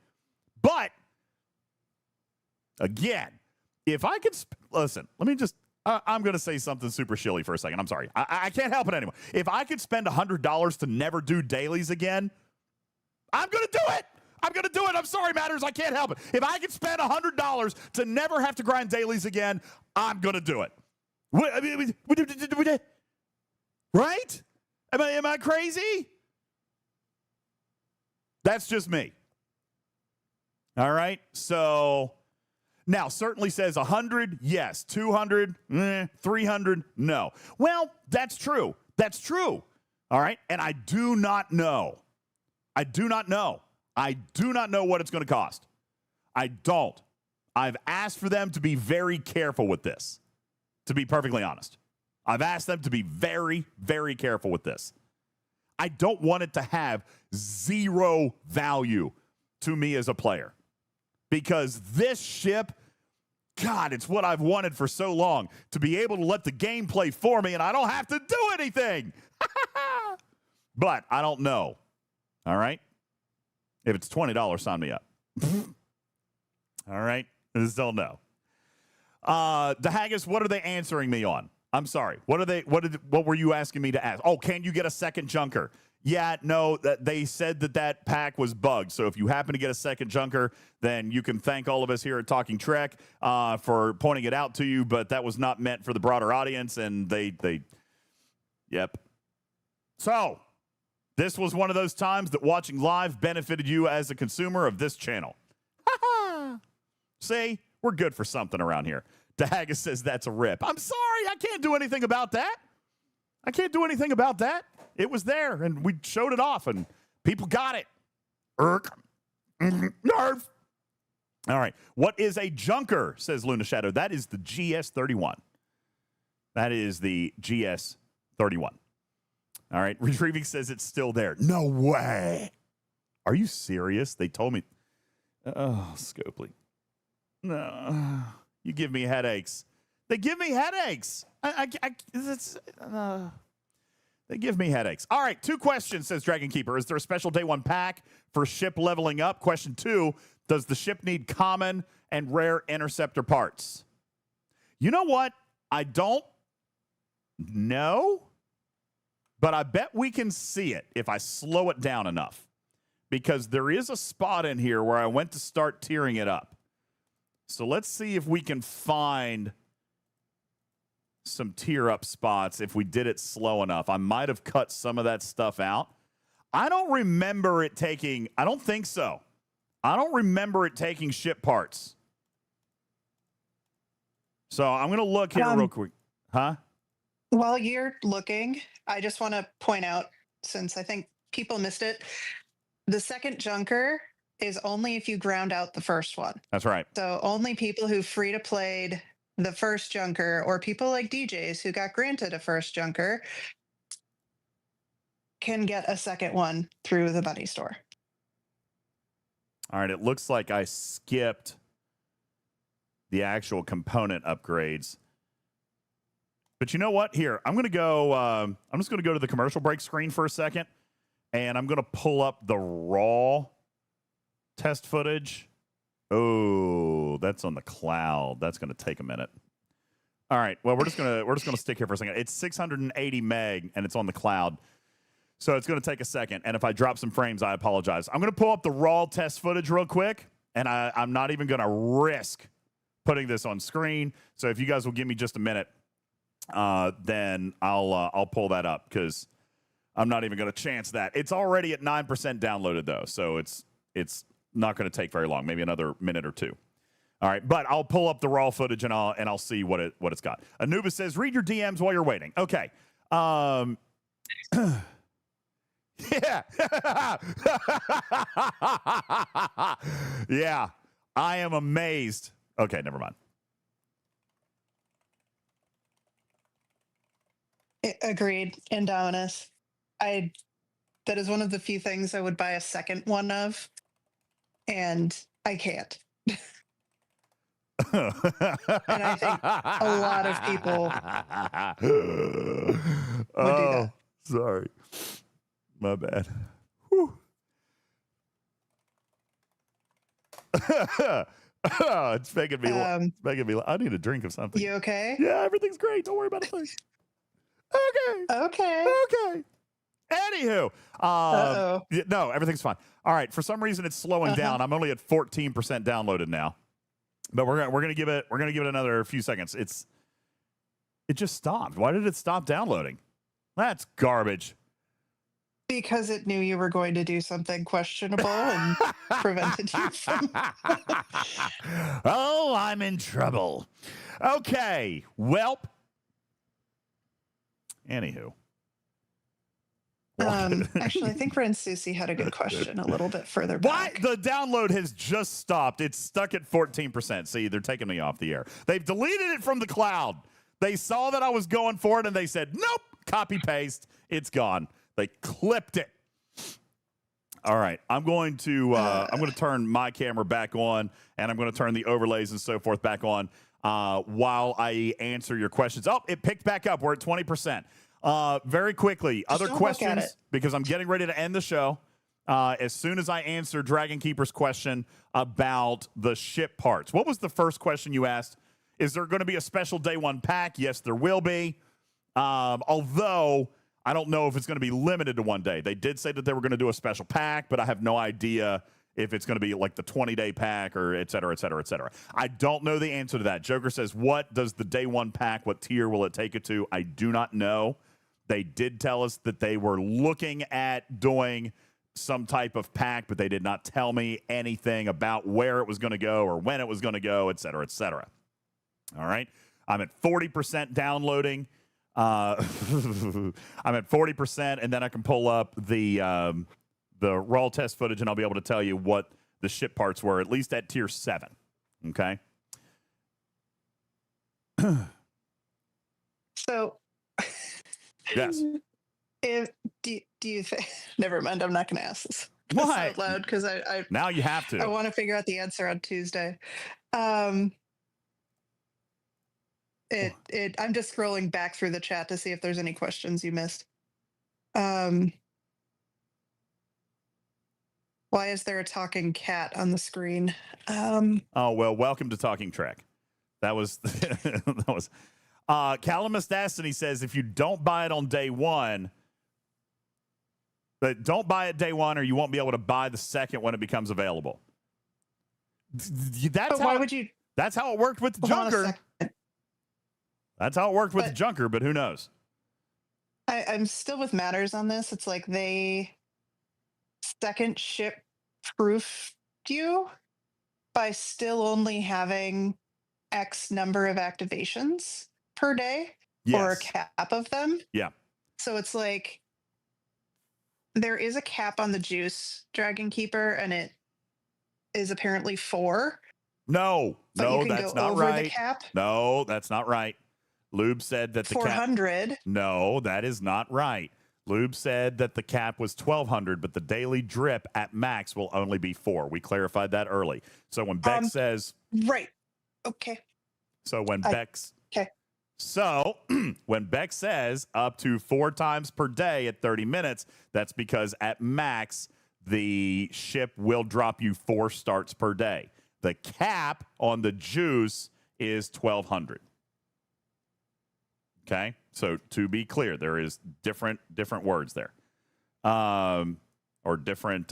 But, again, if I could... listen, let me just... I'm going to say something super shilly for a second. I'm sorry. I can't help it anymore. If I could spend $100 to never do dailies again, I'm going to do it. I'm going to do it. I'm sorry, Matters. I can't help it. If I could spend $100 to never have to grind dailies again, I'm going to do it. Right? Am I crazy? That's just me. All right. So now certainly says 100. Yes. 200. 300. No. Well, that's true. That's true. All right. And I do not know. I do not know what it's going to cost. I don't. I've asked for them to be very careful with this, to be perfectly honest. I've asked them to be very, very careful with this. I don't want it to have zero value to me as a player, because this ship, God, it's what I've wanted for so long, to be able to let the game play for me and I don't have to do anything. But I don't know. All right. If it's $20, sign me up. All right. I just don't know. The Haggis, what are they answering me on? I'm sorry. What were you asking me to ask? Oh, can you get a second junker? Yeah, no, they said that pack was bugged. So if you happen to get a second junker, then you can thank all of us here at Talking Trek for pointing it out to you. But that was not meant for the broader audience. And yep. So this was one of those times that watching live benefited you as a consumer of this channel. See, we're good for something around here. DeHaggis says that's a rip. I'm sorry, I can't do anything about that. I can't do anything about that. It was there, and we showed it off, and people got it. Irk. Nerve. All right. What is a junker, says Luna Shadow. That is the GS-31. That is the GS-31. All right. Retrieving says it's still there. No way. Are you serious? They told me. Oh, Scopely. No. You give me headaches. They give me headaches. They give me headaches. All right, 2 questions, says Dragon Keeper. Is there a special day 1 pack for ship leveling up? Question 2, does the ship need common and rare interceptor parts? You know what? I don't know, but I bet we can see it if I slow it down enough, because there is a spot in here where I went to start tearing it up. So let's see if we can find some tear up spots if we did it slow enough. I might have cut some of that stuff out. I don't remember it taking, I don't think so. I don't remember it taking ship parts. So I'm going to look here real quick. Huh? While you're looking, I just want to point out, since I think people missed it, the second junker is only if you ground out the first one. That's right. So only people who free to played the first junker, or people like DJs who got granted a first junker, can get a second one through the bunny store. All right. It looks like I skipped the actual component upgrades. But you know what? Here, I'm going to go. I'm just going to go to the commercial break screen for a second, and I'm going to pull up the raw test footage. Oh, that's on the cloud. That's going to take a minute. All right. Well, we're just gonna stick here for a second. It's 680 meg, and it's on the cloud, so it's going to take a second. And if I drop some frames, I apologize. I'm going to pull up the raw test footage real quick, and I'm not even going to risk putting this on screen. So if you guys will give me just a minute, then I'll pull that up, because I'm not even going to chance that. It's already at 9% downloaded though, so it's not going to take very long, maybe another minute or two. All right, but I'll pull up the raw footage and I'll see what it's got. Anubis says, read your DMs while you're waiting. Okay. Yeah. Yeah. I am amazed. Okay, never mind. Agreed. Indominus. That is one of the few things I would buy a second one of, and I can't. And I think a lot of people would do that. Sorry. My bad. It's making me. I need a drink of something. You okay? Yeah, everything's great. Don't worry about a thing. Okay. Anywho, no, everything's fine. All right. For some reason, it's slowing down. I'm only at 14% downloaded now, but we're gonna give it another few seconds. It just stopped. Why did it stop downloading? That's garbage. Because it knew you were going to do something questionable and prevented you from. Oh, I'm in trouble. Okay. Welp. Anywho. Actually, I think Ren Susie had a good question a little bit further back. Why? The download has just stopped. It's stuck at 14%. See, they're taking me off the air. They've deleted it from the cloud. They saw that I was going for it and they said, nope, copy paste. It's gone. They clipped it. All right. I'm going to turn my camera back on and I'm going to turn the overlays and so forth back on while I answer your questions. Oh, it picked back up. We're at 20%. Very quickly, other questions, because I'm getting ready to end the show. As soon as I answer Dragon Keeper's question about the ship parts. What was the first question you asked? Is there going to be a special day one pack? Yes, there will be. Although I don't know if it's going to be limited to one day. They did say that they were going to do a special pack, but I have no idea if it's going to be like the 20-day pack or et cetera, et cetera, et cetera. I don't know the answer to that. Joker says, what does the day one pack, what tier will it take it to? I do not know. They did tell us that they were looking at doing some type of pack, but they did not tell me anything about where it was going to go or when it was going to go, et cetera, et cetera. All right. I'm at 40% downloading. I'm at 40%, and then I can pull up the raw test footage, and I'll be able to tell you what the ship parts were, at least at tier 7. Okay. So, yes. Do you think? Never mind. I'm not going to ask this Why? out loud because I now you have to. I want to figure out the answer on Tuesday. I'm just scrolling back through the chat to see if there's any questions you missed. Why is there a talking cat on the screen? Oh, well, welcome to Talking Trek. That was that was Calamus Dastiny says if you don't buy it on day one, but don't buy it day one or you won't be able to buy the second when it becomes available. That's why would you? That's how it worked with the Junker. That's how it worked with the Junker, but who knows? I'm still with Matters on this. It's like they second ship proofed you by still only having X number of activations per day or a cap of them. Yeah. So it's like there is a cap on the juice Dragon Keeper, and it is apparently 4. No, that's not right. The cap. No, that's not right. Lube said that the 400. cap. No, that is not right. Lube said that the cap was 1,200, but the daily drip at max will only be 4. We clarified that early. So when Beck says. Right. Okay. So when Beck's. Okay. So when Beck says up to 4 times per day at 30 minutes, that's because at max, the ship will drop you 4 starts per day. The cap on the juice is 1,200. Okay, so to be clear, there is different words there, or different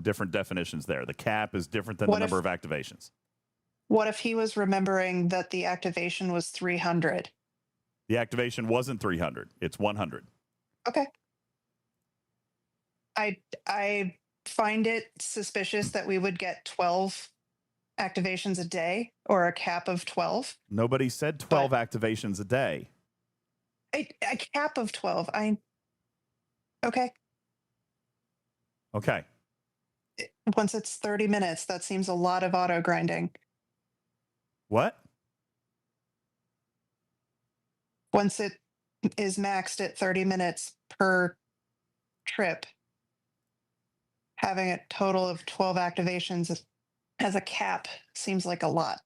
definitions there. The cap is different than the number of activations. What if he was remembering that the activation was 300? The activation wasn't 300; it's 100. Okay. I find it suspicious that we would get 12 activations a day or a cap of 12. Nobody said 12 activations a day. A cap of 12. Okay. Okay. Once it's 30 minutes, that seems a lot of auto grinding. What? Once it is maxed at 30 minutes per trip, having a total of 12 activations as a cap seems like a lot.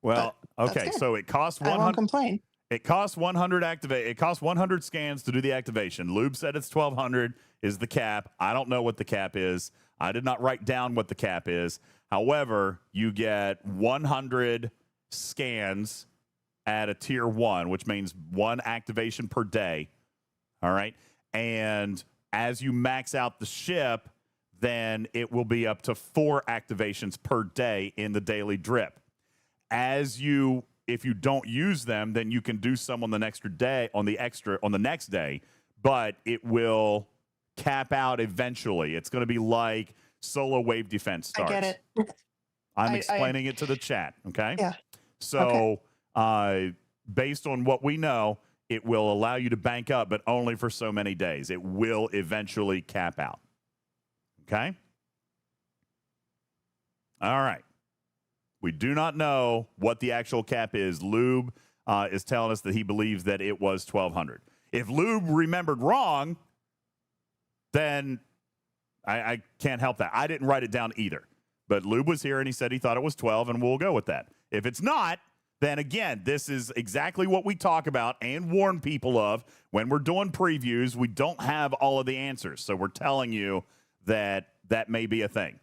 Well, okay, so it costs 100. I won't complain. It costs 100 It costs 100 scans to do the activation. Lube said it's 1,200 is the cap. I don't know what the cap is. I did not write down what the cap is. However, you get 100 scans at a tier 1, which means 1 activation per day. All right. And as you max out the ship, then it will be up to 4 activations per day in the daily drip. If you don't use them, then you can do some on the next day, on the next day, but it will cap out eventually. It's going to be like solo wave defense starts. I get it. I'm explaining it to the chat. Okay. Yeah. So, based on what we know, it will allow you to bank up, but only for so many days. It will eventually cap out. Okay. All right. We do not know what the actual cap is. Lube is telling us that he believes that it was 1,200. If Lube remembered wrong, then I can't help that. I didn't write it down either. But Lube was here and he said he thought it was 12, and we'll go with that. If it's not, then again, this is exactly what we talk about and warn people of when we're doing previews. We don't have all of the answers. So we're telling you that that may be a thing.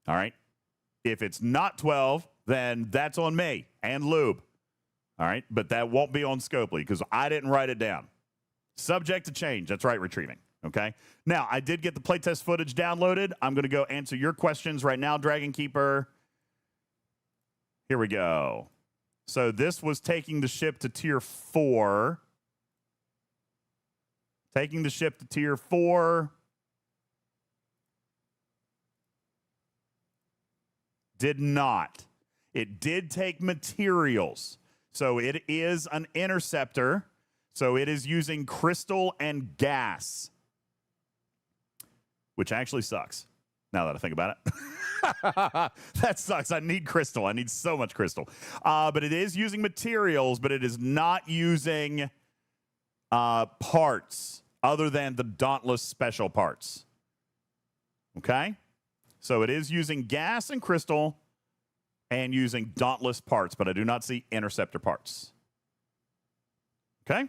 All right. If it's not 12, then that's on me and Lube. All right. But that won't be on Scopely because I didn't write it down. Subject to change. That's right, retrieving. Okay. Now, I did get the playtest footage downloaded. I'm going to go answer your questions right now, Dragon Keeper. Here we go. So this was taking the ship to tier 4. Taking the ship to tier 4. Did not. It did take materials. So it is an interceptor. So it is using crystal and gas, which actually sucks now that I think about it. That sucks. I need crystal. I need so much crystal. But it is using materials, but it is not using parts other than the Dauntless special parts. Okay? So it is using gas and crystal and using Dauntless parts, but I do not see interceptor parts. Okay?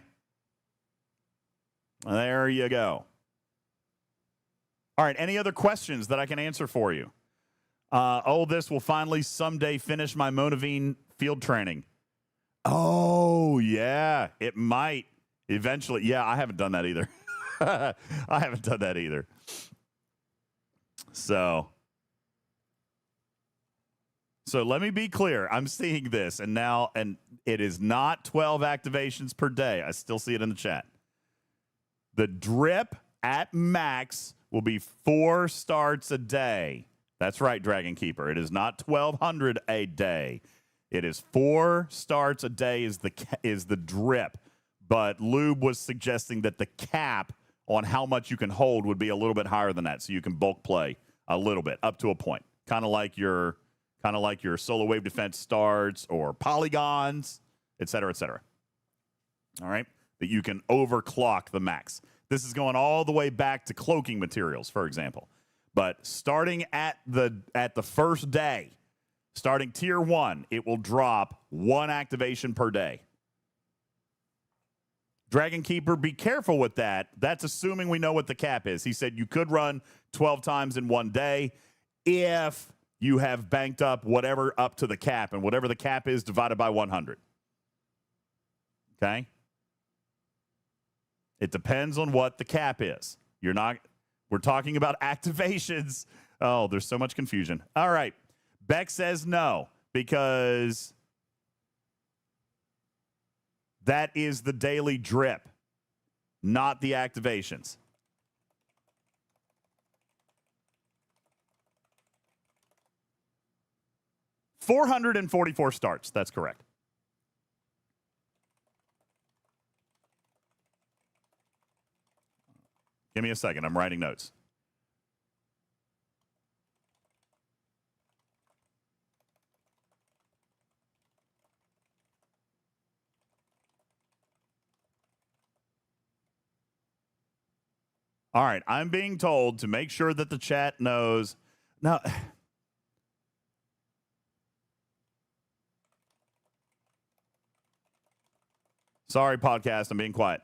There you go. All right, any other questions that I can answer for you? This will finally someday finish my Monavine field training. Oh, yeah, it might eventually. Yeah, I haven't done that either. I haven't done that either. So let me be clear. I'm seeing this, and it is not 12 activations per day. I still see it in the chat. The drip at max will be 4 starts a day. That's right, Dragon Keeper. It is not 1,200 a day. It is 4 starts a day is the drip. But Lube was suggesting that the cap on how much you can hold would be a little bit higher than that, so you can bulk play a little bit up to a point, kind of like your solo wave defense starts or polygons, et cetera, et cetera. All right, that you can overclock the max. This is going all the way back to cloaking materials, for example. But starting at the first day, starting tier 1, it will drop 1 activation per day. Dragon Keeper, be careful with that. That's assuming we know what the cap is. He said you could run 12 times in one day if you have banked up whatever up to the cap, and whatever the cap is divided by 100. Okay? It depends on what the cap is. We're talking about activations. Oh, there's so much confusion. All right. Beck says no, because that is the daily drip, not the activations. 444 starts. That's correct. Give me a second. I'm writing notes. All right. I'm being told to make sure that the chat knows. Now, sorry, podcast. I'm being quiet.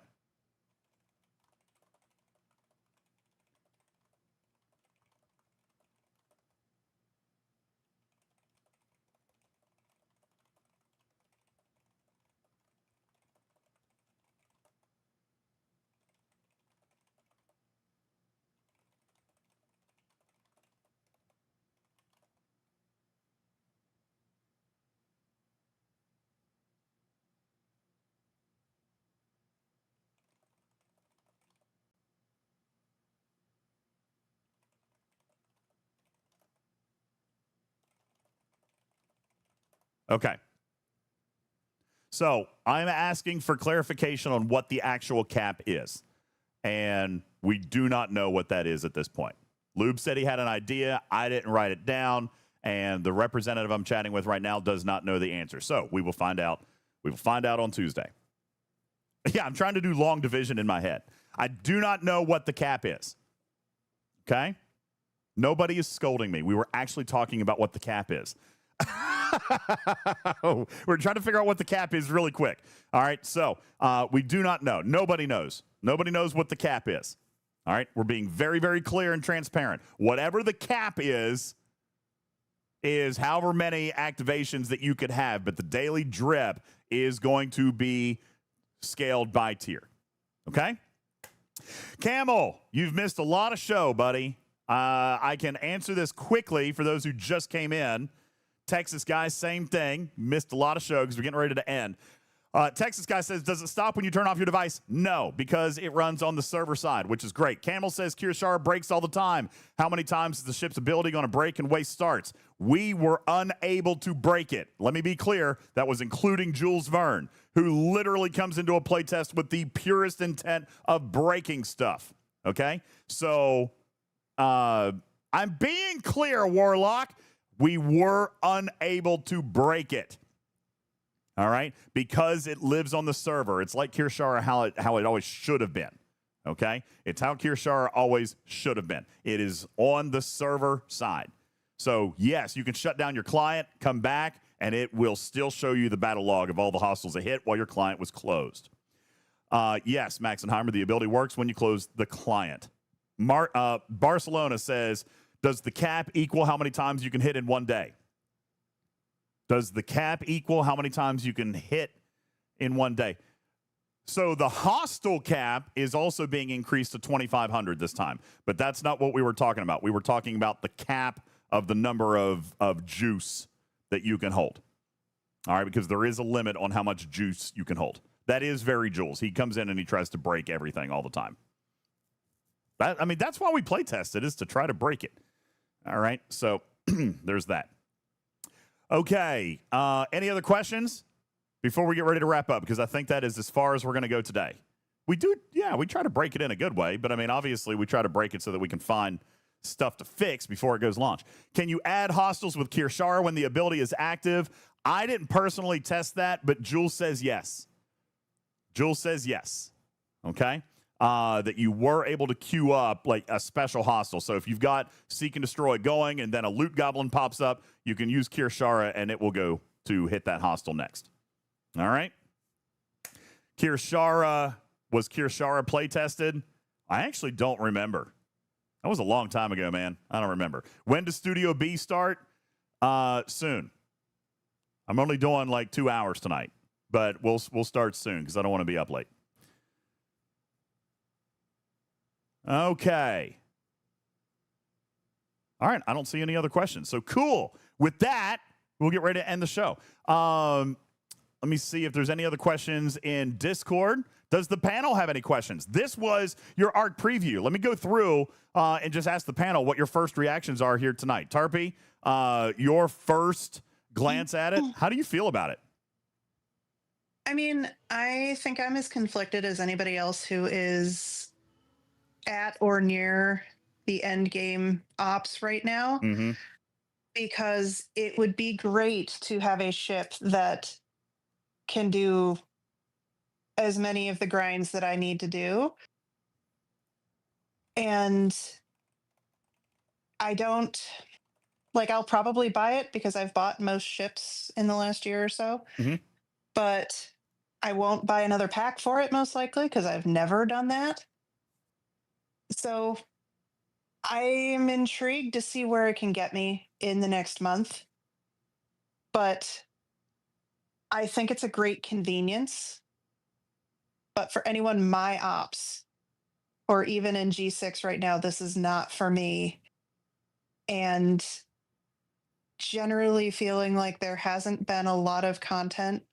Okay. So I'm asking for clarification on what the actual cap is. And we do not know what that is at this point. Lube said he had an idea. I didn't write it down. And the representative I'm chatting with right now does not know the answer. So we will find out. We will find out on Tuesday. Yeah, I'm trying to do long division in my head. I do not know what the cap is. Okay? Nobody is scolding me. We were actually talking about what the cap is. We're trying to figure out what the cap is really quick. All right, so we do not know. Nobody knows. Nobody knows what the cap is. All right, we're being very, very clear and transparent. Whatever the cap is however many activations that you could have, but the daily drip is going to be scaled by tier. Okay? Camel, you've missed a lot of show, buddy. I can answer this quickly for those who just came in. Texas guy, same thing. Missed a lot of show because we're getting ready to end. Texas guy says, does it stop when you turn off your device? No, because it runs on the server side, which is great. Camel says Keshara breaks all the time. How many times is the ship's ability going to break and waste starts? We were unable to break it. Let me be clear. That was including Jules Verne, who literally comes into a playtest with the purest intent of breaking stuff. Okay? So I'm being clear, Warlock. We were unable to break it. All right? Because it lives on the server. It's like Keshara, how it always should have been. Okay? It's how Keshara always should have been. It is on the server side. So, yes, you can shut down your client, come back, and it will still show you the battle log of all the hostiles that hit while your client was closed. Yes, Maxenheimer, the ability works when you close the client. Barcelona says, does the cap equal how many times you can hit in one day? Does the cap equal how many times you can hit in one day? So the hostile cap is also being increased to 2,500 this time. But that's not what we were talking about. We were talking about the cap of the number of juice that you can hold. All right, because there is a limit on how much juice you can hold. That is very Jules. He comes in and he tries to break everything all the time. That's why we play test it, is to try to break it. All right, so there's that. Okay, any other questions before we get ready to wrap up? Because I think that is as far as we're going to go today. We try to break it in a good way, but obviously we try to break it so that we can find stuff to fix before it goes launch. Can you add hostiles with Keshara when the ability is active? I didn't personally test that, but Jules says yes. Jules says yes, okay? That you were able to queue up like a special hostile. So if you've got Seek and Destroy going and then a Loot Goblin pops up, you can use Keshara and it will go to hit that hostile next. All right? Was Keshara play tested? I actually don't remember. That was a long time ago, man. I don't remember. When does Studio B start? Soon. I'm only doing like 2 hours tonight, but we'll start soon because I don't want to be up late. Okay. All right. I don't see any other questions. So cool. With that, we'll get ready to end the show. Let me see if there's any other questions in Discord. Does the panel have any questions? This was your art preview. Let me go through and just ask the panel what your first reactions are here tonight. Tarpy, your first glance at it. How do you feel about it? I mean, I think I'm as conflicted as anybody else who is at or near the end game ops right now, Mm-hmm. because it would be great to have a ship that can do as many of the grinds that I need to do. And I don't I'll probably buy it because I've bought most ships in the last year or so, Mhm. but I won't buy another pack for it most likely because I've never done that. So I am intrigued to see where it can get me in the next month. But I think it's a great convenience. But for anyone my ops or even in G6 right now, this is not for me. And generally feeling like there hasn't been a lot of content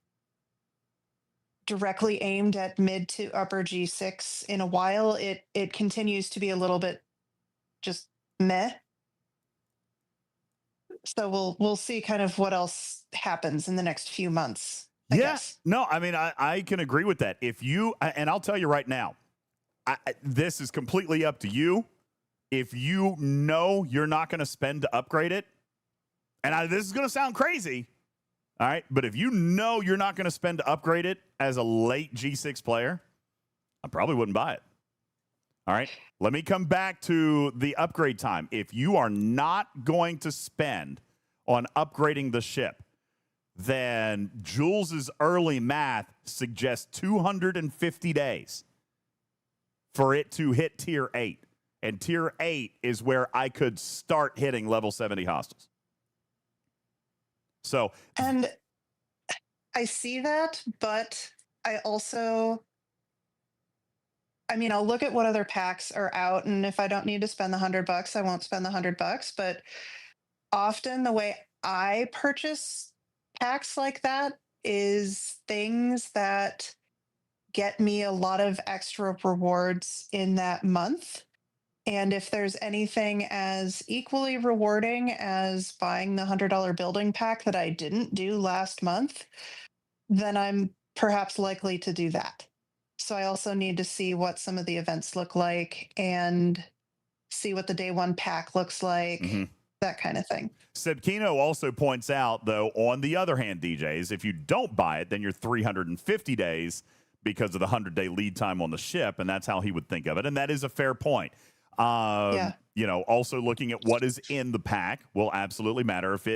directly aimed at mid to upper G6 in a while. It continues to be a little bit just meh. So we'll see kind of what else happens in the next few months, I guess. No, I mean, I can agree with that. If you, and I'll tell you right now, this is completely up to you. If you know you're not going to spend to upgrade it, and this is going to sound crazy, all right, but if you know you're not going to spend to upgrade it as a late G6 player, I probably wouldn't buy it. All right, let me come back to the upgrade time. If you are not going to spend on upgrading the ship, then Jules's early math suggests 250 days for it to hit tier 8. And tier 8 is where I could start hitting level 70 hostiles. So, and I see that, but I also, I mean, I'll look at what other packs are out, and if I don't need to spend the $100, I won't spend the $100. But often the way I purchase packs like that is things that get me a lot of extra rewards in that month. And if there's anything as equally rewarding as buying the $100 building pack that I didn't do last month, then I'm perhaps likely to do that. So I also need to see what some of the events look like and see what the day one pack looks like, that kind of thing. Sebkino also points out, though, on the other hand, DJs, if you don't buy it, then you're 350 days because of the 100-day lead time on the ship, and that's how he would think of it. And that is a fair point. You know, also looking at what is in the pack will absolutely matter. If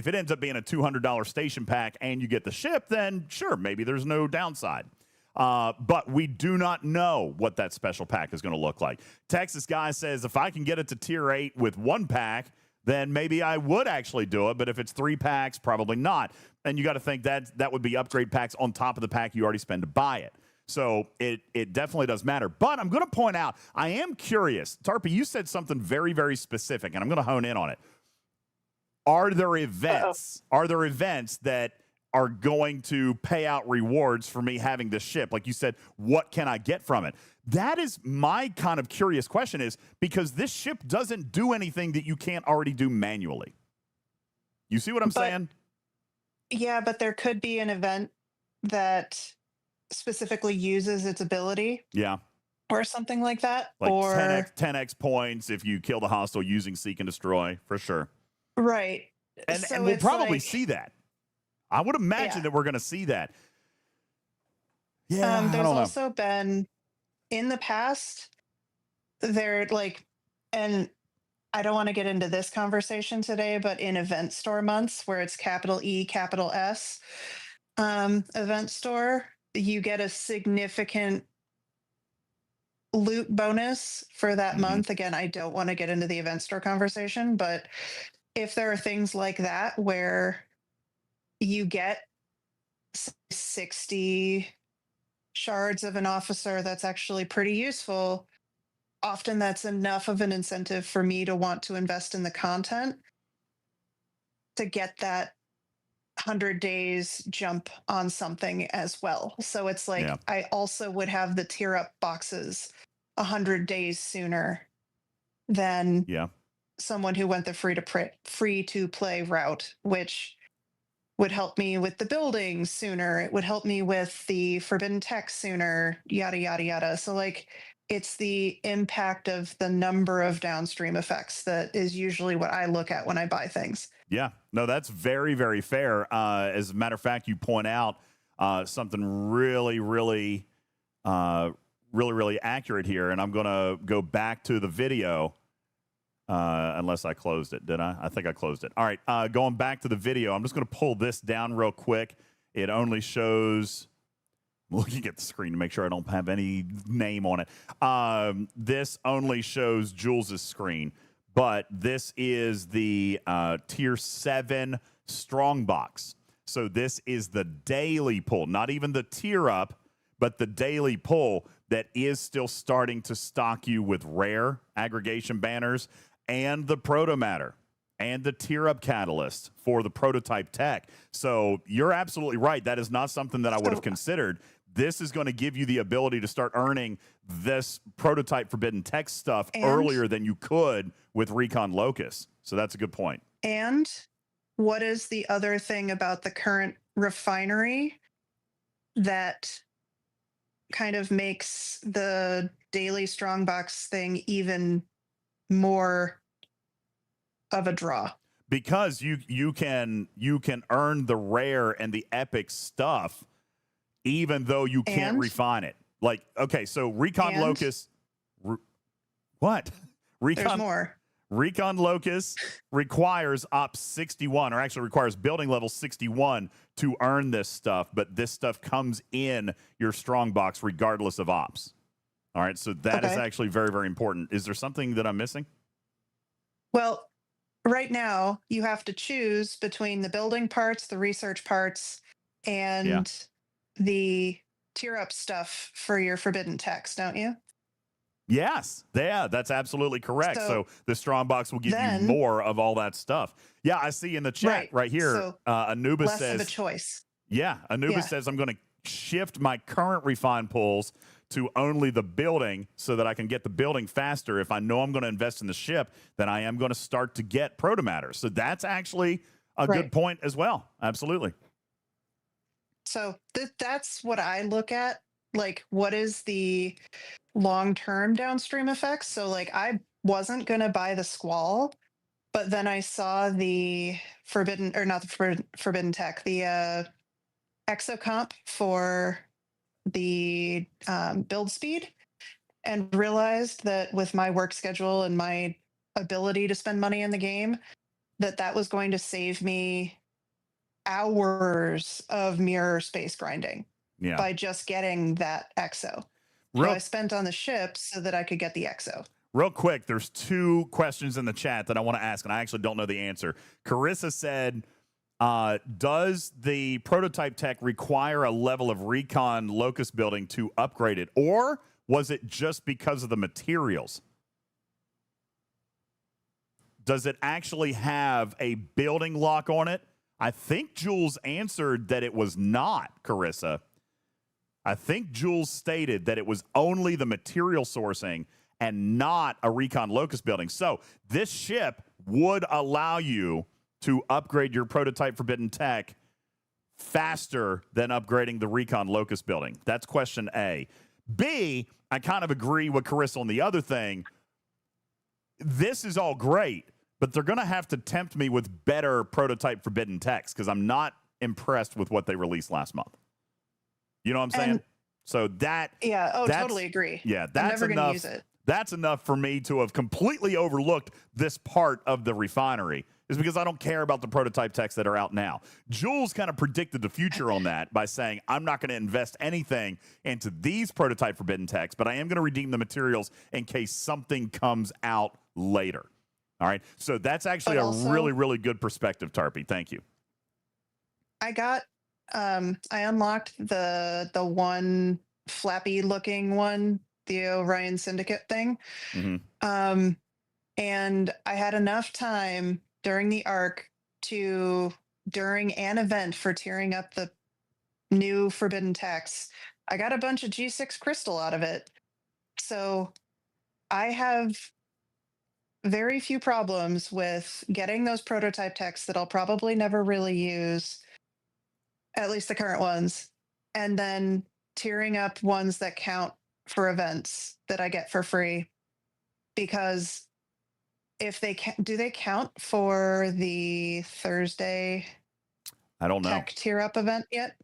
it ends up being a $200 station pack and you get the ship, then sure, maybe there's no downside. But we do not know what that special pack is going to look like. Texas Guy says, if I can get it to tier 8 with one pack, then maybe I would actually do it. But if it's 3 packs, probably not. And you got to think that would be upgrade packs on top of the pack you already spend to buy it. So it definitely does matter. But I'm going to point out, I am curious. Tarpy, you said something very, very specific, and I'm going to hone in on it. Are there events? Are there events that are going to pay out rewards for me having this ship? Like you said, what can I get from it? That is my kind of curious question, is because this ship doesn't do anything that you can't already do manually. You see what I'm saying? Yeah, but there could be an event that specifically uses its ability. Yeah. Or something like that. Like or 10x points if you kill the hostile using Seek and Destroy, for sure. Right. And, So and we'll it's probably like, see that. I would imagine that we're going to see that. Yeah, I there's don't know. also been in the past, there and I don't want to get into this conversation today, but in event store months where it's capital E, capital S, event store, you get a significant loot bonus for that month. Again, I don't want to get into the event store conversation, but if there are things like that where you get 60 shards of an officer, that's actually pretty useful. Often that's enough of an incentive for me to want to invest in the content to get that 100 days jump on something as well. So it's like, I also would have the tier up boxes 100 days sooner than someone who went the free to play route, which would help me with the buildings sooner. It would help me with the forbidden text sooner, yada, yada, yada. So like it's the impact of the number of downstream effects that is usually what I look at when I buy things. Yeah, no, that's very, very fair. As a matter of fact, you point out something really, really, really accurate here. And I'm going to go back to the video. Unless I closed it, did I? I think I closed it. All right, going back to the video, I'm just going to pull this down real quick. It only shows, I'm looking at the screen to make sure I don't have any name on it. This only shows Jules's screen, but this is the tier 7 strongbox. So this is the daily pull, not even the tier up, but the daily pull that is still starting to stock you with rare aggregation banners and the proto matter and the tier up catalyst for the prototype tech. So you're absolutely right. That is not something that I would have considered. This is going to give you the ability to start earning this prototype forbidden text stuff earlier than you could with Recon Locus. So that's a good point. And what is the other thing about the current refinery that kind of makes the daily strongbox thing even more of a draw? Because you can earn the rare and the epic stuff even though you can't refine it. Like, okay, so Recon Locus what? There's more. Recon Locus requires Ops 61, or actually requires building level 61 to earn this stuff, but this stuff comes in your strongbox regardless of Ops. All right, so that is actually very, very important. Is there something that I'm missing? Well, right now you have to choose between the building parts, the research parts, and the tier up stuff for your forbidden text, don't you? Yes, yeah, that's absolutely correct. So the strongbox will give you more of all that stuff. Yeah, I see in the chat right here, so Anubis less says, of a choice. Yeah, Anubis says, I'm going to shift my current refine pulls to only the building so that I can get the building faster. If I know I'm going to invest in the ship, then I am going to start to get proto matter. So that's actually a good point as well. Absolutely. So that's what I look at. Like, what is the long-term downstream effects? So like I wasn't going to buy the Squall, but then I saw the forbidden, or not the forbidden tech, the exocomp for the build speed, and realized that with my work schedule and my ability to spend money in the game, that was going to save me hours of mirror space grinding by just getting that exo. So I spent on the ship so that I could get the exo. Real quick, there's 2 questions in the chat that I want to ask, and I actually don't know the answer. Carissa said, does the prototype tech require a level of Recon Locus building to upgrade it, or was it just because of the materials? Does it actually have a building lock on it? I think Jules answered that it was not, Carissa. I think Jules stated that it was only the material sourcing and not a Recon Locus building. So this ship would allow you to upgrade your prototype forbidden tech faster than upgrading the Recon Locus building. That's question A. B, I kind of agree with Carissa on the other thing. This is all great, but they're going to have to tempt me with better prototype forbidden techs because I'm not impressed with what they released last month. You know what I'm saying? So that totally agree. Yeah, that's I'm never enough. Use it. That's enough for me to have completely overlooked this part of the refinery. Is because I don't care about the prototype techs that are out now. Jules kind of predicted the future on that by saying, I'm not going to invest anything into these prototype forbidden techs, but I am going to redeem the materials in case something comes out later. All right. So that's actually a really, really good perspective, Tarpy. Thank you. I got I unlocked the one flappy looking one, the Orion Syndicate thing. And I had enough time during the arc during an event for tearing up the new forbidden techs. I got a bunch of G6 crystal out of it. So I have very few problems with getting those prototype techs that I'll probably never really use at least the current ones, and then tiering up ones that count for events that I get for free. Because if they do they count for the Thursday I don't know. tech tier up event yet?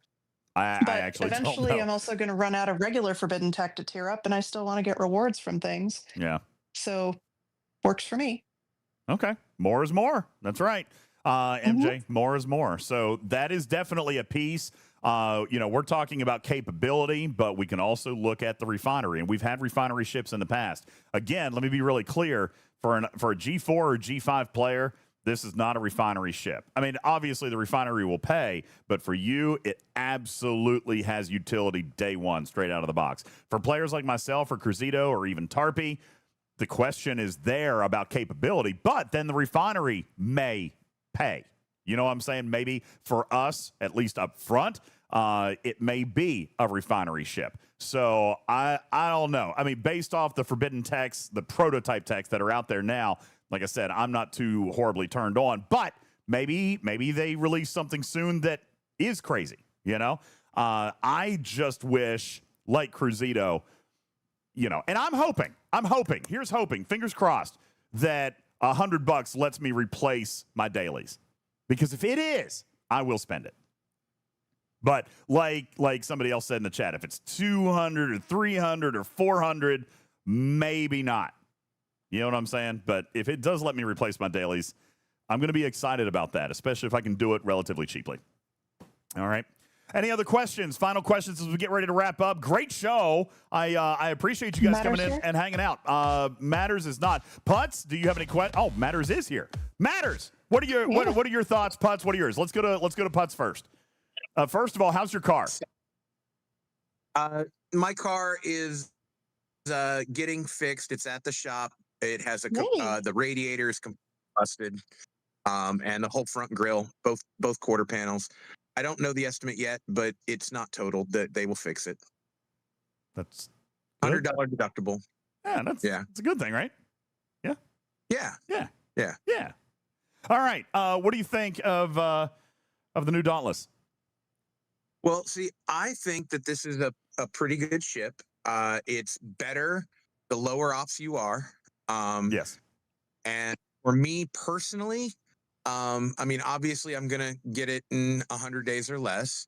I But actually don't eventually, know. I'm also going to run out of regular forbidden tech to tier up, and I still want to get rewards from things. Yeah. So, works for me. Okay. More is more. That's right. MJ, more is more. So that is definitely a piece. We're talking about capability, but we can also look at the refinery, and we've had refinery ships in the past. Again, let me be really clear. For a G4 or G5 player, this is not a refinery ship. I mean, obviously the refinery will pay, but for you, it absolutely has utility day one, straight out of the box. For players like myself or Cruzito or even Tarpy, the question is there about capability, but then the refinery may pay. You know what I'm saying? Maybe for us, at least up front, it may be a refinery ship. So I don't know. I mean, based off the forbidden techs, the prototype techs that are out there now, like I said, I'm not too horribly turned on, but maybe they release something soon that is crazy. I just wish, like Cruzito, and I'm hoping, here's hoping, fingers crossed, that $100 lets me replace my dailies. Because if it is, I will spend it. But like somebody else said in the chat, if it's 200 or 300 or 400, maybe not. You know what I'm saying? But if it does let me replace my dailies, I'm going to be excited about that, especially if I can do it relatively cheaply. All right. Any other questions? Final questions as we get ready to wrap up. Great show. I appreciate you guys coming in and hanging out. Matters is not. Putz, do you have any questions? Oh, Matters is here. Matters, what are your thoughts? Putz, what are yours? Let's go to Putz first. First of all, how's your car? My car is getting fixed. It's at the shop. It has the radiator is busted, and the whole front grille, both quarter panels. I don't know the estimate yet, but it's not totaled. That they will fix it. That's $100 deductible. Yeah, it's a good thing, right? Yeah. Yeah. Yeah. Yeah. Yeah. All right. What do you think of the new Dauntless? Well, see, I think that this is a pretty good ship. It's better the lower ops you are. Yes. And for me personally, I mean, obviously, I'm gonna get it in 100 days or less,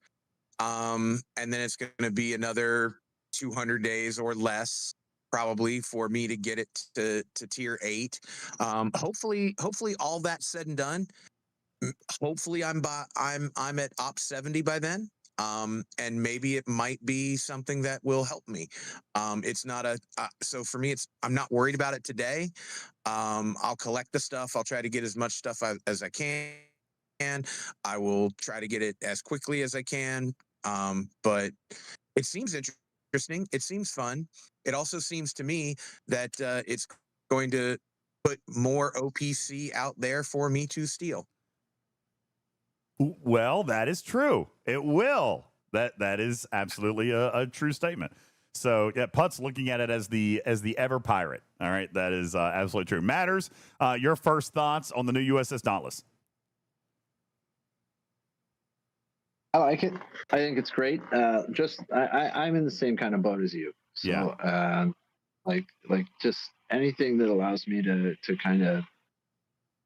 and then it's gonna be another 200 days or less, probably, for me to get it to tier 8. Hopefully, all that said and done, hopefully I'm at op 70 by then. And maybe it might be something that will help me. It's not so for me, I'm not worried about it today. I'll collect the stuff. I'll try to get as much stuff as I can. I will try to get it as quickly as I can. But it seems interesting. It seems fun. It also seems to me that it's going to put more OPC out there for me to steal. Well, that is true. It will. That is absolutely a true statement. So yeah, Putz looking at it as the ever pirate. All right, that is absolutely true. Matters, your first thoughts on the new USS Dauntless? I like it. I think it's great. I'm in the same kind of boat as you. So, yeah. Like just anything that allows me to kind of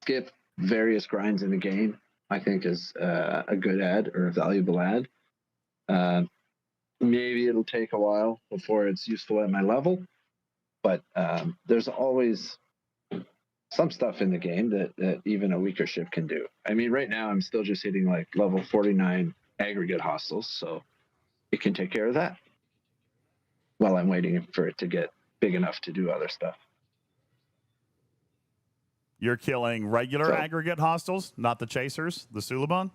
skip various grinds in the game, I think is a good ad or a valuable ad. Maybe it'll take a while before it's useful at my level, but there's always some stuff in the game that even a weaker ship can do. I mean, right now I'm still just hitting like level 49 aggregate hostiles, so it can take care of that while I'm waiting for it to get big enough to do other stuff. You're killing regular aggregate hostiles, not the chasers, the Suliban?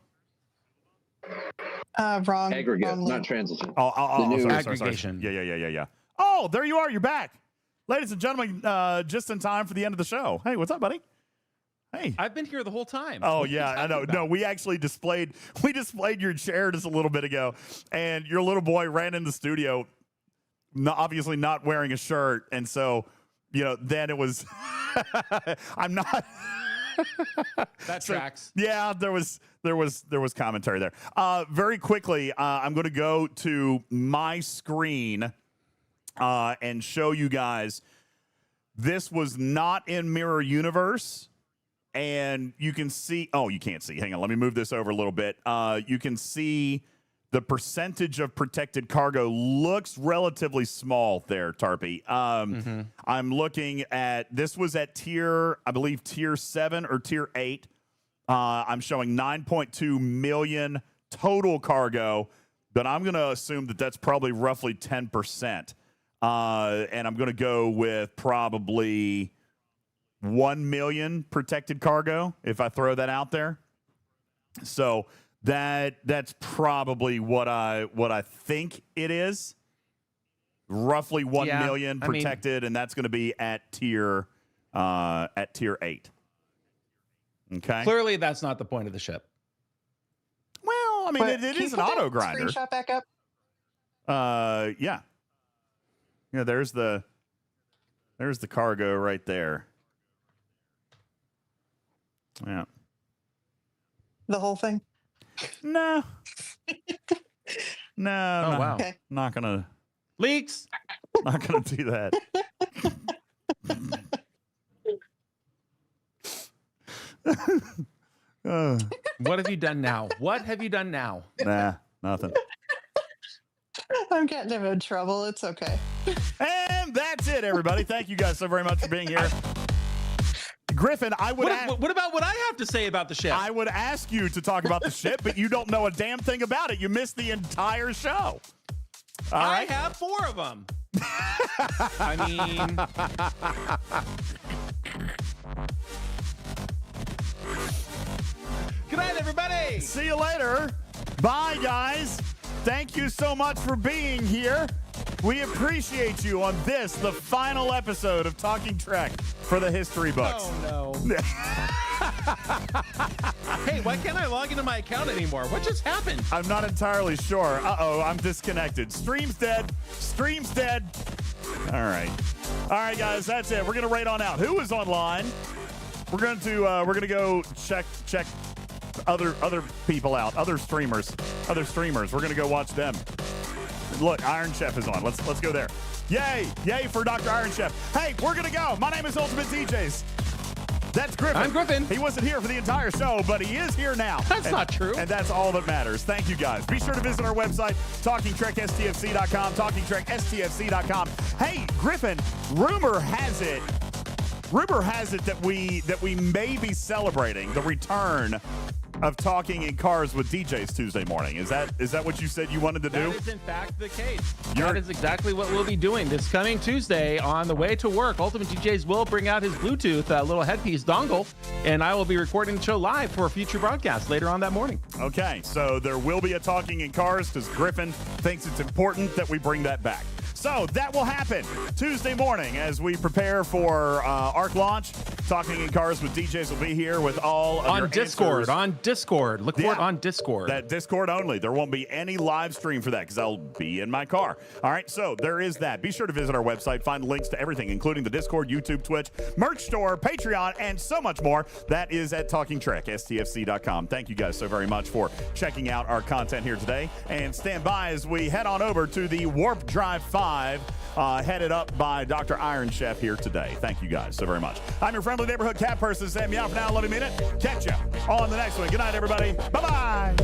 Wrong. Aggregate, wrong not transitive. Sorry. Aggregation. Yeah. Oh, there you are. You're back. Ladies and gentlemen, just in time for the end of the show. Hey, what's up, buddy? Hey. I've been here the whole time. Oh, yeah, I know. No, we actually displayed your chair just a little bit ago, and your little boy ran in the studio, obviously not wearing a shirt, and so, then it was, I'm not That tracks. Yeah, there was commentary there. Very quickly, I'm going to go to my screen and show you guys. This was not in Mirror Universe, and you can see. Oh, you can't see. Hang on, let me move this over a little bit. You can see the percentage of protected cargo looks relatively small there, Tarpy. I'm looking at, this was at tier, I believe tier 7 or tier 8. I'm showing 9.2 million total cargo, but I'm going to assume that that's probably roughly 10%. And I'm going to go with probably 1 million protected cargo if I throw that out there. So that's probably what I think it is. Roughly 1 million protected, and that's going to be at tier 8. Okay. Clearly, that's not the point of the ship. Well, I mean, it is an auto grinder. Screenshot back up. Yeah. Yeah, there's the cargo right there. Yeah. The whole thing? No. No. Oh, wow. Okay. Not gonna Leaks. Not gonna do that. What have you done now? What have you done now? Nah, nothing. I'm getting him in trouble. It's okay. And that's it, everybody. Thank you guys so very much for being here. Griffin, What about what I have to say about the ship? I would ask you to talk about the ship, but you don't know a damn thing about it. You missed the entire show. All right? I have 4 of them. I mean, good night, everybody. See you later. Bye, guys. Thank you so much for being here. We appreciate you on this, the final episode of Talking Trek for the history books. Oh, no. Hey, why can't I log into my account anymore? What just happened? I'm not entirely sure. Uh-oh, I'm disconnected. Stream's dead. Stream's dead. All right. All right, guys, that's it. We're going to rate on out. Who is online? We're going to go check other people out, other streamers. We're going to go watch them. Look, Iron Chef is on. Let's go there. Yay for Dr. Iron Chef. Hey, we're gonna go. My name is UltimatDJz. That's Griffin. I'm Griffin. He wasn't here for the entire show, but he is here now. That's not true. And that's all that matters. Thank you, guys. Be sure to visit our website, TalkingTrekSTFC.com, TalkingTrekSTFC.com. Hey, Griffin, rumor has it that we may be celebrating the return of Talking in Cars with DJs Tuesday morning. Is that what you said you wanted to do? That is in fact the case. That is exactly what we'll be doing this coming Tuesday on the way to work. UltimatDJz will bring out his Bluetooth little headpiece dongle, and I will be recording the show live for a future broadcast later on that morning. Okay, so there will be a Talking in Cars because Griffin thinks it's important that we bring that back. So that will happen Tuesday morning as we prepare for ARC launch. Talking in Cars with DJs will be here with all of your Discord. answers. On Discord. Look for it on Discord. That Discord only. There won't be any live stream for that because I'll be in my car. All right, so there is that. Be sure to visit our website. Find links to everything, including the Discord, YouTube, Twitch, merch store, Patreon, and so much more. That is at TalkingTrekSTFC.com. Thank you guys so very much for checking out our content here today. And stand by as we head on over to the Warp Drive 5. Headed up by Dr. Iron Chef here today. Thank you guys so very much. I'm your friendly neighborhood cat person, Sam. Me out for now. Love you, mean it. Catch you on the next one. Good night, everybody. Bye-bye.